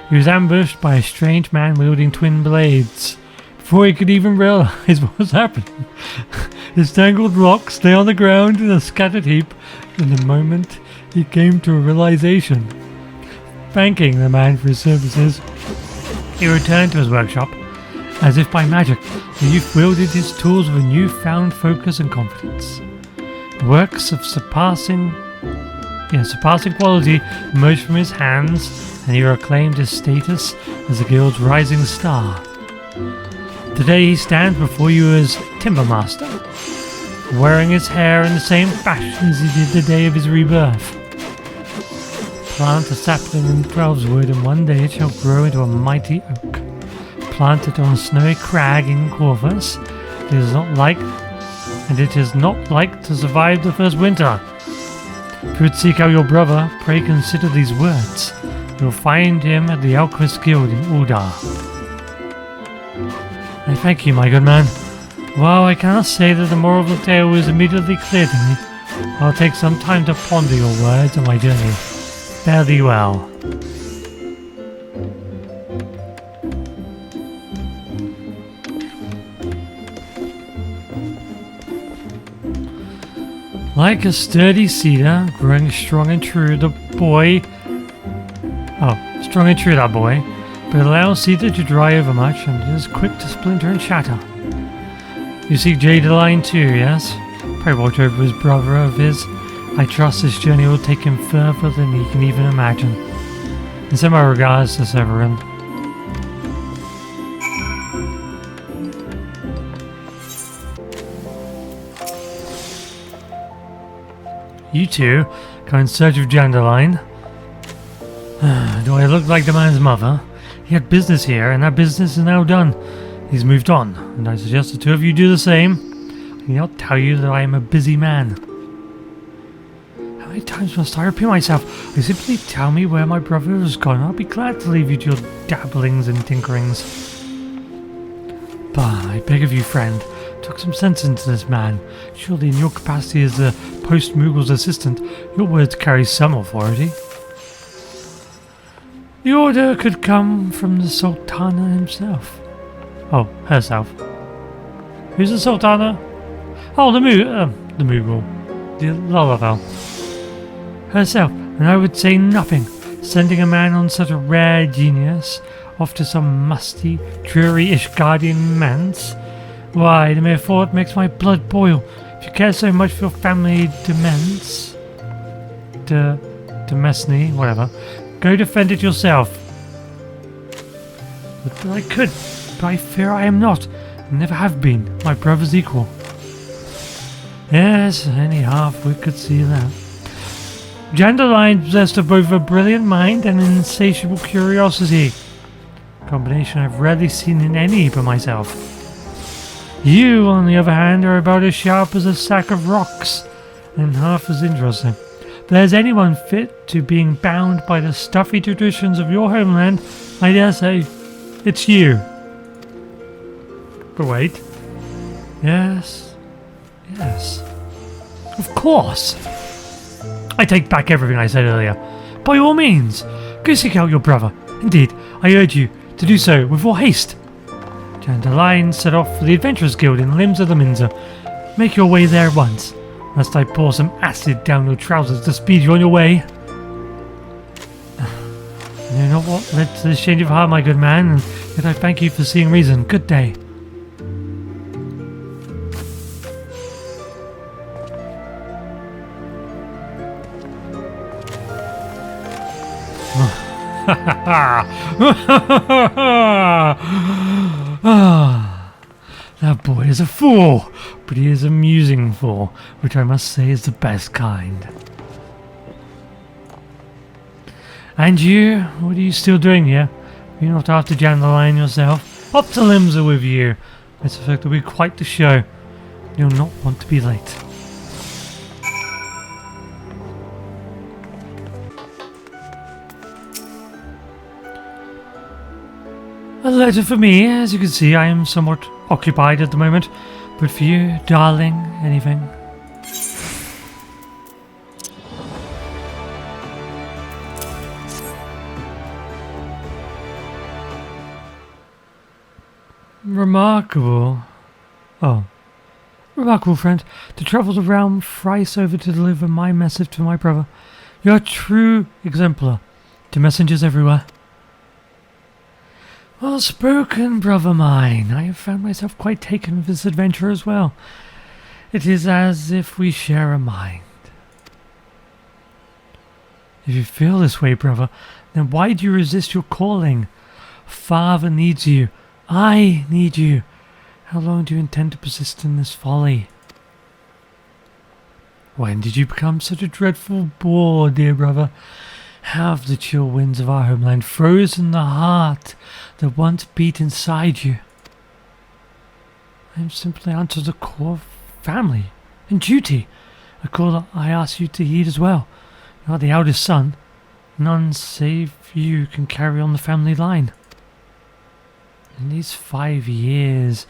S1: he was ambushed by a strange man wielding twin blades. Before he could even realize what was happening, his tangled locks lay on the ground in a scattered heap. In the moment, he came to a realization. Thanking the man for his services, he returned to his workshop. As if by magic, the youth wielded his tools with a newfound focus and confidence. Works of surpassing quality emerged from his hands, and he reclaimed his status as the guild's rising star. Today he stands before you as Timbermaster, wearing his hair in the same fashion as he did the day of his rebirth. Plant a sapling in Heavensward, and one day it shall grow into a mighty oak. Plant it on a snowy crag in Corvus. It is not like to survive the first winter. If you would seek out your brother, pray consider these words. You will find him at the Alchemist Guild in Uldar. I thank you, my good man. While I cannot say that the moral of the tale is immediately clear to me, I'll take some time to ponder your words on my journey. Fare thee well. Like a sturdy cedar, growing strong and true, that boy, but allows cedar to dry overmuch, and is quick to splinter and shatter. You seek Jadeline too, yes? Pray watch over his brother of his. I trust this journey will take him further than he can even imagine. And send my regards to Severin. You two go in search of Jadeline. Do I look like the man's mother? He had business here, and that business is now done. He's moved on, and I suggest the two of you do the same. I need not tell you that I am a busy man. many times must I repeat myself? You simply tell me where my brother has gone. I'll be glad to leave you to your dabblings and tinkerings. But I beg of you, friend, talk some sense into this man. Surely in your capacity as the post-Moogle's assistant, your words carry some authority. The order could come from the Sultana himself. Oh, herself. Who's the Sultana? Oh, the Moogle. The Lullavel. Herself, and I would say nothing. Sending a man on such a rare genius off to some musty, dreary Ishgardian manse. Why, the mere thought makes my blood boil. If you care so much for your family Demesne, whatever, go defend it yourself. But I could, but I fear I am not, and never have been, my brother's equal. Yes, any half-wit could see that. Dandelion possessed of both a brilliant mind and an insatiable curiosity. A combination I've rarely seen in any but myself. You, on the other hand, are about as sharp as a sack of rocks, and half as interesting. If there's anyone fit to being bound by the stuffy traditions of your homeland, I dare say it's you. But wait. Yes. Of course. I take back everything I said earlier. By all means, go seek out your brother. Indeed, I urge you to do so with all haste. Dandelion set off for the Adventurers Guild in Limbs of the Minza. Make your way there at once, lest I pour some acid down your trousers to speed you on your way. You know not what led to this change of heart, my good man, and yet I thank you for seeing reason. Good day. That boy is a fool, but he is an amusing fool, which I must say is the best kind. And you, what are you still doing here? You're not after Dandelion yourself? Up to Limsa with you. I suspect it'll be quite the show. You'll not want to be late. A letter for me. As you can see, I am somewhat occupied at the moment. But for you, darling, anything? Remarkable. Oh. Remarkable, friend. To travel the realm thrice over to deliver my message to my brother. You're a true exemplar. To messengers everywhere. Well spoken, brother mine. I have found myself quite taken with this adventure as well. It is as if we share a mind. If you feel this way, brother, then why do you resist your calling? Father needs you. I need you. How long do you intend to persist in this folly? When did you become such a dreadful bore, dear brother? Have the chill winds of our homeland frozen the heart that once beat inside you? I am simply answered the call of family and duty, a call that I ask you to heed as well. You are the eldest son. None save you can carry on the family line. In these 5 years,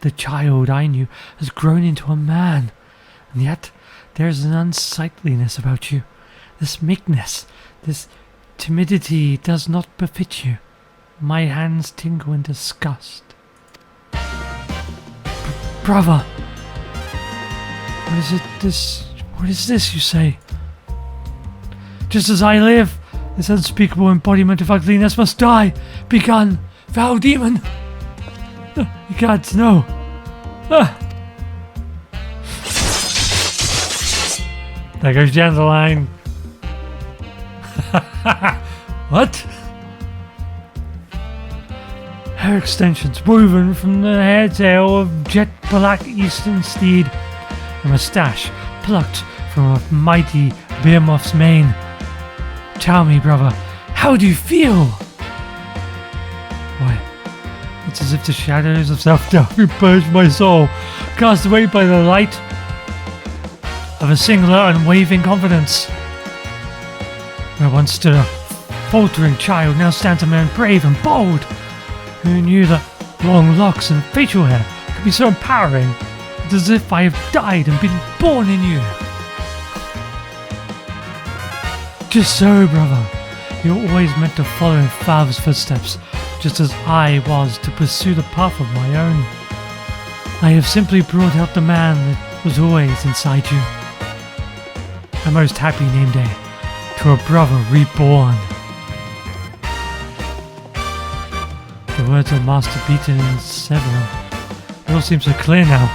S1: the child I knew has grown into a man, and yet there is an unsightliness about you. This meekness, this timidity does not befit you. My hands tingle in disgust. Brother! What is this you say? Just as I live, this unspeakable embodiment of ugliness must die! Begone, foul demon! You gods, no! There goes Dandelion. What? Hair extensions woven from the hairtail of jet black eastern steed. A moustache plucked from a mighty behemoth's mane. Tell me, brother, how do you feel? Why, it's as if the shadows of self-doubt repurged my soul, cast away by the light of a singular and waving confidence. Where once stood a faltering child, now stands a man brave and bold. Who knew that long locks and facial hair could be so empowering? It's as if I have died and been born in you. Just so, brother. You're always meant to follow in Father's footsteps, just as I was to pursue the path of my own. I have simply brought out the man that was always inside you. A most happy name day to a brother reborn. The words of Master Beaten and Severin. It all seems so clear now.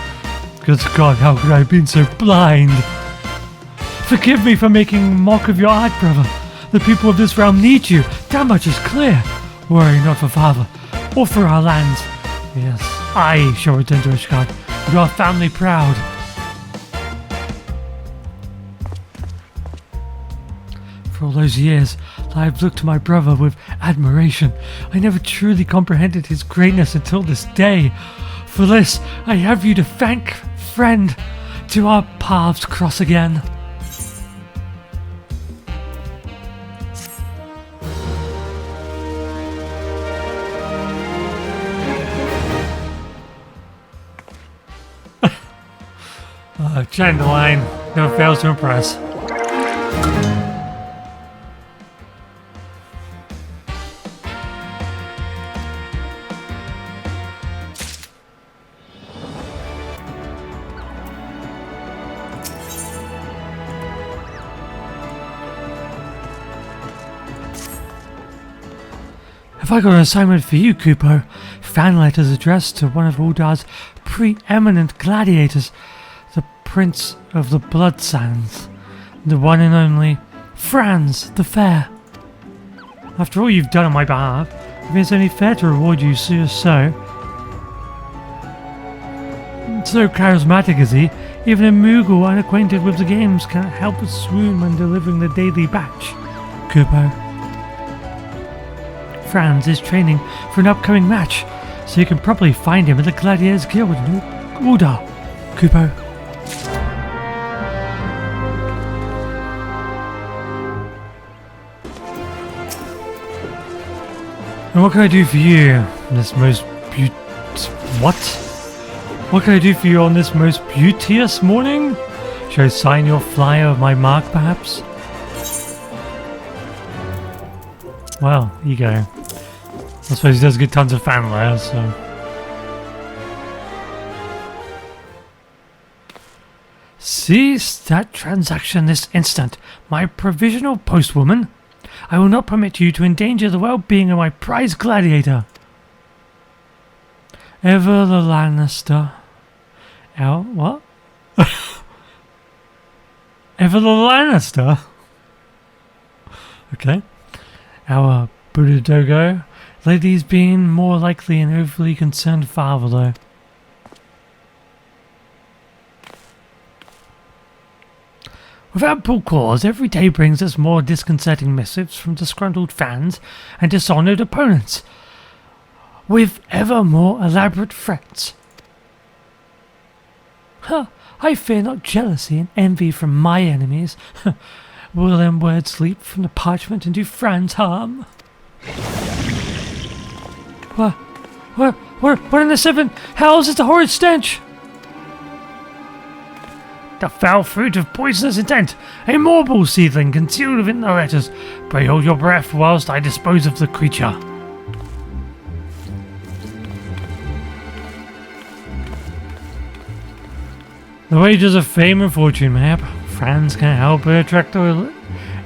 S1: Good God, how could I have been so blind? Forgive me for making mock of your art, brother. The people of this realm need you. That much is clear. Worry not for father, or for our lands. Yes, I shall return to Ishgard, with our family proud. For all those years, I have looked to my brother with admiration. I never truly comprehended his greatness until this day. For this, I have you to thank, friend, till our paths cross again. China line never fails to impress. Have I got an assignment for you, Kupo? Fan letters addressed to one of Uldar's preeminent gladiators, the Prince of the Blood Sands, the one and only Franz the Fair. After all you've done on my behalf, it is only fair to reward you so. So charismatic is he, even a Moogle unacquainted with the games cannot help but swoon when delivering the daily batch. Kupo. Franz is training for an upcoming match, so you can probably find him at the Gladiators Guild in Uldar. Kupo. And what can I do for you on this most What can I do for you on this most beauteous morning? Shall I sign your flyer of my mark, perhaps? Well, here you go. I suppose he does get tons of fanware, so... Cease that transaction this instant, my provisional postwoman. I will not permit you to endanger the well-being of my prize gladiator. Ever the Lannister. What? Ever the Lannister? Okay. Our Budadogo. Lady's being more likely an overly concerned father, though. Without full cause, every day brings us more disconcerting missives from disgruntled fans and dishonoured opponents, with ever more elaborate threats. I fear not jealousy and envy from my enemies. Will them words leap from the parchment and do Franz harm? What in the seven hells is the horrid stench? The foul fruit of poisonous intent, a Moogle seedling concealed within the letters. Pray hold your breath whilst I dispose of the creature. The wages of fame and fortune, mayhap. Franz can't help but attract the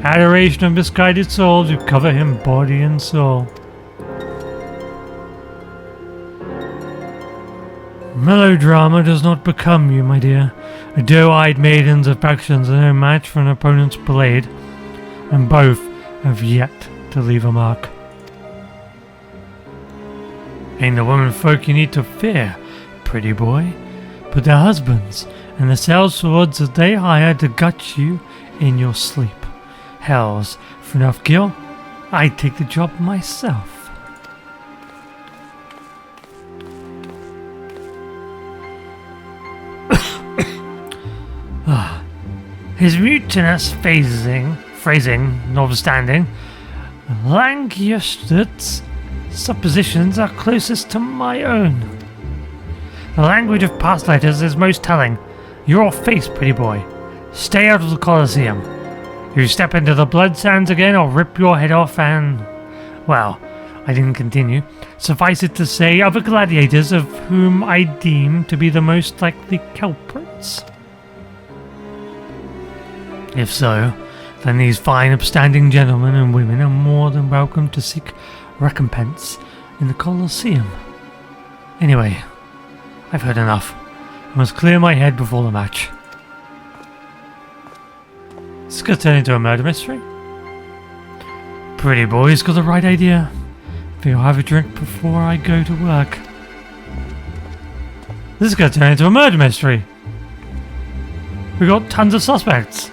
S1: adoration of misguided souls who cover him body and soul. Melodrama does not become you, my dear. The doe-eyed maidens of factions are no match for an opponent's blade, and both have yet to leave a mark. Ain't the women folk you need to fear, pretty boy, but their husbands and the sell swords that they hire to gut you in your sleep. Hells, for enough gil, I'd take the job myself. His mutinous phasing phrasing notwithstanding, Langiost's suppositions are closest to my own. The language of past letters is most telling. Your face, pretty boy. Stay out of the Colosseum. If you step into the blood sands again, I'll rip your head off and... Well, I didn't continue. Suffice it to say, other gladiators of whom I deem to be the most likely culprits. If so, then these fine upstanding gentlemen and women are more than welcome to seek recompense in the Colosseum. Anyway, I've heard enough. I must clear my head before the match. This could turn into a murder mystery. Pretty boy's got the right idea. Think I'll have a drink before I go to work. This is going to turn into a murder mystery. We got tons of suspects.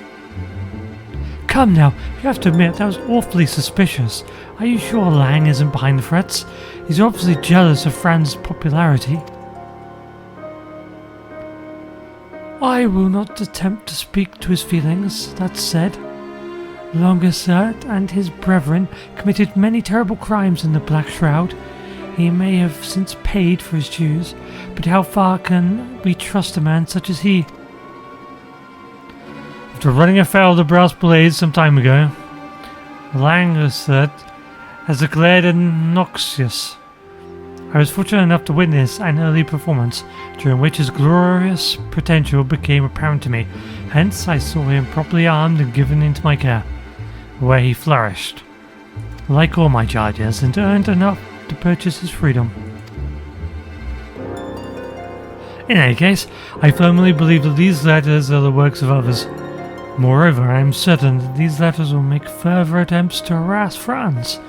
S1: Come now, you have to admit that was awfully suspicious. Are you sure Lang isn't behind the threats? He's obviously jealous of Fran's popularity. I will not attempt to speak to his feelings. That said, Longisert and his brethren committed many terrible crimes in the Black Shroud. He may have since paid for his dues, but how far can we trust a man such as he? After running afoul of the Brass Blades some time ago, Longisert has declared noxious. I was fortunate enough to witness an early performance, during which his glorious potential became apparent to me. Hence I saw him properly armed and given into my care, where he flourished, like all my charges, and earned enough to purchase his freedom. In any case, I firmly believe that these letters are the works of others. Moreover, I am certain that these letters will make further attempts to harass Franz,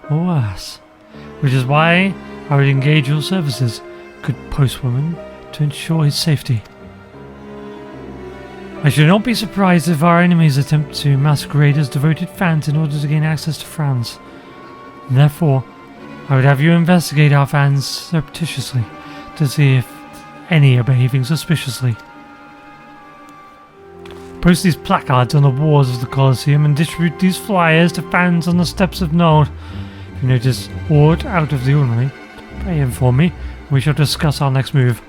S1: or worse, which is why I would engage your services, good postwoman, to ensure his safety. I should not be surprised if our enemies attempt to masquerade as devoted fans in order to gain access to Franz. Therefore, I would have you investigate our fans surreptitiously to see if any are behaving suspiciously. Post these placards on the walls of the Colosseum and distribute these flyers to fans on the steps of Nord. If you notice aught out of the ordinary, pray inform me, and we shall discuss our next move.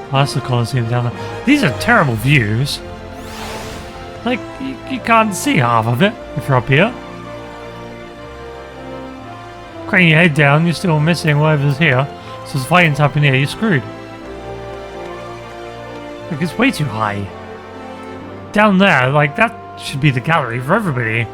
S1: Oh, that's the Colosseum down there. These are terrible views. Like, you can't see half of it if you're up here. Crane your head down, you're still missing whatever's here. So if fighting's up in here, you're screwed. Like, it's way too high. Down there, like, that should be the gallery for everybody.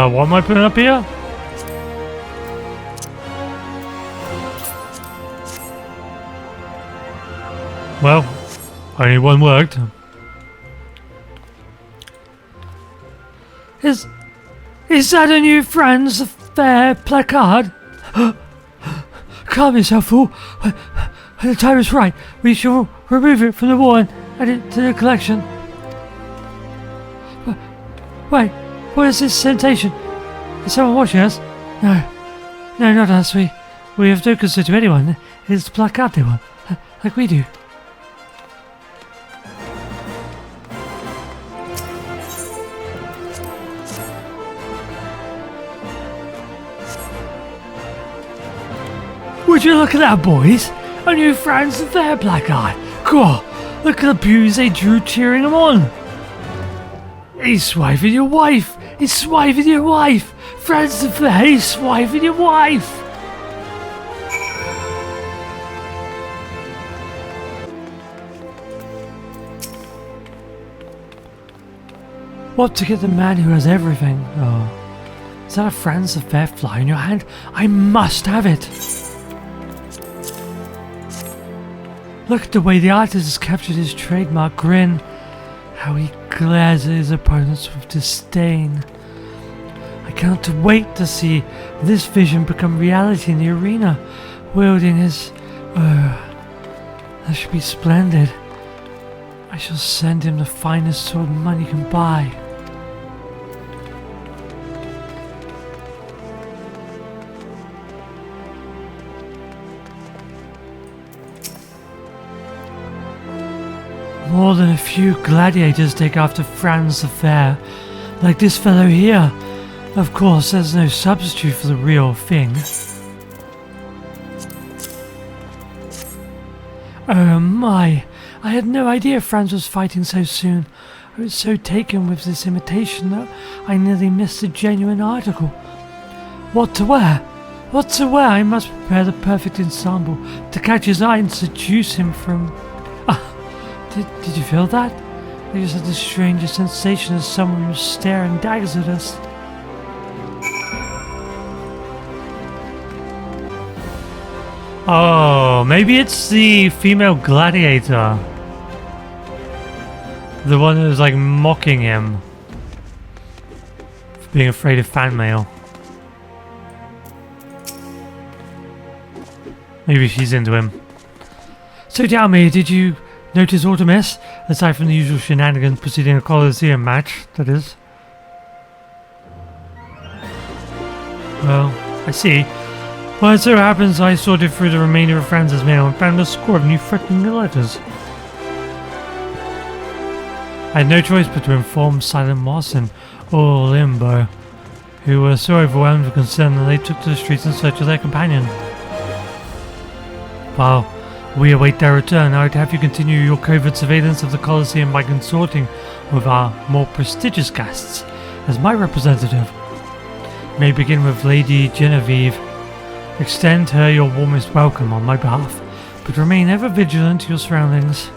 S1: What am I putting up here? Well, only one worked. Is that a new Franz Fair placard? Calm yourself, fool. When the time is right, we shall remove it from the wall and add it to the collection. Wait. What is this sensation? Is someone watching us? No, not us. We have no concern to anyone. It's the placard they want, like we do. Would you look at that, boys? A new Franz Fair placard. Cool. Look at the pews they drew cheering him on. He's swiping your wife. He's swiping your wife! Franz the Fair, he's swiping your wife! What to get the man who has everything? Oh. Is that a Franz the Fair fly in your hand? I must have it! Look at the way the artist has captured his trademark grin. How he glares at his opponents with disdain. I can't wait to see this vision become reality in the arena, wielding his... that should be splendid. I shall send him the finest sword money can buy. More than a few gladiators take after Franz the Fair, like this fellow here. Of course, there's no substitute for the real thing. Oh my, I had no idea Franz was fighting so soon. I was so taken with this imitation that I nearly missed the genuine article. What to wear? What to wear? I must prepare the perfect ensemble to catch his eye and seduce him from... Did you feel that? I just had the strangest sensation as someone was staring daggers at us. Oh, maybe it's the female gladiator. The one who was like mocking him for being afraid of fan mail. Maybe she's into him. So tell me, did you notice aught amiss, aside from the usual shenanigans preceding a Coliseum match, that is? Well, I see. Well, it so happens I sorted through the remainder of Franz's mail and found a score of new threatening letters. I had no choice but to inform Silent Moss and All Limbo, who were so overwhelmed with concern that they took to the streets in search of their companion. While we await their return, I would have you continue your covert surveillance of the Colosseum by consorting with our more prestigious guests as my representative. You may begin with Lady Genevieve. Extend her your warmest welcome on my behalf, but remain ever vigilant to your surroundings.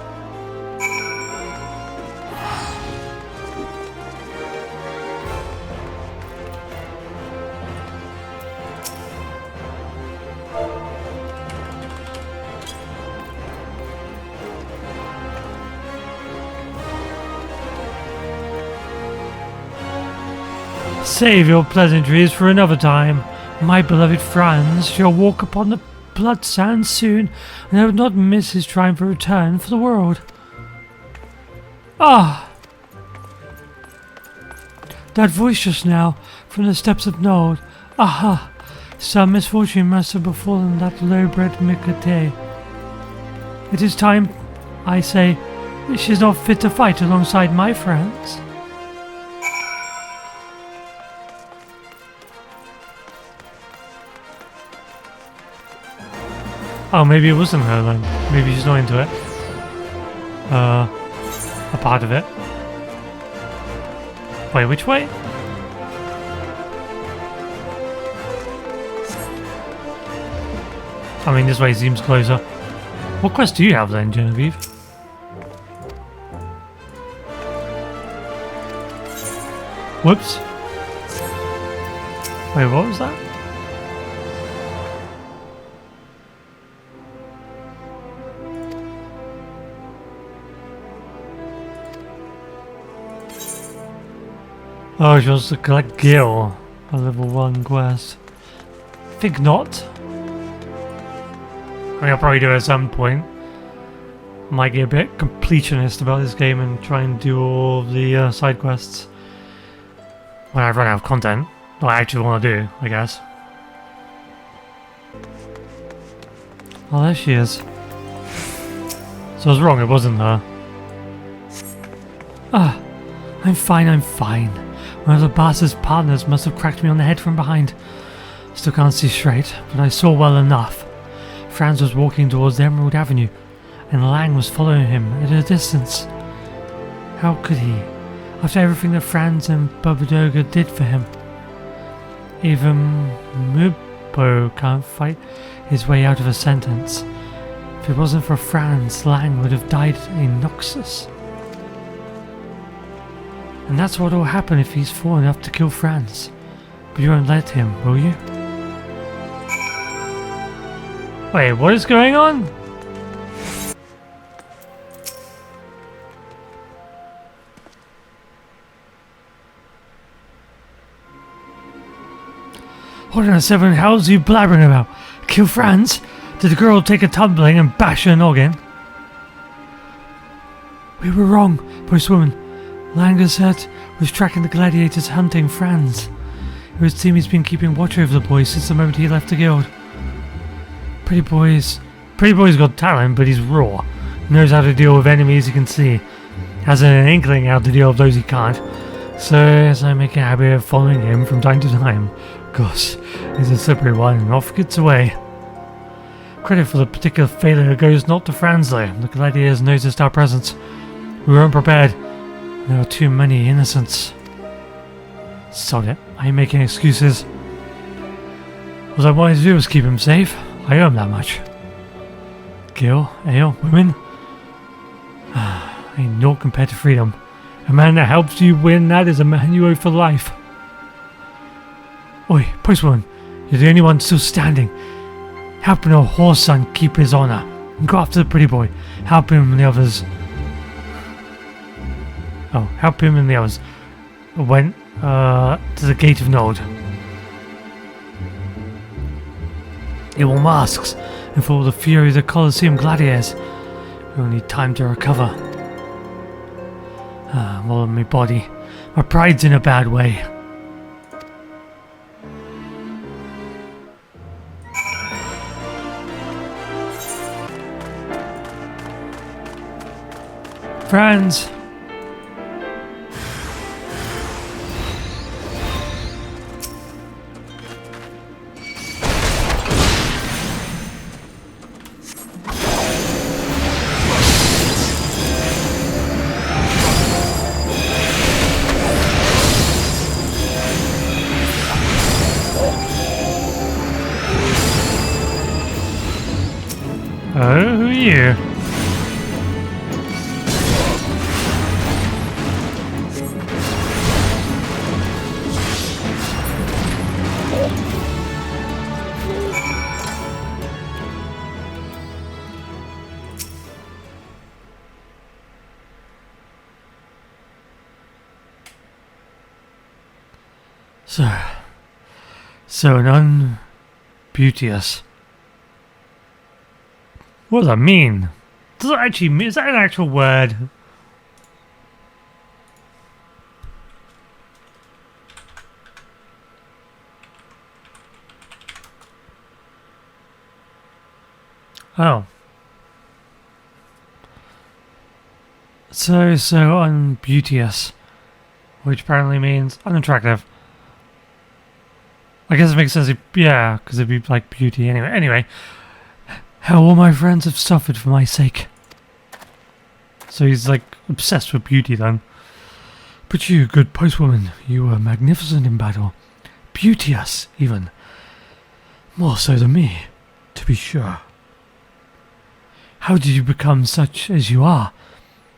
S1: Save your pleasantries for another time. My beloved Franz shall walk upon the blood sands soon, and I would not miss his triumphant return for the world. Ah! That voice just now, from the steps of Nord. Aha! Some misfortune must have befallen that low-bred Mikate. It is time, I say. She is not fit to fight alongside my friends. Oh, maybe it wasn't her then. Maybe she's not into it. A part of it. Wait, which way? I mean, this way seems closer. What quest do you have then, Genevieve? Whoops. Wait, what was that? Oh, she wants to collect Gil. A level 1 quest. Think not. I mean, I'll probably do it at some point. Might get a bit completionist about this game and try and do all the side quests when I run out of content. What I actually want to do, I guess. Oh, there she is. So I was wrong, it wasn't her. Ah, I'm fine, I'm fine. One of the boss's partners must have cracked me on the head from behind. Still can't see straight, but I saw well enough. Franz was walking towards Emerald Avenue, and Lang was following him at a distance. How could he, after everything that Franz and Babadoga did for him? Even Mubo can't fight his way out of a sentence. If it wasn't for Franz, Lang would have died a Noxus. And that's what will happen if he's fool enough to kill Franz. But you won't let him, will you? Wait, what is going on? What on earth the hell's you blabbering about? Kill Franz? Did the girl take a tumbling and bash her noggin? We were wrong, postwoman. Langerset was tracking the gladiators hunting Franz. It would seem he's been keeping watch over the boys since the moment he left the guild. Pretty boy's got talent, but he's raw. Knows how to deal with enemies he can see. Has an inkling how to deal with those he can't. So I make a habit of following him from time to time. Gosh, he's a slippery one and off gets away. Credit for the particular failure goes not to Franz though. The gladiators noticed our presence. We weren't prepared. There were too many innocents. Sod it, I ain't making excuses. What I wanted to do was keep him safe. I owe him that much. Gil, ale, women. Ain't naught compared to freedom. A man that helps you win that is a man you owe for life. Oi, postwoman, you're the only one still standing. Helping a horse son keep his honor. And go after the pretty boy. Help him and the others. Help him and the others. Went to the gate of Nod. It will masks, and for all the fury of the Colosseum gladiators, we will need time to recover. More than my body. My pride's in a bad way. Franz! Oh, who are you? So an unbeauteous. What does that mean? Does that actually mean? Is that an actual word? Oh. So unbeauteous, which apparently means unattractive. I guess it makes sense. Yeah, because it'd be like beauty anyway. Anyway. How all my friends have suffered for my sake. So he's like obsessed with beauty then. But you, good postwoman, you were magnificent in battle. Beauteous, even. More so than me, to be sure. How did you become such as you are?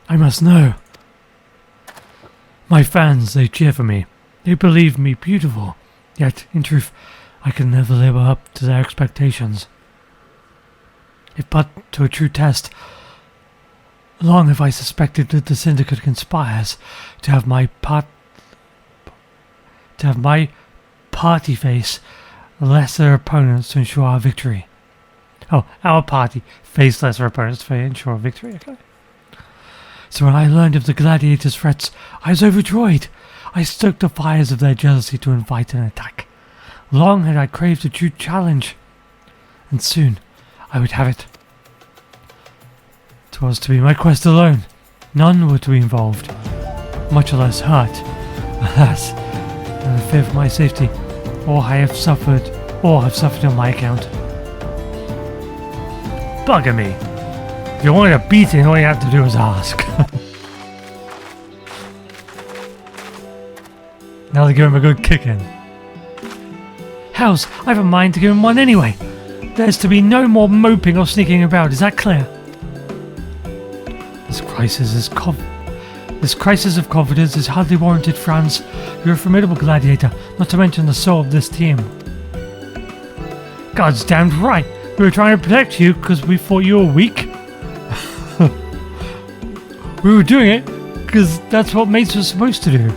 S1: I must know. My fans, they cheer for me. They believe me beautiful. Yet, in truth, I can never live up to their expectations. If but to a true test, long have I suspected that the syndicate conspires to have my party face lesser opponents to ensure our victory. Oh, our party face lesser opponents to ensure victory. Okay. So when I learned of the gladiators' threats, I was overjoyed. I stoked the fires of their jealousy to invite an attack. Long had I craved a true challenge, and soon I would have it. 'Twas to be my quest alone. None were to be involved, much less hurt. Alas, and I fear for my safety, or have suffered on my account. Bugger me. If you wanted a beating, all you have to do is ask. Now to give him a good kicking. Hells, I have a mind to give him one anyway. There's to be no more moping or sneaking about, is that clear? This crisis of confidence is hardly warranted, Franz. You're a formidable gladiator, not to mention the soul of this team. God's damned right. We were trying to protect you because we thought you were weak. We were doing it because that's what mates were supposed to do.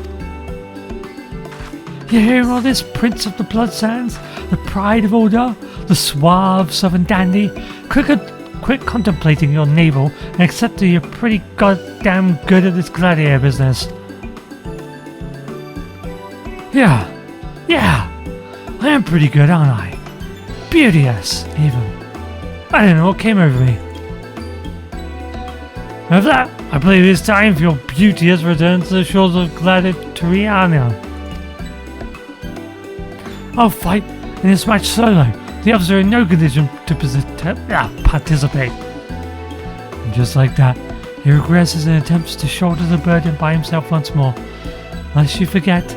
S1: You hearing all this, Prince of the Blood Sands? the pride of order, the suave southern dandy, quit contemplating your navel and accept that you're pretty goddamn good at this gladiator business. Yeah, I am pretty good, aren't I? Beauteous, even. I don't know what came over me. With that, I believe it's time for your beauteous return to the shores of Gladiatoriana. I'll fight in this match solo. The others are in no condition to participate. And just like that, he regresses and attempts to shoulder the burden by himself once more. Lest you forget,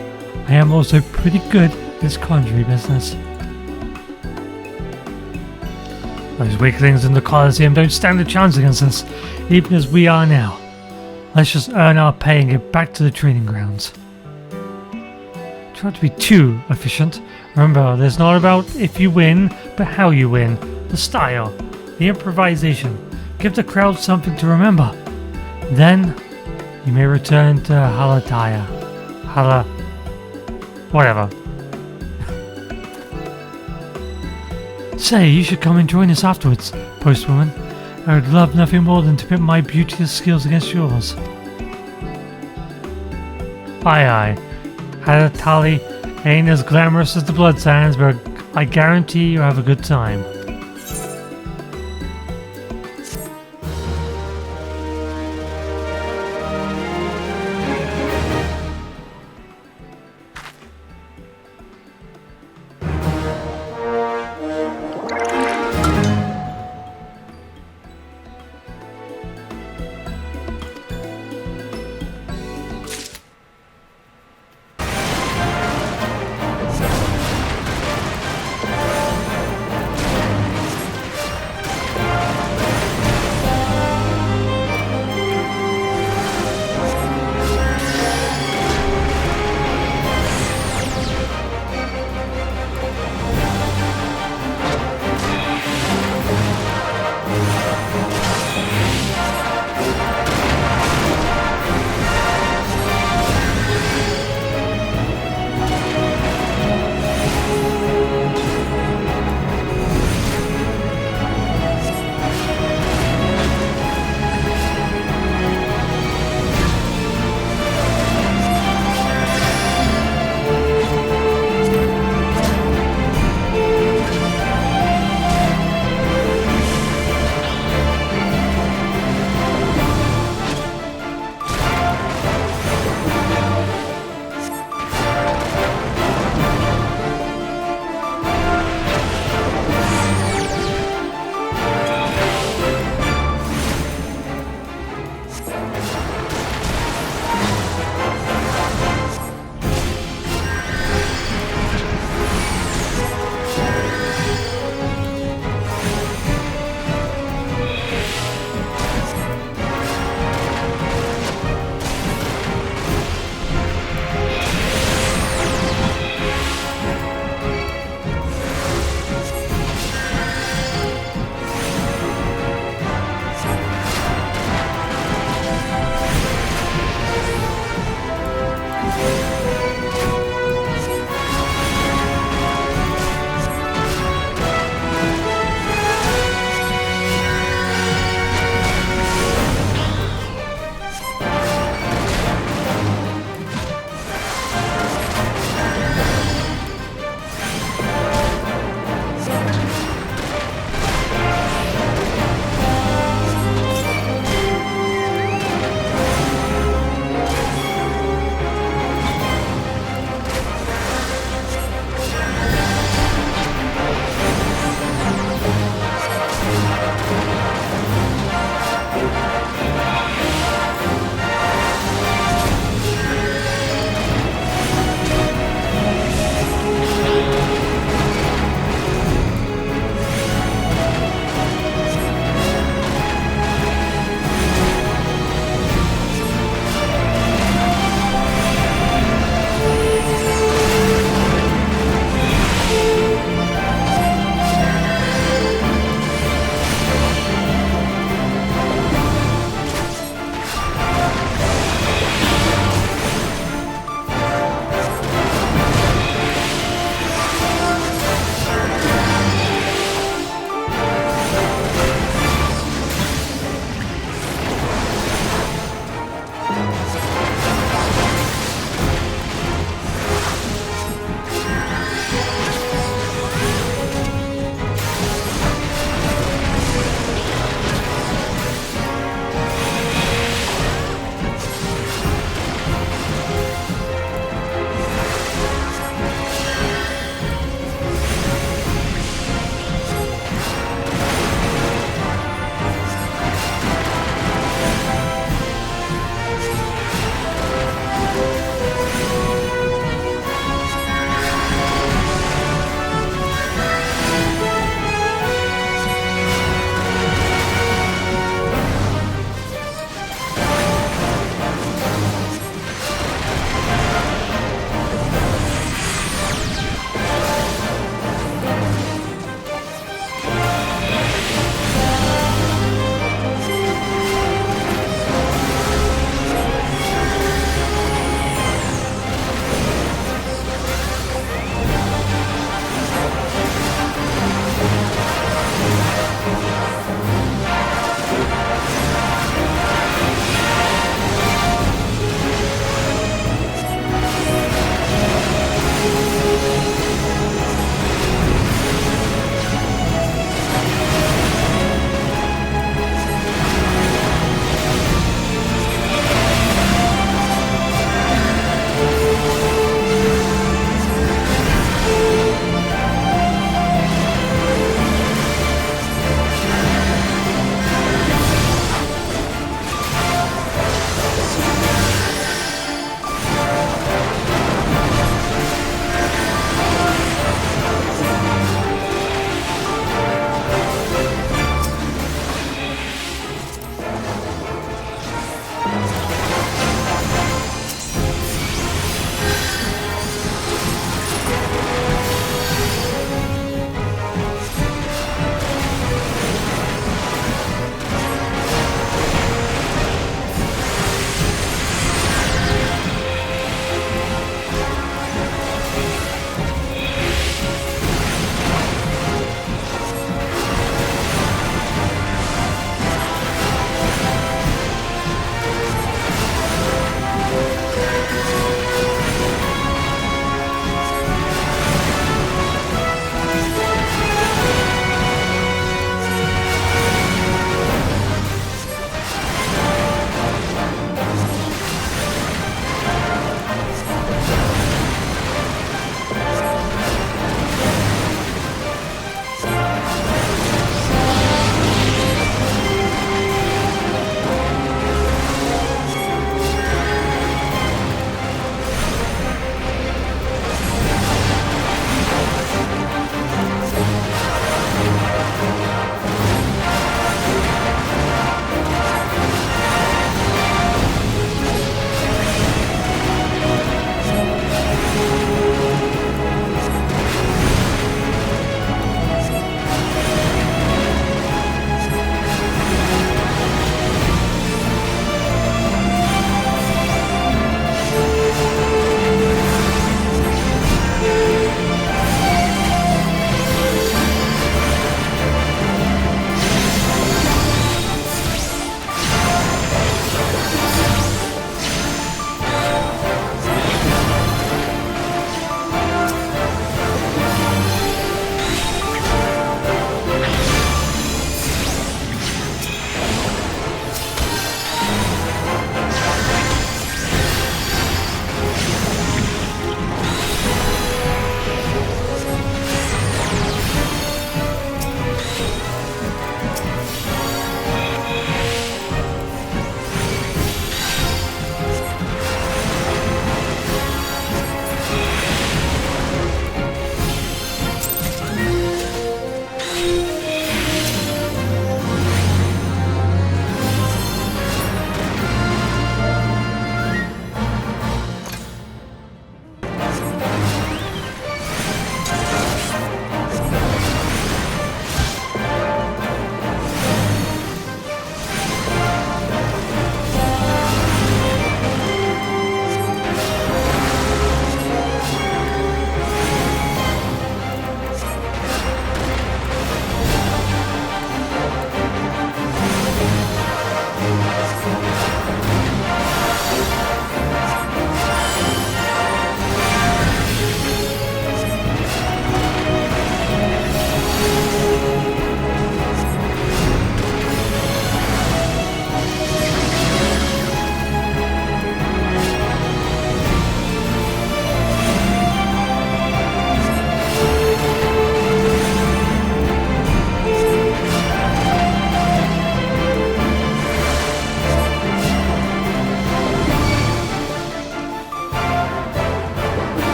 S1: I am also pretty good at this conjuring business. Those weaklings in the Colosseum don't stand a chance against us, even as we are now. Let's just earn our pay and get back to the training grounds. Try not to be too efficient. Remember, it's not about if you win, but how you win. The style, the improvisation. Give the crowd something to remember. Then, you may return to whatever. Say, you should come and join us afterwards, postwoman. I would love nothing more than to pit my beauteous skills against yours. Aye. Halatali ain't as glamorous as the Blood Sands, but I guarantee you have a good time.